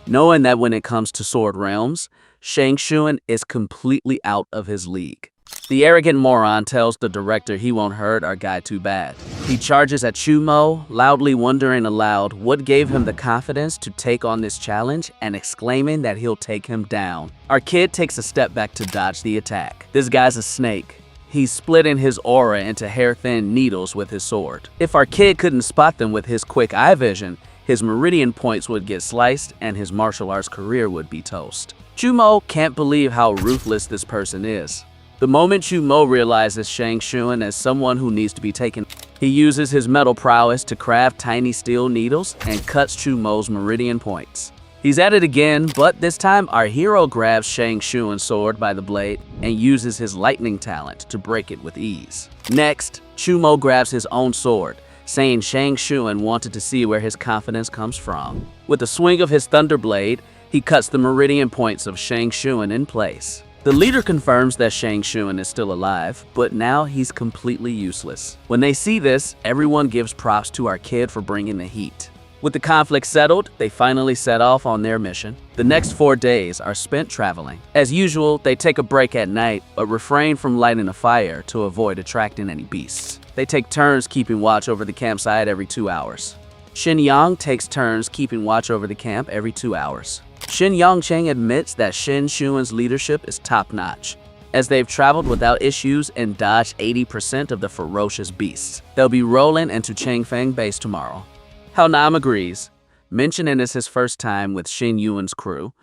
knowing that when it comes to sword realms, Shang Xuan is completely out of his league. The arrogant moron tells the director he won't hurt our guy too bad. He charges at Chu Mo, loudly wondering aloud what gave him the confidence to take on this challenge and exclaiming that he'll take him down. Our kid takes a step back to dodge the attack. This guy's a snake. He's splitting his aura into hair-thin needles with his sword. If our kid couldn't spot them with his quick eye vision, his meridian points would get sliced and his martial arts career would be toast. Chu Mo can't believe how ruthless this person is. The moment Chu Mo realizes Shang Xuan as someone who needs to be taken, he uses his metal prowess to craft tiny steel needles and cuts Chu Mo's meridian points. He's at it again, but this time our hero grabs Shang Xuan's sword by the blade and uses his lightning talent to break it with ease. Next, Chu Mo grabs his own sword, saying Shang Xuan wanted to see where his confidence comes from. With the swing of his thunder blade, he cuts the meridian points of Shang Xuan in place. The leader confirms that Shang Xuan is still alive, but now he's completely useless. When they see this, everyone gives props to our kid for bringing the heat. With the conflict settled, they finally set off on their mission. The next 4 days are spent traveling. As usual, they take a break at night, but refrain from lighting a fire to avoid attracting any beasts. They take turns keeping watch over the campsite every 2 hours. Shin Yang takes turns keeping watch over the camp every 2 hours. Shin Yangcheng admits that Shin Xuan's leadership is top-notch, as they've traveled without issues and dodged 80% of the ferocious beasts. They'll be rolling into Changfeng base tomorrow. Hao Nam agrees, mentioning it's his first time with Shin Yuan's crew,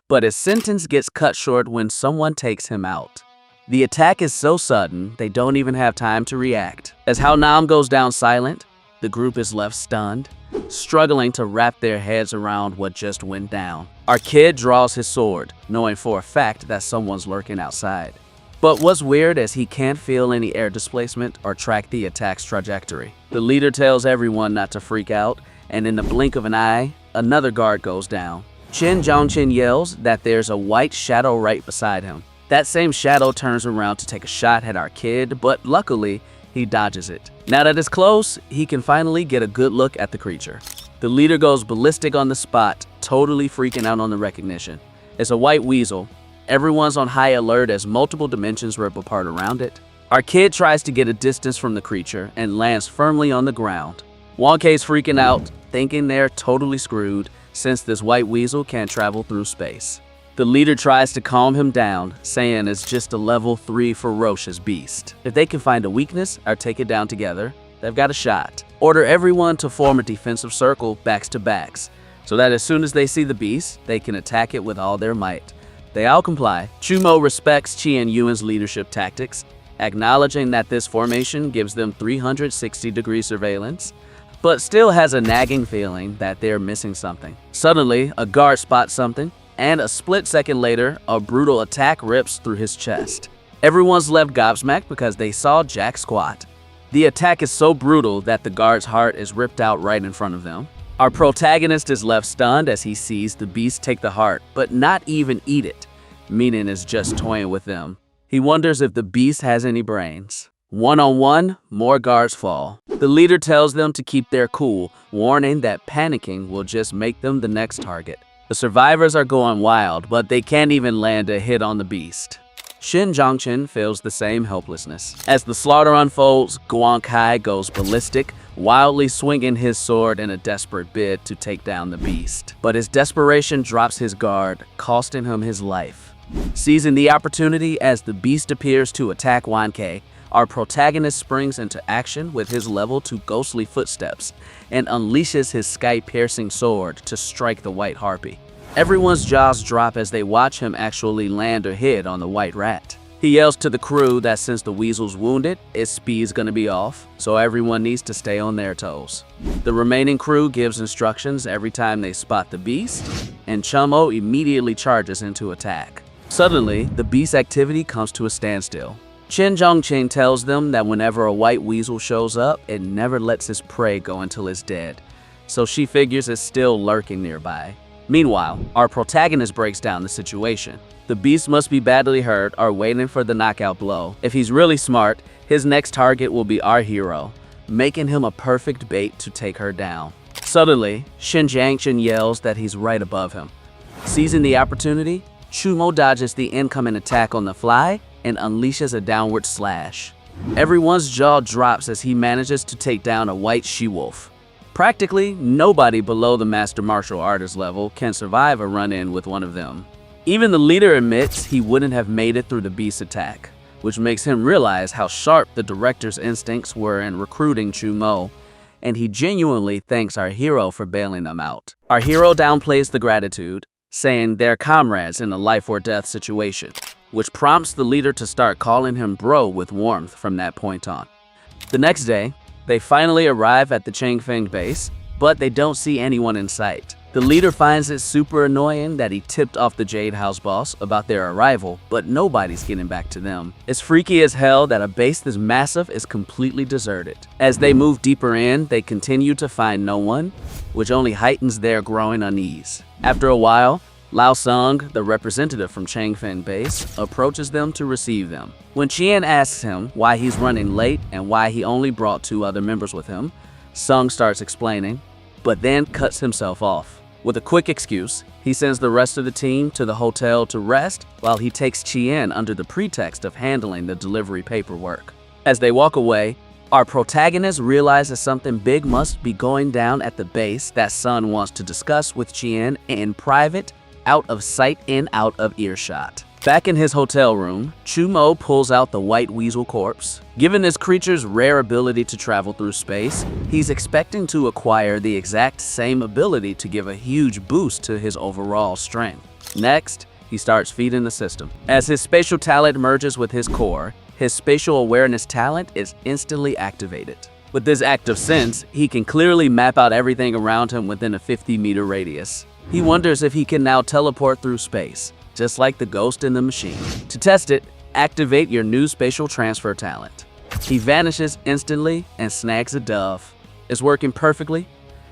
but his sentence gets cut short when someone takes him out. The attack is so sudden, they don't even have time to react. As Hao Nam goes down silent, the group is left stunned, struggling to wrap their heads around what just went down. Our kid draws his sword, knowing for a fact that someone's lurking outside. But what's weird is he can't feel any air displacement or track the attack's trajectory. The leader tells everyone not to freak out, and in the blink of an eye, another guard goes down. Chen Zhongqin yells that there's a white shadow right beside him. That same shadow turns around to take a shot at our kid, but luckily, he dodges it. Now that it's close, he can finally get a good look at the creature. The leader goes ballistic on the spot, totally freaking out on the recognition. It's a white weasel. Everyone's on high alert as multiple dimensions rip apart around it. Our kid tries to get a distance from the creature and lands firmly on the ground. Wonka's freaking out, thinking they're totally screwed since this white weasel can't travel through space. The leader tries to calm him down, saying it's just a level 3 ferocious beast. If they can find a weakness or take it down together, they've got a shot. Order everyone to form a defensive circle backs to backs, so that as soon as they see the beast, they can attack it with all their might. They all comply. Chumo respects Qian Yuan's leadership tactics, acknowledging that this formation gives them 360-degree surveillance, but still has a nagging feeling that they're missing something. Suddenly, a guard spots something, and a split second later, a brutal attack rips through his chest. Everyone's left gobsmacked because they saw Jack squat. The attack is so brutal that the guard's heart is ripped out right in front of them. Our protagonist is left stunned as he sees the beast take the heart, but not even eat it, meaning it's just toying with them. He wonders if the beast has any brains. One-on-one, more guards fall. The leader tells them to keep their cool, warning that panicking will just make them the next target. The survivors are going wild, but they can't even land a hit on the beast. Shin Zhongqin feels the same helplessness. As the slaughter unfolds, Guan Kai goes ballistic, wildly swinging his sword in a desperate bid to take down the beast. But his desperation drops his guard, costing him his life. Seizing the opportunity as the beast appears to attack Wan Kai, our protagonist springs into action with his level 2 ghostly footsteps and unleashes his sky-piercing sword to strike the white harpy. Everyone's jaws drop as they watch him actually land a hit on the white rat. He yells to the crew that since the weasel's wounded, its speed's gonna be off, so everyone needs to stay on their toes. The remaining crew gives instructions every time they spot the beast, and Chumo immediately charges into attack. Suddenly, the beast's activity comes to a standstill. Chen Zhongqin tells them that whenever a white weasel shows up, it never lets its prey go until it's dead, so she figures it's still lurking nearby. Meanwhile, our protagonist breaks down the situation. The beast must be badly hurt or waiting for the knockout blow. If he's really smart, his next target will be our hero, making him a perfect bait to take her down. Suddenly, Shin Jiangchen yells that he's right above him. Seizing the opportunity, Chumo dodges the incoming attack on the fly and unleashes a downward slash. Everyone's jaw drops as he manages to take down a white she-wolf. Practically nobody below the master martial artist level can survive a run-in with one of them. Even the leader admits he wouldn't have made it through the beast's attack, which makes him realize how sharp the director's instincts were in recruiting Chumo, and he genuinely thanks our hero for bailing them out. Our hero downplays the gratitude, saying they're comrades in a life-or-death situation, which prompts the leader to start calling him bro with warmth from that point on. The next day, they finally arrive at the Changfeng base, but they don't see anyone in sight. The leader finds it super annoying that he tipped off the Jade House boss about their arrival, but nobody's getting back to them. It's freaky as hell that a base this massive is completely deserted. As they move deeper in, they continue to find no one, which only heightens their growing unease. After a while, Lao Sung, the representative from Changfeng base, approaches them to receive them. When Qian asks him why he's running late and why he only brought 2 other members with him, Sung starts explaining, but then cuts himself off. With a quick excuse, he sends the rest of the team to the hotel to rest while he takes Qian under the pretext of handling the delivery paperwork. As they walk away, our protagonist realizes something big must be going down at the base that Sun wants to discuss with Qian in private, out of sight and out of earshot. Back in his hotel room, Chumo pulls out the white weasel corpse. Given this creature's rare ability to travel through space, he's expecting to acquire the exact same ability to give a huge boost to his overall strength. Next, he starts feeding the system. As his spatial talent merges with his core, his spatial awareness talent is instantly activated. With this active sense, he can clearly map out everything around him within a 50-meter radius. He wonders if he can now teleport through space, just like the ghost in the machine. To test it, activate your new spatial transfer talent. He vanishes instantly and snags a dove. It's working perfectly,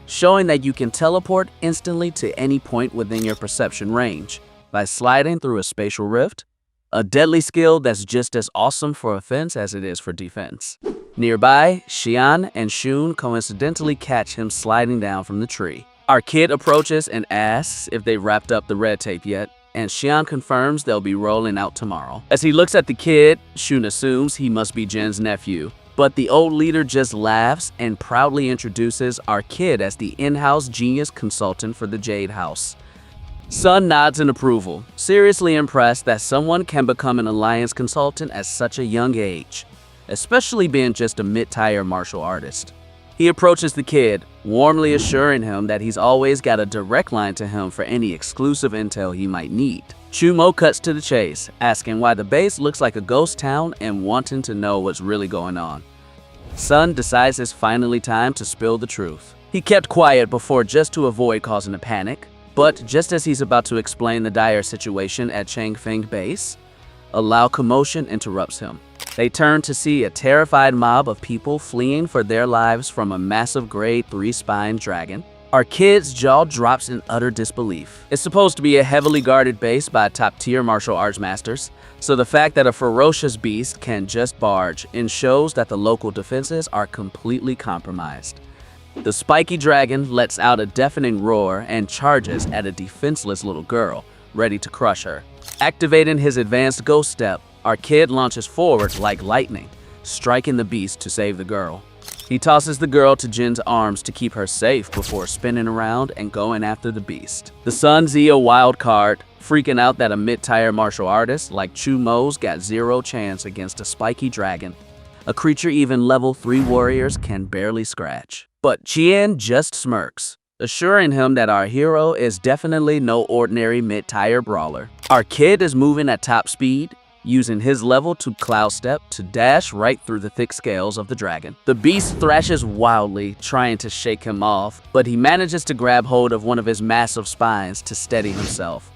showing that you can teleport instantly to any point within your perception range by sliding through a spatial rift, a deadly skill that's just as awesome for offense as it is for defense. Nearby, Xian and Shun coincidentally catch him sliding down from the tree. Our kid approaches and asks if they've wrapped up the red tape yet, and Xian confirms they'll be rolling out tomorrow. As he looks at the kid, Shun assumes he must be Jin's nephew, but the old leader just laughs and proudly introduces our kid as the in-house genius consultant for the Jade House. Sun nods in approval, seriously impressed that someone can become an alliance consultant at such a young age, especially being just a mid-tier martial artist. He approaches the kid, warmly assuring him that he's always got a direct line to him for any exclusive intel he might need. Chumo cuts to the chase, asking why the base looks like a ghost town and wanting to know what's really going on. Sun decides it's finally time to spill the truth. He kept quiet before just to avoid causing a panic, but just as he's about to explain the dire situation at Changfeng base, a loud commotion interrupts him. They turn to see a terrified mob of people fleeing for their lives from a massive grade 3 spine dragon. Our kid's jaw drops in utter disbelief. It's supposed to be a heavily guarded base by top-tier martial arts masters, so the fact that a ferocious beast can just barge in shows that the local defenses are completely compromised. The spiky dragon lets out a deafening roar and charges at a defenseless little girl, ready to crush her. Activating his advanced ghost step, our kid launches forward like lightning, striking the beast to save the girl. He tosses the girl to Jin's arms to keep her safe before spinning around and going after the beast. The Sun Z a wild card, freaking out that a mid-tier martial artist like Chu Mo's got zero chance against a spiky dragon, a creature even level 3 warriors can barely scratch. But Qian just smirks, assuring him that our hero is definitely no ordinary mid-tier brawler. Our kid is moving at top speed, using his level to cloud step to dash right through the thick scales of the dragon. The beast thrashes wildly, trying to shake him off, but he manages to grab hold of one of his massive spines to steady himself.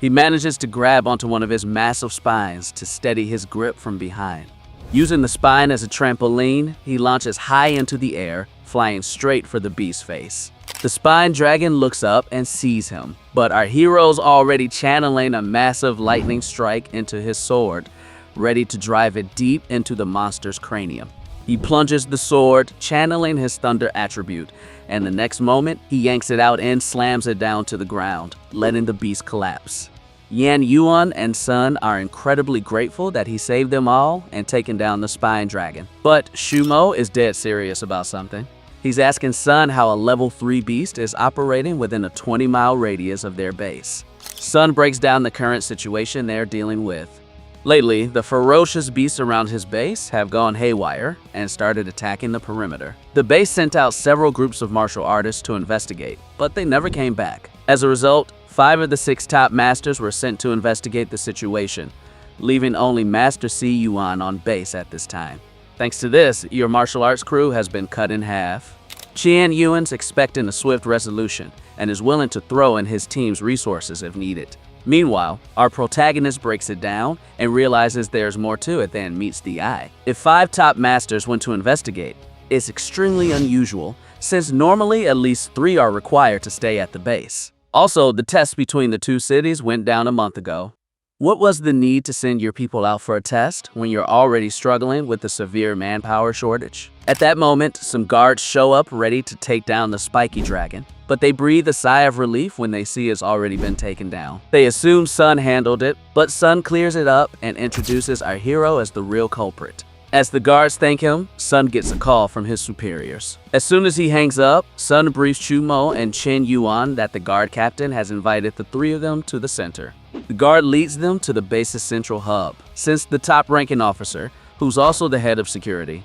He manages to grab onto one of his massive spines to steady his grip from behind. Using the spine as a trampoline, he launches high into the air, flying straight for the beast's face. The spine dragon looks up and sees him, but our hero's already channeling a massive lightning strike into his sword, ready to drive it deep into the monster's cranium. He plunges the sword, channeling his thunder attribute, and the next moment, he yanks it out and slams it down to the ground, letting the beast collapse. Yan Yuan and Sun are incredibly grateful that he saved them all and taken down the spine dragon. But Shumo is dead serious about something. He's asking Sun how a level 3 beast is operating within a 20-mile radius of their base. Sun breaks down the current situation they're dealing with. Lately, the ferocious beasts around his base have gone haywire and started attacking the perimeter. The base sent out several groups of martial artists to investigate, but they never came back. As a result, 5 of the 6 top masters were sent to investigate the situation, leaving only Master C Yuan on base at this time. Thanks to this, your martial arts crew has been cut in half. Qian Yuan's expecting a swift resolution and is willing to throw in his team's resources if needed. Meanwhile, our protagonist breaks it down and realizes there's more to it than meets the eye. If 5 top masters went to investigate, it's extremely unusual, since normally at least 3 are required to stay at the base. Also, the test between the 2 cities went down a month ago. What was the need to send your people out for a test when you're already struggling with a severe manpower shortage? At that moment, some guards show up ready to take down the spiky dragon, but they breathe a sigh of relief when they see it's already been taken down. They assume Sun handled it, but Sun clears it up and introduces our hero as the real culprit. As the guards thank him, Sun gets a call from his superiors. As soon as he hangs up, Sun briefs Chumo and Chen Yuan that the guard captain has invited the 3 of them to the center. The guard leads them to the base's central hub, since the top-ranking officer, who's also the head of security,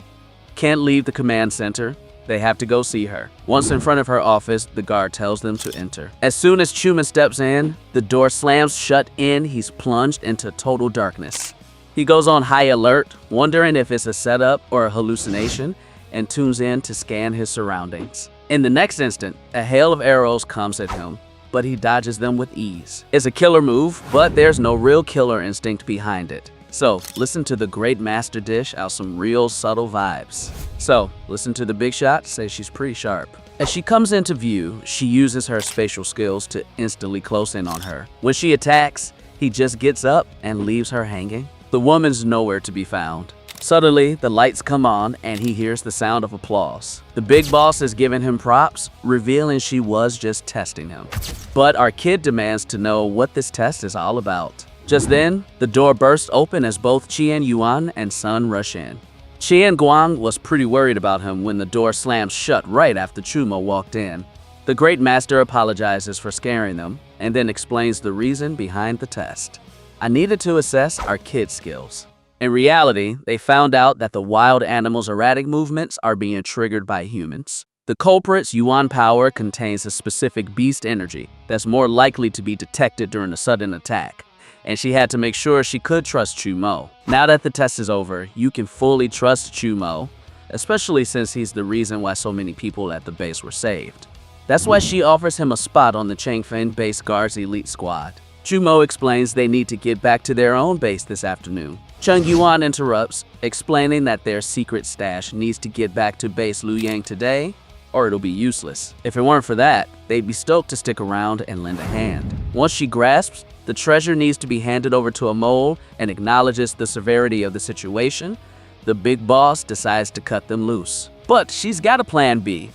can't leave the command center. They have to go see her. Once in front of her office, the guard tells them to enter. As soon as Chuman steps in, the door slams shut in. He's plunged into total darkness. He goes on high alert, wondering if it's a setup or a hallucination, and tunes in to scan his surroundings. In the next instant, a hail of arrows comes at him, but he dodges them with ease. It's a killer move, but there's no real killer instinct behind it. So, listen to the great master dish out some real subtle vibes. So, listen to the big shot, say she's pretty sharp. As she comes into view, she uses her spatial skills to instantly close in on her. When she attacks, he just gets up and leaves her hanging. The woman's nowhere to be found. Suddenly, the lights come on and he hears the sound of applause. The big boss is giving him props, revealing she was just testing him. But our kid demands to know what this test is all about. Just then, the door bursts open as both Qian Yuan and Sun rush in. Qian Guang was pretty worried about him when the door slammed shut right after Chumo walked in. The Great Master apologizes for scaring them and then explains the reason behind the test. I needed to assess our kid's skills. In reality, they found out that the wild animals' erratic movements are being triggered by humans. The culprit's Yuan power contains a specific beast energy that's more likely to be detected during a sudden attack, and she had to make sure she could trust Chumo. Now that the test is over, you can fully trust Chumo, especially since he's the reason why so many people at the base were saved. That's why she offers him a spot on the Changfen base guard's elite squad. Chumo explains they need to get back to their own base this afternoon. Chung Yuan interrupts, explaining that their secret stash needs to get back to base Luyang today, or it'll be useless. If it weren't for that, they'd be stoked to stick around and lend a hand. Once she grasps the treasure needs to be handed over to a mole and acknowledges the severity of the situation, the big boss decides to cut them loose. But she's got a plan B.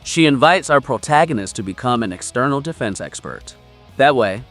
She invites our protagonist to become an external defense expert. That way,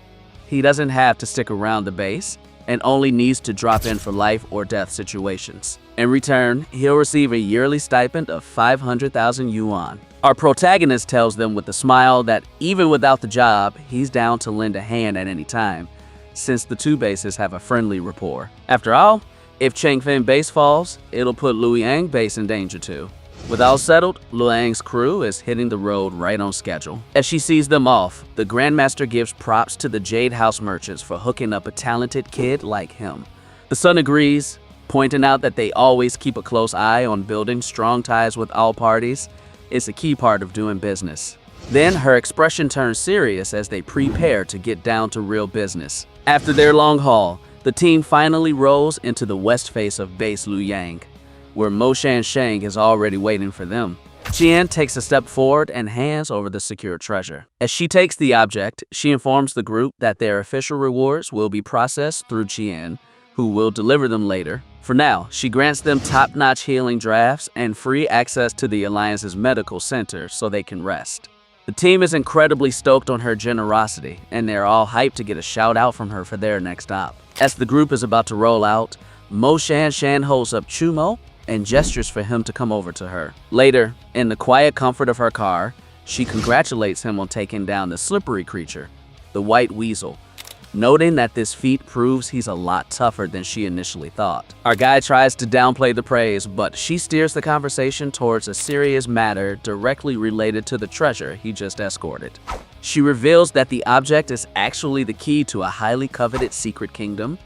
he doesn't have to stick around the base and only needs to drop in for life or death situations. In return, he'll receive a yearly stipend of 500,000 yuan. Our protagonist tells them with a smile that even without the job, he's down to lend a hand at any time, since the two bases have a friendly rapport. After all, if Changfen base falls, it'll put Luoyang base in danger too. With all settled, Luoyang's crew is hitting the road right on schedule. As she sees them off, the Grandmaster gives props to the Jade House merchants for hooking up a talented kid like him. The son agrees, pointing out that they always keep a close eye on building strong ties with all parties. It's a key part of doing business. Then her expression turns serious as they prepare to get down to real business. After their long haul, the team finally rolls into the west face of base Luoyang, where Mo Shan Shang is already waiting for them. Qian takes a step forward and hands over the secure treasure. As she takes the object, she informs the group that their official rewards will be processed through Qian, who will deliver them later. For now, she grants them top-notch healing drafts and free access to the Alliance's medical center so they can rest. The team is incredibly stoked on her generosity, and they're all hyped to get a shout-out from her for their next stop. As the group is about to roll out, Mo Shan Shan holds up Chumo and gestures for him to come over to her. Later, in the quiet comfort of her car, she congratulates him on taking down the slippery creature, the white weasel, noting that this feat proves he's a lot tougher than she initially thought. Our guy tries to downplay the praise, but she steers the conversation towards a serious matter directly related to the treasure he just escorted. She reveals that the object is actually the key to a highly coveted secret kingdom,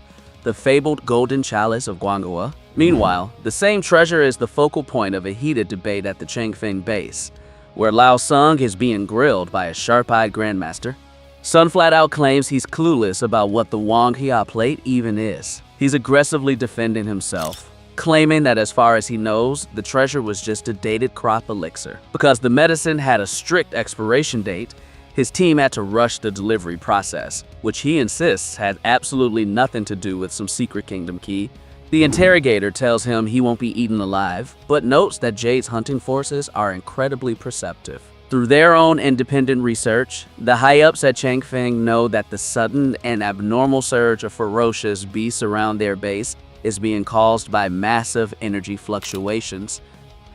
the fabled Golden Chalice of Guangua. Meanwhile, the same treasure is the focal point of a heated debate at the Changfen base, where Lao Sung is being grilled by a sharp-eyed grandmaster. Sun flat out claims he's clueless about what the Wang Hia plate even is. He's aggressively defending himself, claiming that as far as he knows, the treasure was just a dated crop elixir. Because the medicine had a strict expiration date, his team had to rush the delivery process, which he insists had absolutely nothing to do with some secret kingdom key. The interrogator tells him he won't be eaten alive, but notes that Jade's hunting forces are incredibly perceptive. Through their own independent research, the high-ups at Changfeng know that the sudden and abnormal surge of ferocious beasts around their base is being caused by massive energy fluctuations,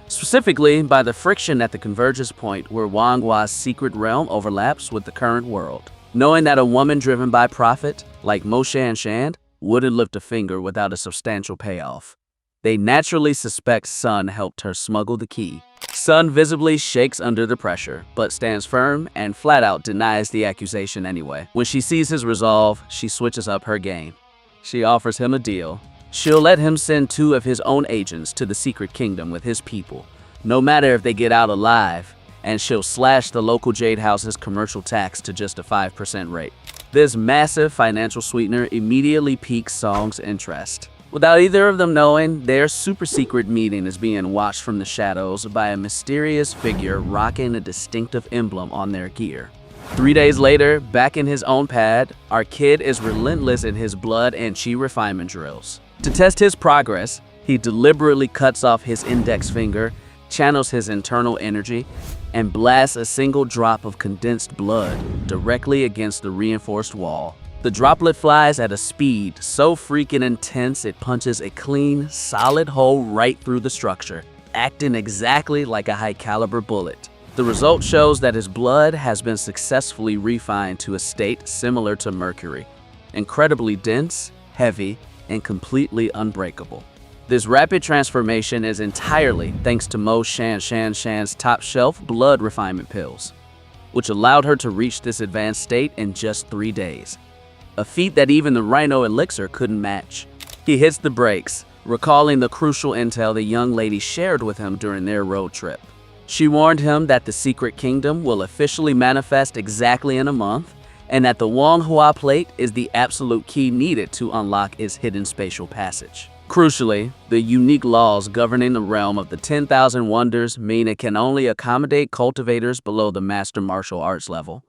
specifically by the friction at the convergence point where Wanghua's secret realm overlaps with the current world. Knowing that a woman driven by profit, like Mo Shan Shan, wouldn't lift a finger without a substantial payoff, they naturally suspect Sun helped her smuggle the key. Sun visibly shakes under the pressure, but stands firm and flat out denies the accusation anyway. When she sees his resolve, she switches up her game. She offers him a deal. She'll let him send 2 of his own agents to the secret kingdom with his people, no matter if they get out alive, and she'll slash the local Jade House's commercial tax to just a 5% rate. This massive financial sweetener immediately piques Song's interest. Without either of them knowing, their super secret meeting is being watched from the shadows by a mysterious figure rocking a distinctive emblem on their gear. 3 days later, back in his own pad, our kid is relentless in his blood and chi refinement drills. To test his progress, he deliberately cuts off his index finger, channels his internal energy, and blasts a single drop of condensed blood directly against the reinforced wall. The droplet flies at a speed so freaking intense it punches a clean, solid hole right through the structure, acting exactly like a high-caliber bullet. The result shows that his blood has been successfully refined to a state similar to mercury, incredibly dense, heavy, and completely unbreakable. This rapid transformation is entirely thanks to Mo Shan's top-shelf blood refinement pills, which allowed her to reach this advanced state in just 3 days. A feat that even the Rhino Elixir couldn't match. He hits the brakes, recalling the crucial intel the young lady shared with him during their road trip. She warned him that the Secret Kingdom will officially manifest exactly in a month, and that the Manhwa plate is the absolute key needed to unlock its hidden spatial passage. Crucially, the unique laws governing the realm of the 10,000 Wonders mean it can only accommodate cultivators below the Master Martial Arts level.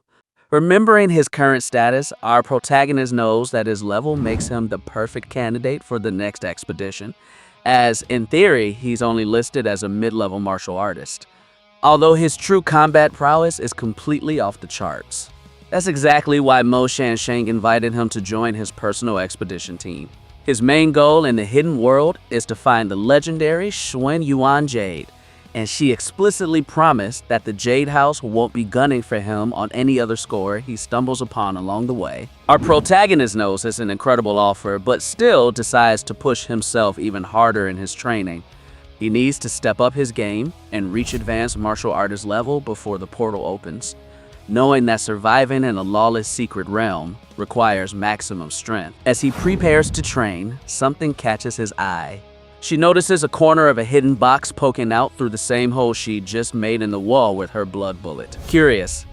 Remembering his current status, our protagonist knows that his level makes him the perfect candidate for the next expedition, as, in theory, he's only listed as a mid-level martial artist, although his true combat prowess is completely off the charts. That's exactly why Mo Shang invited him to join his personal expedition team. His main goal in the hidden world is to find the legendary Xuan Yuan Jade, and she explicitly promised that the Jade House won't be gunning for him on any other score he stumbles upon along the way. Our protagonist knows it's an incredible offer, but still decides to push himself even harder in his training. He needs to step up his game and reach advanced martial artist level before the portal opens, knowing that surviving in a lawless secret realm requires maximum strength. As he prepares to train, something catches his eye. She notices a corner of a hidden box poking out through the same hole she just made in the wall with her blood bullet. Curious,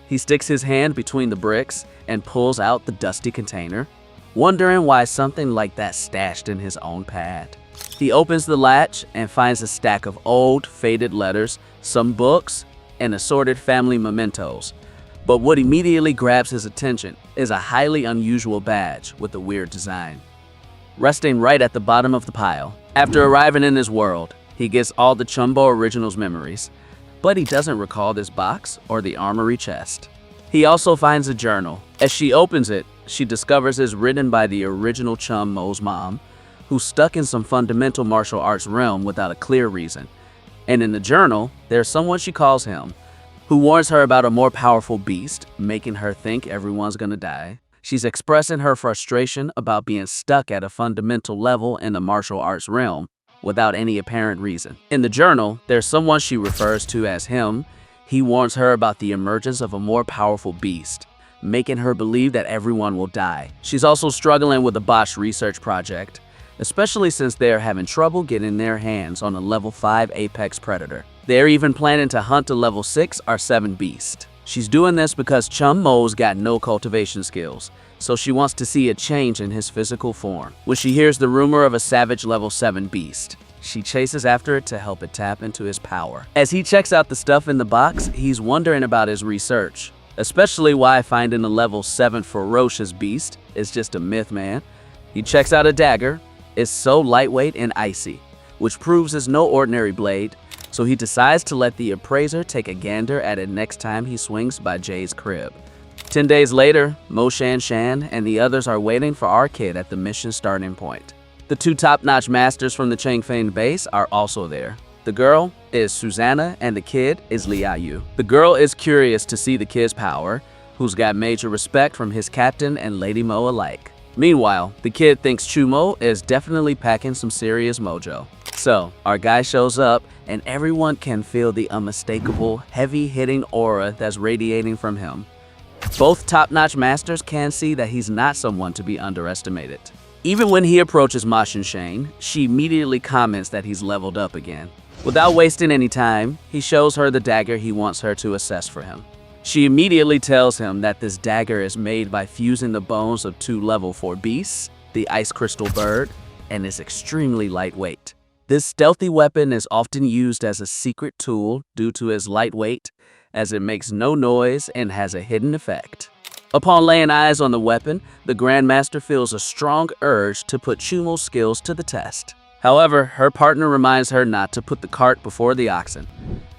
he sticks his hand between the bricks and pulls out the dusty container, wondering why something like that stashed in his own pad. He opens the latch and finds a stack of old, faded letters, some books, and assorted family mementos. But what immediately grabs his attention is a highly unusual badge with a weird design, resting right at the bottom of the pile. After arriving in this world, he gets all the Chumbo Originals memories, but he doesn't recall this box or the armory chest. He also finds a journal. As she opens it, she discovers it's written by the original Chum Mo's mom, who's stuck in some fundamental martial arts realm without a clear reason. And in the journal, there's someone she calls him, who warns her about a more powerful beast, making her think everyone's gonna die. She's expressing her frustration about being stuck at a fundamental level in the martial arts realm without any apparent reason. In the journal, there's someone she refers to as him. He warns her about the emergence of a more powerful beast, making her believe that everyone will die. She's also struggling with a botched research project, especially since they're having trouble getting their hands on a level 5 apex predator. They're even planning to hunt a level 6 or 7 beast. She's doing this because Chum Mo's got no cultivation skills, so she wants to see a change in his physical form. When she hears the rumor of a savage level 7 beast, she chases after it to help it tap into his power. As he checks out the stuff in the box, he's wondering about his research, especially why finding a level 7 ferocious beast is just a myth, man. He checks out a dagger. It's so lightweight and icy, which proves it's no ordinary blade, so he decides to let the appraiser take a gander at it next time he swings by Jay's crib. 10 days later, Mo Shan and the others are waiting for our kid at the mission starting point. The 2 top-notch masters from the Changfeng base are also there. The girl is Susanna and the kid is Liayu. The girl is curious to see the kid's power, who's got major respect from his captain and Lady Mo alike. Meanwhile, the kid thinks Chumo is definitely packing some serious mojo. So, our guy shows up, and everyone can feel the unmistakable, heavy-hitting aura that's radiating from him. Both top-notch masters can see that he's not someone to be underestimated. Even when he approaches Ma Xianxiang, she immediately comments that he's leveled up again. Without wasting any time, he shows her the dagger he wants her to assess for him. She immediately tells him that this dagger is made by fusing the bones of 2 level 4 beasts, the ice crystal bird, and is extremely lightweight. This stealthy weapon is often used as a secret tool due to its lightweight, as it makes no noise and has a hidden effect. Upon laying eyes on the weapon, the Grandmaster feels a strong urge to put Chumo's skills to the test. However, her partner reminds her not to put the cart before the oxen,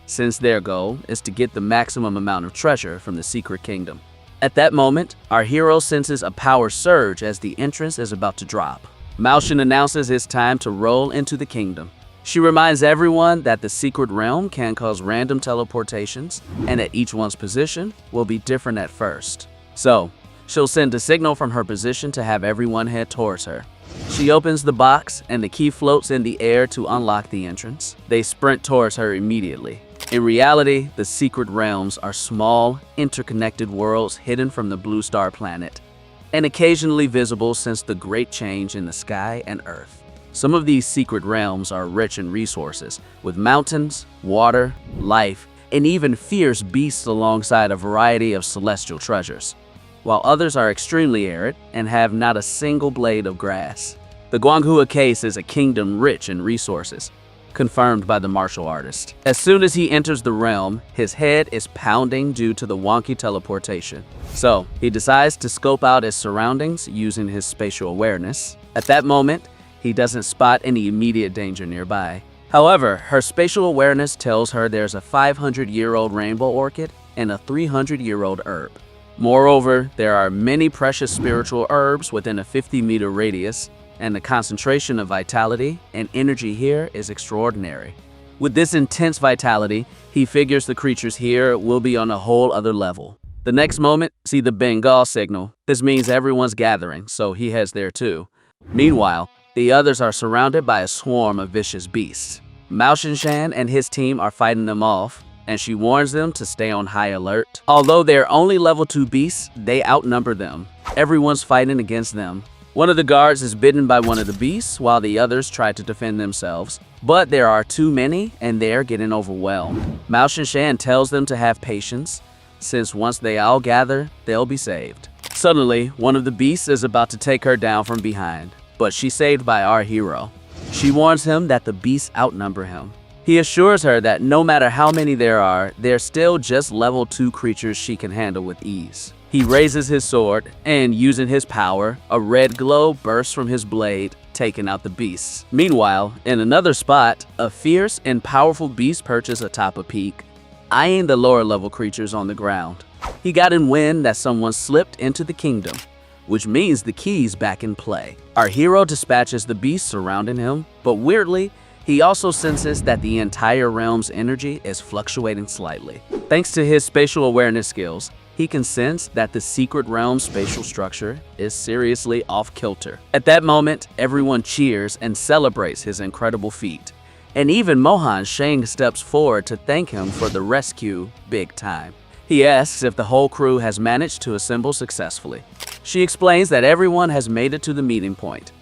since their goal is to get the maximum amount of treasure from the Secret Kingdom. At that moment, our hero senses a power surge as the entrance is about to drop. Mao Shan announces it's time to roll into the kingdom. She reminds everyone that the secret realm can cause random teleportations and that each one's position will be different at first. So, she'll send a signal from her position to have everyone head towards her. She opens the box and the key floats in the air to unlock the entrance. They sprint towards her immediately. In reality, the secret realms are small, interconnected worlds hidden from the blue star planet, and occasionally visible since the great change in the sky and earth. Some of these secret realms are rich in resources, with mountains, water, life, and even fierce beasts alongside a variety of celestial treasures, while others are extremely arid and have not a single blade of grass. The Guanghua case is a kingdom rich in resources, confirmed by the martial artist. As soon as he enters the realm, his head is pounding due to the wonky teleportation. So, he decides to scope out his surroundings using his spatial awareness. At that moment, he doesn't spot any immediate danger nearby. However, her spatial awareness tells her there's a 500-year-old rainbow orchid and a 300-year-old herb. Moreover, there are many precious spiritual herbs within a 50-meter radius, and the concentration of vitality and energy here is extraordinary. With this intense vitality, he figures the creatures here will be on a whole other level. The next moment, see the Bengal signal. This means everyone's gathering, so he heads there too. Meanwhile, the others are surrounded by a swarm of vicious beasts. Mao Xianxiang and his team are fighting them off, and she warns them to stay on high alert. Although they're only level 2 beasts, they outnumber them. Everyone's fighting against them. One of the guards is bitten by one of the beasts, while the others try to defend themselves. But there are too many, and they're getting overwhelmed. Mao Xianxiang tells them to have patience, since once they all gather, they'll be saved. Suddenly, one of the beasts is about to take her down from behind, but she's saved by our hero. She warns him that the beasts outnumber him. He assures her that no matter how many there are, they're still just level 2 creatures she can handle with ease. He raises his sword, and using his power, a red glow bursts from his blade, taking out the beasts. Meanwhile, in another spot, a fierce and powerful beast perches atop a peak, eyeing the lower level creatures on the ground. He got in wind that someone slipped into the kingdom, which means the key's back in play. Our hero dispatches the beasts surrounding him, but weirdly, he also senses that the entire realm's energy is fluctuating slightly. Thanks to his spatial awareness skills, he can sense that the secret realm's spatial structure is seriously off-kilter. At that moment, everyone cheers and celebrates his incredible feat. And even Mohan Shang steps forward to thank him for the rescue big time. He asks if the whole crew has managed to assemble successfully. She explains that everyone has made it to the meeting point,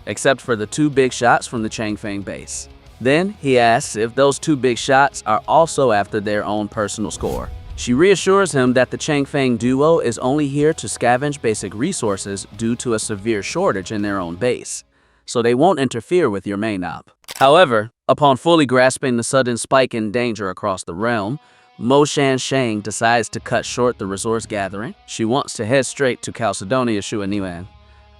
except for the 2 big shots from the Changfeng base. Then he asks if those 2 big shots are also after their own personal score. She reassures him that the Changfeng duo is only here to scavenge basic resources due to a severe shortage in their own base, so they won't interfere with your main op. However, upon fully grasping the sudden spike in danger across the realm, Mo Xianxiang decides to cut short the resource gathering. She wants to head straight to Chalcedonia Shuaniuan,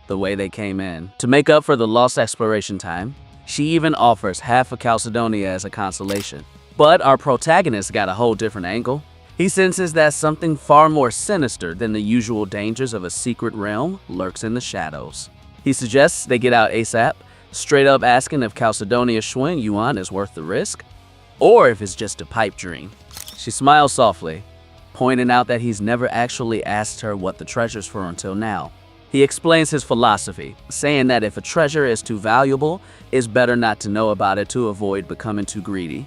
the way they came in. To make up for the lost exploration time, she even offers half of Chalcedonia as a consolation. But our protagonist got a whole different angle. He senses that something far more sinister than the usual dangers of a secret realm lurks in the shadows. He suggests they get out ASAP, straight up asking if Chalcedonia Shuaniuan is worth the risk, or if it's just a pipe dream. She smiles softly, pointing out that he's never actually asked her what the treasure's for until now. He explains his philosophy, saying that if a treasure is too valuable, it's better not to know about it to avoid becoming too greedy.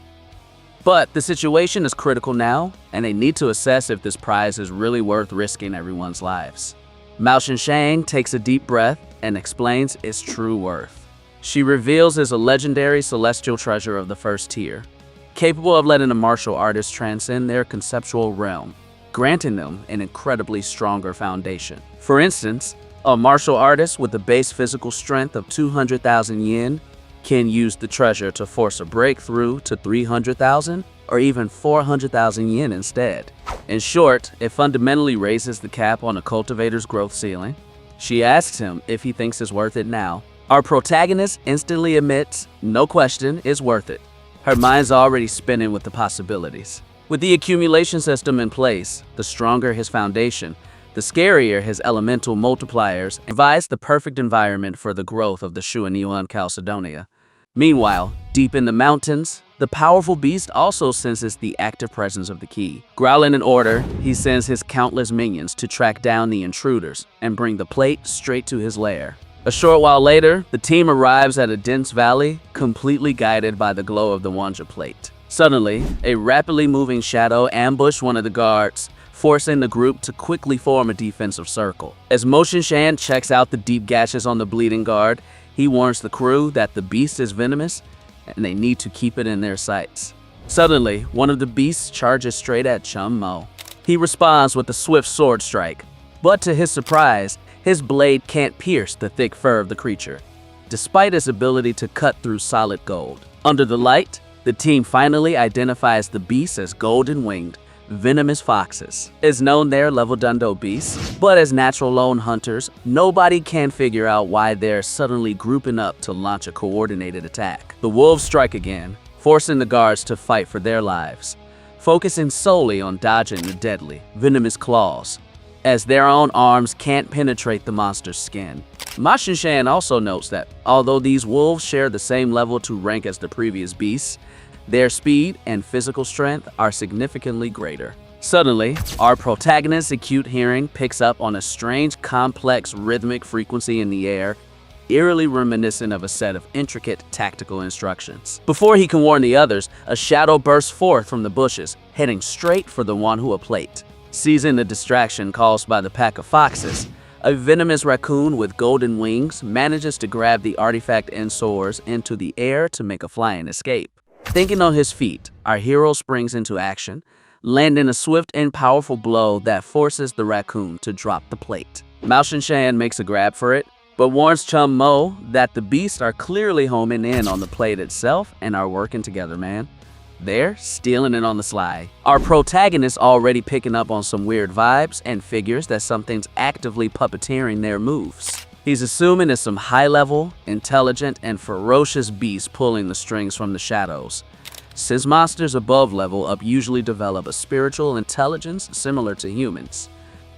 But the situation is critical now, and they need to assess if this prize is really worth risking everyone's lives. Mao Shinshan takes a deep breath and explains its true worth. She reveals it's a legendary celestial treasure of the first tier, capable of letting a martial artist transcend their conceptual realm, granting them an incredibly stronger foundation. For instance, a martial artist with a base physical strength of 200,000 yen can use the treasure to force a breakthrough to 300,000 or even 400,000 yen instead. In short, it fundamentally raises the cap on a cultivator's growth ceiling. She asks him if he thinks it's worth it now. Our protagonist instantly admits, no question, it's worth it. Her mind's already spinning with the possibilities. With the accumulation system in place, the stronger his foundation, the scarier his elemental multipliers, provides the perfect environment for the growth of the Shuaniwan Chalcedonia. Meanwhile, deep in the mountains, the powerful beast also senses the active presence of the key. Growling in order, he sends his countless minions to track down the intruders and bring the plate straight to his lair. A short while later, the team arrives at a dense valley, completely guided by the glow of the Wanja plate. Suddenly, a rapidly moving shadow ambushed one of the guards, forcing the group to quickly form a defensive circle. As Mao Shinshan checks out the deep gashes on the bleeding guard, he warns the crew that the beast is venomous and they need to keep it in their sights. Suddenly, one of the beasts charges straight at Chum Mo. He responds with a swift sword strike, but to his surprise, his blade can't pierce the thick fur of the creature, despite its ability to cut through solid gold. Under the light, the team finally identifies the beast as golden-winged, venomous foxes. It's known they're level dundo beasts, but as natural lone hunters, nobody can figure out why they're suddenly grouping up to launch a coordinated attack. The wolves strike again, forcing the guards to fight for their lives, focusing solely on dodging the deadly, venomous claws, as their own arms can't penetrate the monster's skin. Ma Shinshan also notes that, although these wolves share the same level to rank as the previous beasts, their speed and physical strength are significantly greater. Suddenly, our protagonist's acute hearing picks up on a strange, complex rhythmic frequency in the air, eerily reminiscent of a set of intricate tactical instructions. Before he can warn the others, a shadow bursts forth from the bushes, heading straight for the Manhwa plate. Seizing the distraction caused by the pack of foxes, a venomous raccoon with golden wings manages to grab the artifact and soars into the air to make a flying escape. Thinking on his feet, our hero springs into action, landing a swift and powerful blow that forces the raccoon to drop the plate. Mao Shinshan makes a grab for it, but warns Chum Mo that the beasts are clearly homing in on the plate itself and are working together, man. They're stealing it on the sly. Our protagonist already picking up on some weird vibes and figures that something's actively puppeteering their moves. He's assuming it's some high-level, intelligent, and ferocious beast pulling the strings from the shadows, since monsters above level up usually develop a spiritual intelligence similar to humans.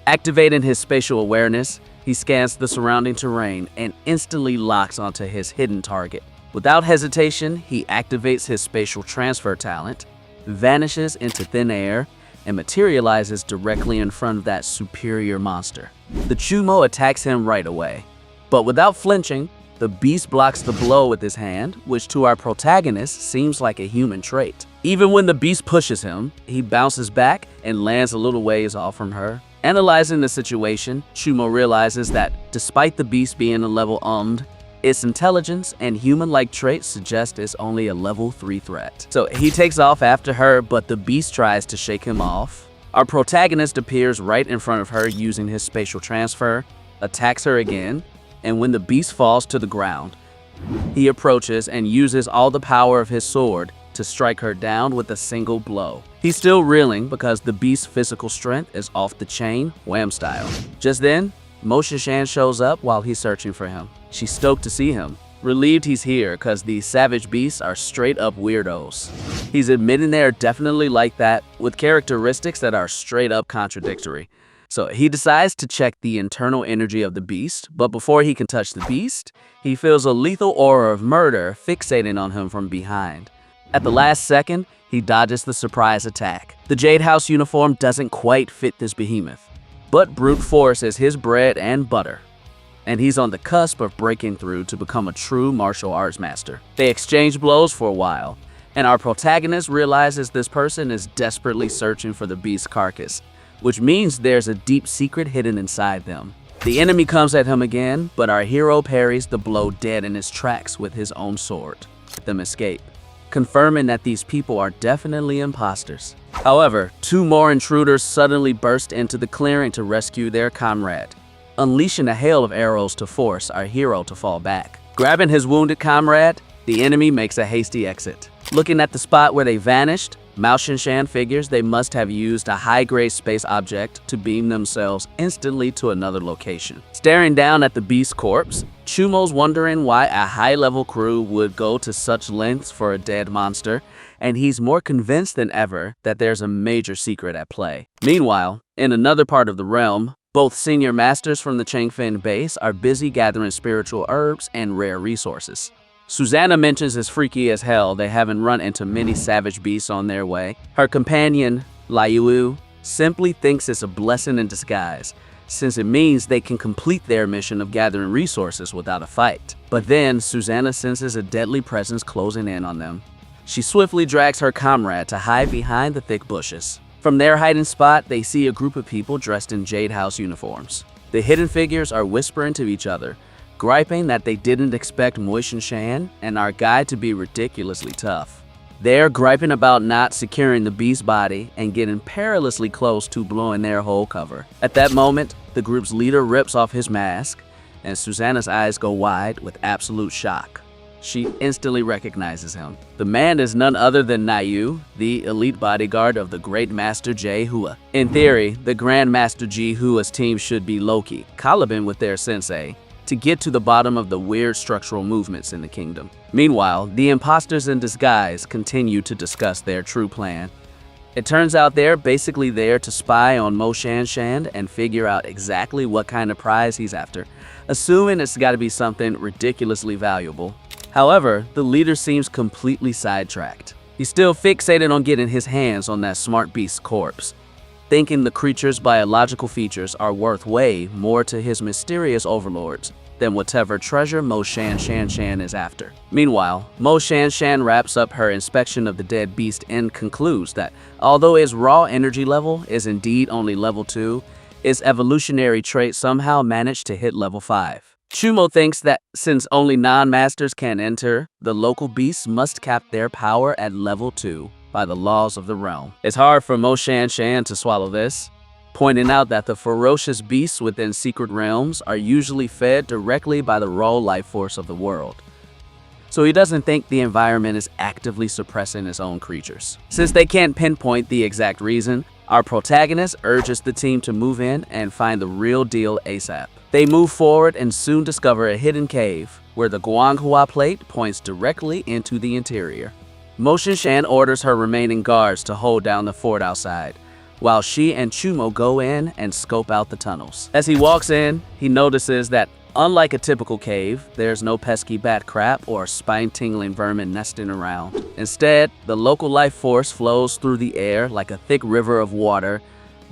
Activating his spatial awareness, he scans the surrounding terrain and instantly locks onto his hidden target. Without hesitation, he activates his spatial transfer talent, vanishes into thin air, and materializes directly in front of that superior monster. The Chumo attacks him right away, but without flinching, the beast blocks the blow with his hand, which to our protagonist seems like a human trait. Even when the beast pushes him, he bounces back and lands a little ways off from her. Analyzing the situation, Chumo realizes that despite the beast being a level its intelligence and human-like traits suggest it's only a level 3 threat. So he takes off after her, but the beast tries to shake him off. Our protagonist appears right in front of her using his spatial transfer, attacks her again, and when the beast falls to the ground, he approaches and uses all the power of his sword to strike her down with a single blow. He's still reeling because the beast's physical strength is off the chain, wham style. Just then, Mao Shinshan shows up while he's searching for him. She's stoked to see him, relieved he's here because these savage beasts are straight up weirdos. He's admitting they are definitely like that, with characteristics that are straight up contradictory. So he decides to check the internal energy of the beast, but before he can touch the beast, he feels a lethal aura of murder fixating on him from behind. At the last second, he dodges the surprise attack. The Jade House uniform doesn't quite fit this behemoth, but brute force is his bread and butter. and he's on the cusp of breaking through to become a true martial arts master. They exchange blows for a while, and our protagonist realizes this person is desperately searching for the beast's carcass, which means there's a deep secret hidden inside them. The enemy comes at him again, but our hero parries the blow dead in his tracks with his own sword. Let them escape, confirming that these people are definitely imposters. However, two more intruders suddenly burst into the clearing to rescue their comrade, unleashing a hail of arrows to force our hero to fall back. Grabbing his wounded comrade, the enemy makes a hasty exit. Looking at the spot where they vanished, Mao Shinshan figures they must have used a high-grade space object to beam themselves instantly to another location. Staring down at the beast's corpse, Chumo's wondering why a high-level crew would go to such lengths for a dead monster, and he's more convinced than ever that there's a major secret at play. Meanwhile, in another part of the realm, both senior masters from the Changfen base are busy gathering spiritual herbs and rare resources. Susanna mentions as freaky as hell they haven't run into many savage beasts on their way. Her companion, Liu, simply thinks it's a blessing in disguise, since it means they can complete their mission of gathering resources without a fight. But then, Susanna senses a deadly presence closing in on them. She swiftly drags her comrade to hide behind the thick bushes. From their hiding spot, they see a group of people dressed in Jade House uniforms. The hidden figures are whispering to each other, griping that they didn't expect Mo Shinshan and our guy to be ridiculously tough. They're griping about not securing the beast's body and getting perilously close to blowing their whole cover. At that moment, the group's leader rips off his mask, and Susanna's eyes go wide with absolute shock. She instantly recognizes him. The man is none other than Nayu, the elite bodyguard of the Great Master Jaehua. In theory, the Grand Master Jaehua's team should be Loki, Caliban with their sensei, to get to the bottom of the weird structural movements in the kingdom. Meanwhile, the imposters in disguise continue to discuss their true plan. It turns out they're basically there to spy on Mo Shinshan and figure out exactly what kind of prize he's after, assuming it's gotta be something ridiculously valuable. However, the leader seems completely sidetracked. He's still fixated on getting his hands on that smart beast's corpse, thinking the creature's biological features are worth way more to his mysterious overlords than whatever treasure Mo Shinshan is after. Meanwhile, Mo Shinshan wraps up her inspection of the dead beast and concludes that although its raw energy level is indeed only level 2, its evolutionary trait somehow managed to hit level 5. Chumo thinks that since only non-masters can enter, the local beasts must cap their power at level 2 by the laws of the realm. It's hard for Mo Shinshan to swallow this, pointing out that the ferocious beasts within secret realms are usually fed directly by the raw life force of the world. So he doesn't think the environment is actively suppressing its own creatures. Since they can't pinpoint the exact reason, our protagonist urges the team to move in and find the real deal ASAP. They move forward and soon discover a hidden cave where the Guanghua plate points directly into the interior. Mo Shinshan orders her remaining guards to hold down the fort outside, while she and Chumo go in and scope out the tunnels. As he walks in, he notices that unlike a typical cave, there's no pesky bat crap or spine-tingling vermin nesting around. Instead, the local life force flows through the air like a thick river of water,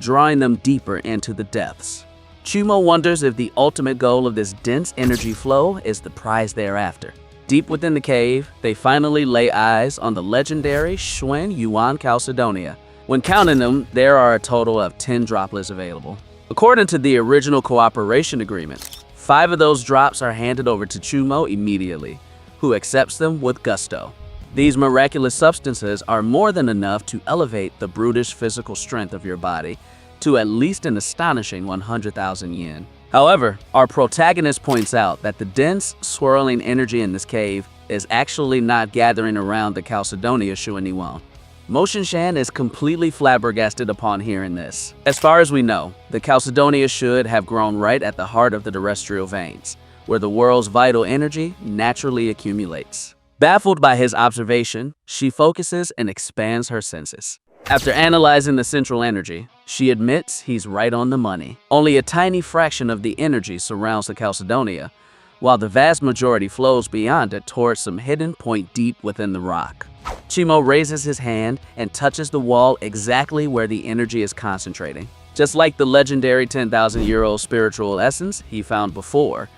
drawing them deeper into the depths. Chumo wonders if the ultimate goal of this dense energy flow is the prize they're after. Deep within the cave, they finally lay eyes on the legendary Shuen Yuan Chalcedonia. When counting them, there are a total of 10 droplets available. According to the original cooperation agreement, 5 of those drops are handed over to Chumo immediately, who accepts them with gusto. These miraculous substances are more than enough to elevate the brutish physical strength of your body to at least an astonishing 100,000 yen. However, our protagonist points out that the dense, swirling energy in this cave is actually not gathering around the Chalcedonia Shuaniwan. Mo Shinshan is completely flabbergasted upon hearing this. As far as we know, the Chalcedonia should have grown right at the heart of the terrestrial veins, where the world's vital energy naturally accumulates. Baffled by his observation, she focuses and expands her senses. After analyzing the central energy, she admits he's right on the money. Only a tiny fraction of the energy surrounds the Chalcedonia, while the vast majority flows beyond it towards some hidden point deep within the rock. Chimo raises his hand and touches the wall exactly where the energy is concentrating. Just like the legendary 10,000-year-old spiritual essence he found before,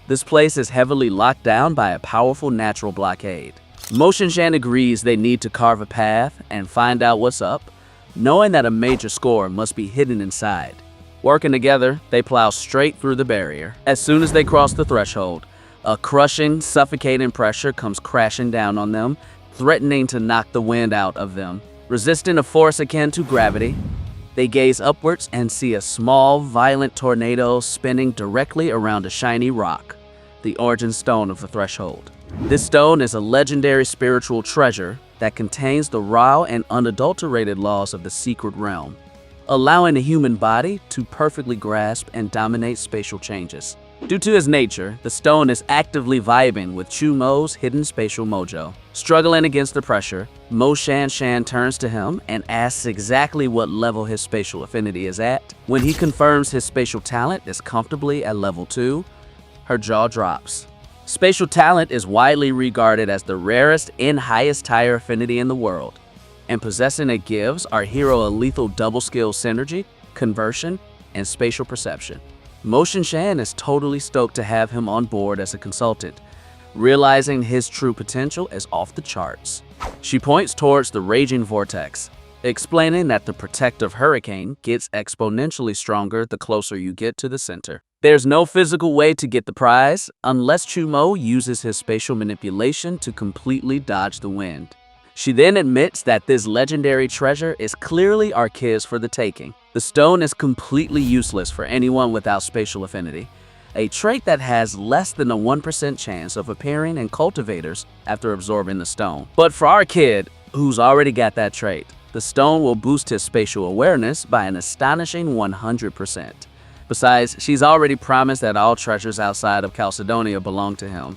This place is heavily locked down by a powerful natural blockade. Mo Shinshan agrees they need to carve a path and find out what's up, knowing that a major score must be hidden inside. Working together, they plow straight through the barrier. As soon as they cross the threshold, a crushing, suffocating pressure comes crashing down on them, threatening to knock the wind out of them. Resisting a force akin to gravity, they gaze upwards and see a small, violent tornado spinning directly around a shiny rock, the origin stone of the threshold. This stone is a legendary spiritual treasure that contains the raw and unadulterated laws of the secret realm, allowing the human body to perfectly grasp and dominate spatial changes. Due to his nature, the stone is actively vibing with Chu Mo's hidden spatial mojo. Struggling against the pressure, Mo Shinshan turns to him and asks exactly what level his spatial affinity is at. When he confirms his spatial talent is comfortably at level 2, her jaw drops. Spatial talent is widely regarded as the rarest and highest tier affinity in the world, and possessing it gives our hero a lethal double skill synergy, conversion, and spatial perception. Mo Shinshan is totally stoked to have him on board as a consultant, realizing his true potential is off the charts. She points towards the raging vortex, explaining that the protective hurricane gets exponentially stronger the closer you get to the center. There's no physical way to get the prize unless Chu Mo uses his spatial manipulation to completely dodge the wind. She then admits that this legendary treasure is clearly our kids for the taking. The stone is completely useless for anyone without spatial affinity, a trait that has less than a 1% chance of appearing in cultivators after absorbing the stone. But for our kid, who's already got that trait, the stone will boost his spatial awareness by an astonishing 100%. Besides, she's already promised that all treasures outside of Chalcedonia belong to him.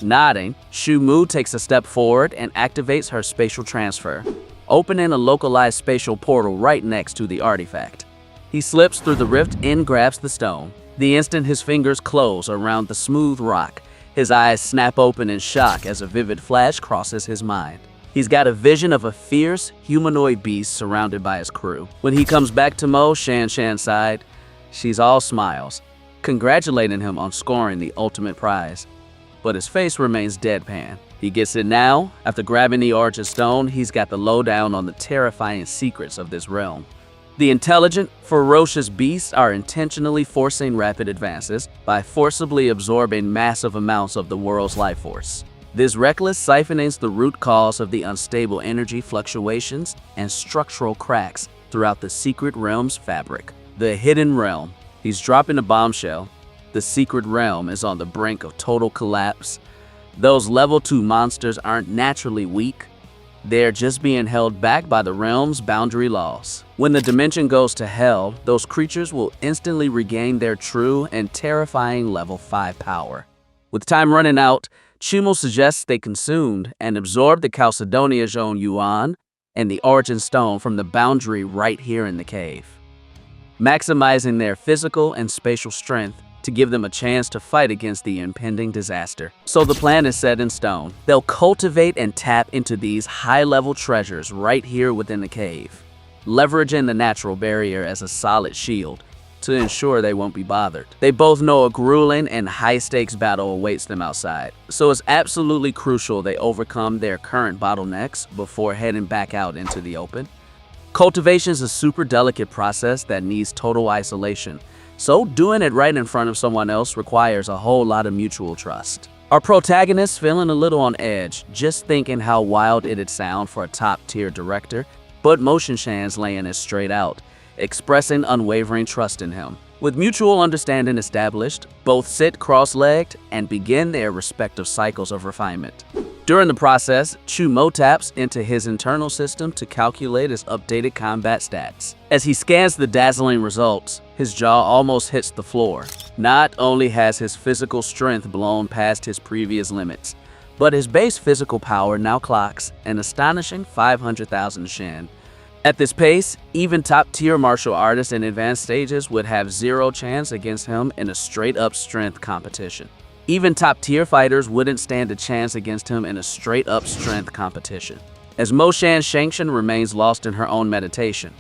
Nodding, Shu Mu takes a step forward and activates her spatial transfer, opening a localized spatial portal right next to the artifact. He slips through the rift and grabs the stone. The instant his fingers close around the smooth rock, his eyes snap open in shock as a vivid flash crosses his mind. He's got a vision of a fierce, humanoid beast surrounded by his crew. When he comes back to Mo Shinshan's side, she's all smiles, congratulating him on scoring the ultimate prize. But his face remains deadpan. He gets it now. After grabbing the origin stone, he's got the lowdown on the terrifying secrets of this realm. The intelligent, ferocious beasts are intentionally forcing rapid advances by forcibly absorbing massive amounts of the world's life force. This reckless siphoning the root cause of the unstable energy fluctuations and structural cracks throughout the secret realm's fabric. The hidden realm. He's dropping a bombshell. The secret realm is on the brink of total collapse. Those level 2 monsters aren't naturally weak. They're just being held back by the realm's boundary laws. When the dimension goes to hell, those creatures will instantly regain their true and terrifying level 5 power. With time running out, Chumo suggests they consumed and absorb the Chalcedonia Zhone Yuan and the origin stone from the boundary right here in the cave, maximizing their physical and spatial strength to give them a chance to fight against the impending disaster. So the plan is set in stone. They'll cultivate and tap into these high-level treasures right here within the cave, leveraging the natural barrier as a solid shield to ensure they won't be bothered. They both know a grueling and high-stakes battle awaits them outside, so it's absolutely crucial they overcome their current bottlenecks before heading back out into the open. Cultivation is a super delicate process that needs total isolation, so doing it right in front of someone else requires a whole lot of mutual trust. Our protagonist feeling a little on edge, just thinking how wild it'd sound for a top-tier director, but Mo Shinshan's laying it straight out, expressing unwavering trust in him. With mutual understanding established, both sit cross-legged and begin their respective cycles of refinement. During the process, Chu Mo taps into his internal system to calculate his updated combat stats. As he scans the dazzling results, his jaw almost hits the floor. Not only has his physical strength blown past his previous limits, but his base physical power now clocks an astonishing 500,000 Shen. At this pace, even top-tier martial artists in advanced stages would have zero chance against him in a straight-up strength competition. Even top-tier fighters wouldn't stand a chance against him in a straight-up strength competition. As Mo Shinshan remains lost in her own meditation,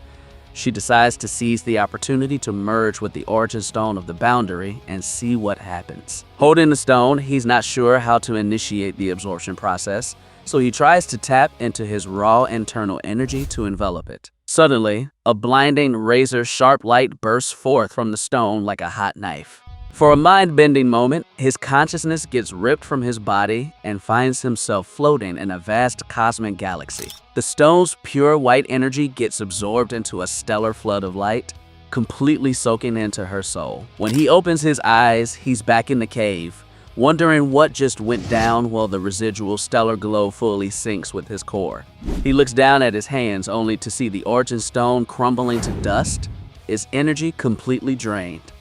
She decides to seize the opportunity to merge with the origin stone of the boundary and see what happens. Holding the stone, he's not sure how to initiate the absorption process, so he tries to tap into his raw internal energy to envelop it. Suddenly, a blinding, razor-sharp light bursts forth from the stone like a hot knife. For a mind-bending moment, his consciousness gets ripped from his body and finds himself floating in a vast cosmic galaxy. The stone's pure white energy gets absorbed into a stellar flood of light, completely soaking into her soul. When he opens his eyes, he's back in the cave, wondering what just went down while the residual stellar glow fully sinks with his core. He looks down at his hands only to see the origin stone crumbling to dust, its energy completely drained.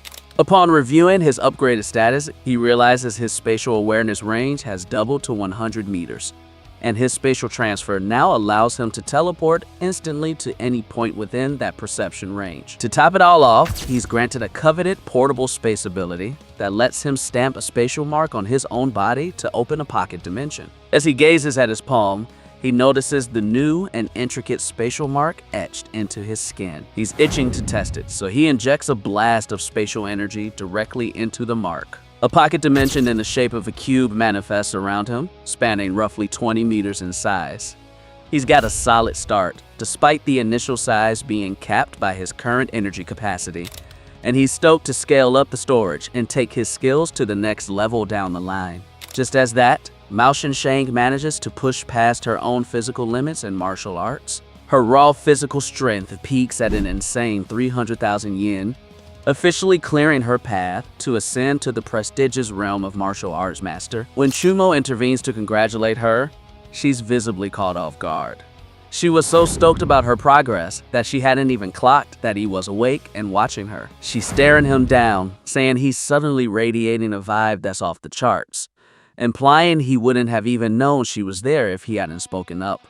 Upon reviewing his upgraded status, he realizes his spatial awareness range has doubled to 100 meters, and his spatial transfer now allows him to teleport instantly to any point within that perception range. To top it all off, he's granted a coveted portable space ability that lets him stamp a spatial mark on his own body to open a pocket dimension. As he gazes at his palm, he notices the new and intricate spatial mark etched into his skin. He's itching to test it, so he injects a blast of spatial energy directly into the mark. A pocket dimension in the shape of a cube manifests around him, spanning roughly 20 meters in size. He's got a solid start, despite the initial size being capped by his current energy capacity, and he's stoked to scale up the storage and take his skills to the next level down the line. Just as that, Mao Shang manages to push past her own physical limits in martial arts. Her raw physical strength peaks at an insane 300,000 yen, officially clearing her path to ascend to the prestigious realm of martial arts master. When Chumo intervenes to congratulate her, she's visibly caught off guard. She was so stoked about her progress that she hadn't even clocked that he was awake and watching her. She's staring him down, saying he's suddenly radiating a vibe that's off the charts, implying he wouldn't have even known she was there if he hadn't spoken up.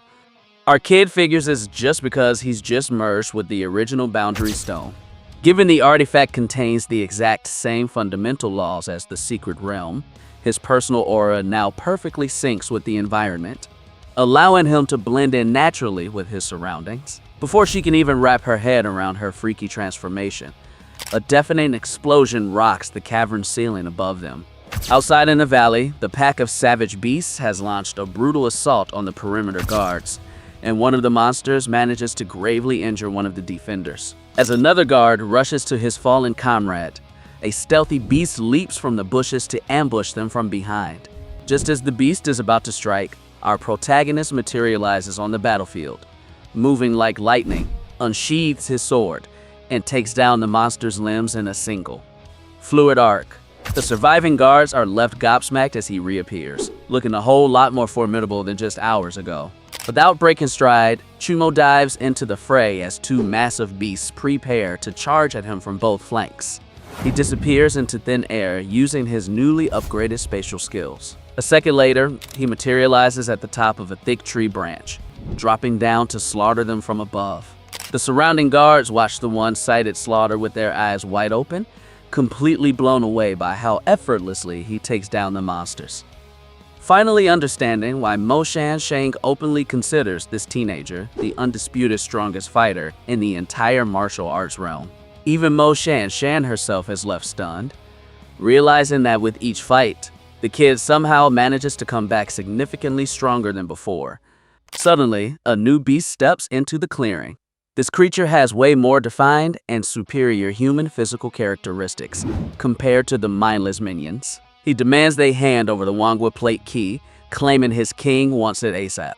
Our kid figures it's just because he's just merged with the original boundary stone. Given the artifact contains the exact same fundamental laws as the secret realm, his personal aura now perfectly syncs with the environment, allowing him to blend in naturally with his surroundings. Before she can even wrap her head around her freaky transformation, a deafening explosion rocks the cavern ceiling above them. Outside in the valley, the pack of savage beasts has launched a brutal assault on the perimeter guards, and one of the monsters manages to gravely injure one of the defenders. As another guard rushes to his fallen comrade, a stealthy beast leaps from the bushes to ambush them from behind. Just as the beast is about to strike, our protagonist materializes on the battlefield, moving like lightning, unsheathes his sword, and takes down the monster's limbs in a single, fluid arc. The surviving guards are left gobsmacked as he reappears, looking a whole lot more formidable than just hours ago. Without breaking stride, Chumo dives into the fray as two massive beasts prepare to charge at him from both flanks. He disappears into thin air using his newly upgraded spatial skills. A second later, he materializes at the top of a thick tree branch, dropping down to slaughter them from above. The surrounding guards watch the one-sided slaughter with their eyes wide open, completely blown away by how effortlessly he takes down the monsters. Finally understanding why Mo Shang openly considers this teenager the undisputed strongest fighter in the entire martial arts realm. Even Mo Shan herself has left stunned, realizing that with each fight, the kid somehow manages to come back significantly stronger than before. Suddenly, a new beast steps into the clearing. This creature has way more defined and superior human physical characteristics compared to the mindless minions. He demands they hand over the Wangwa plate key, claiming his king wants it ASAP.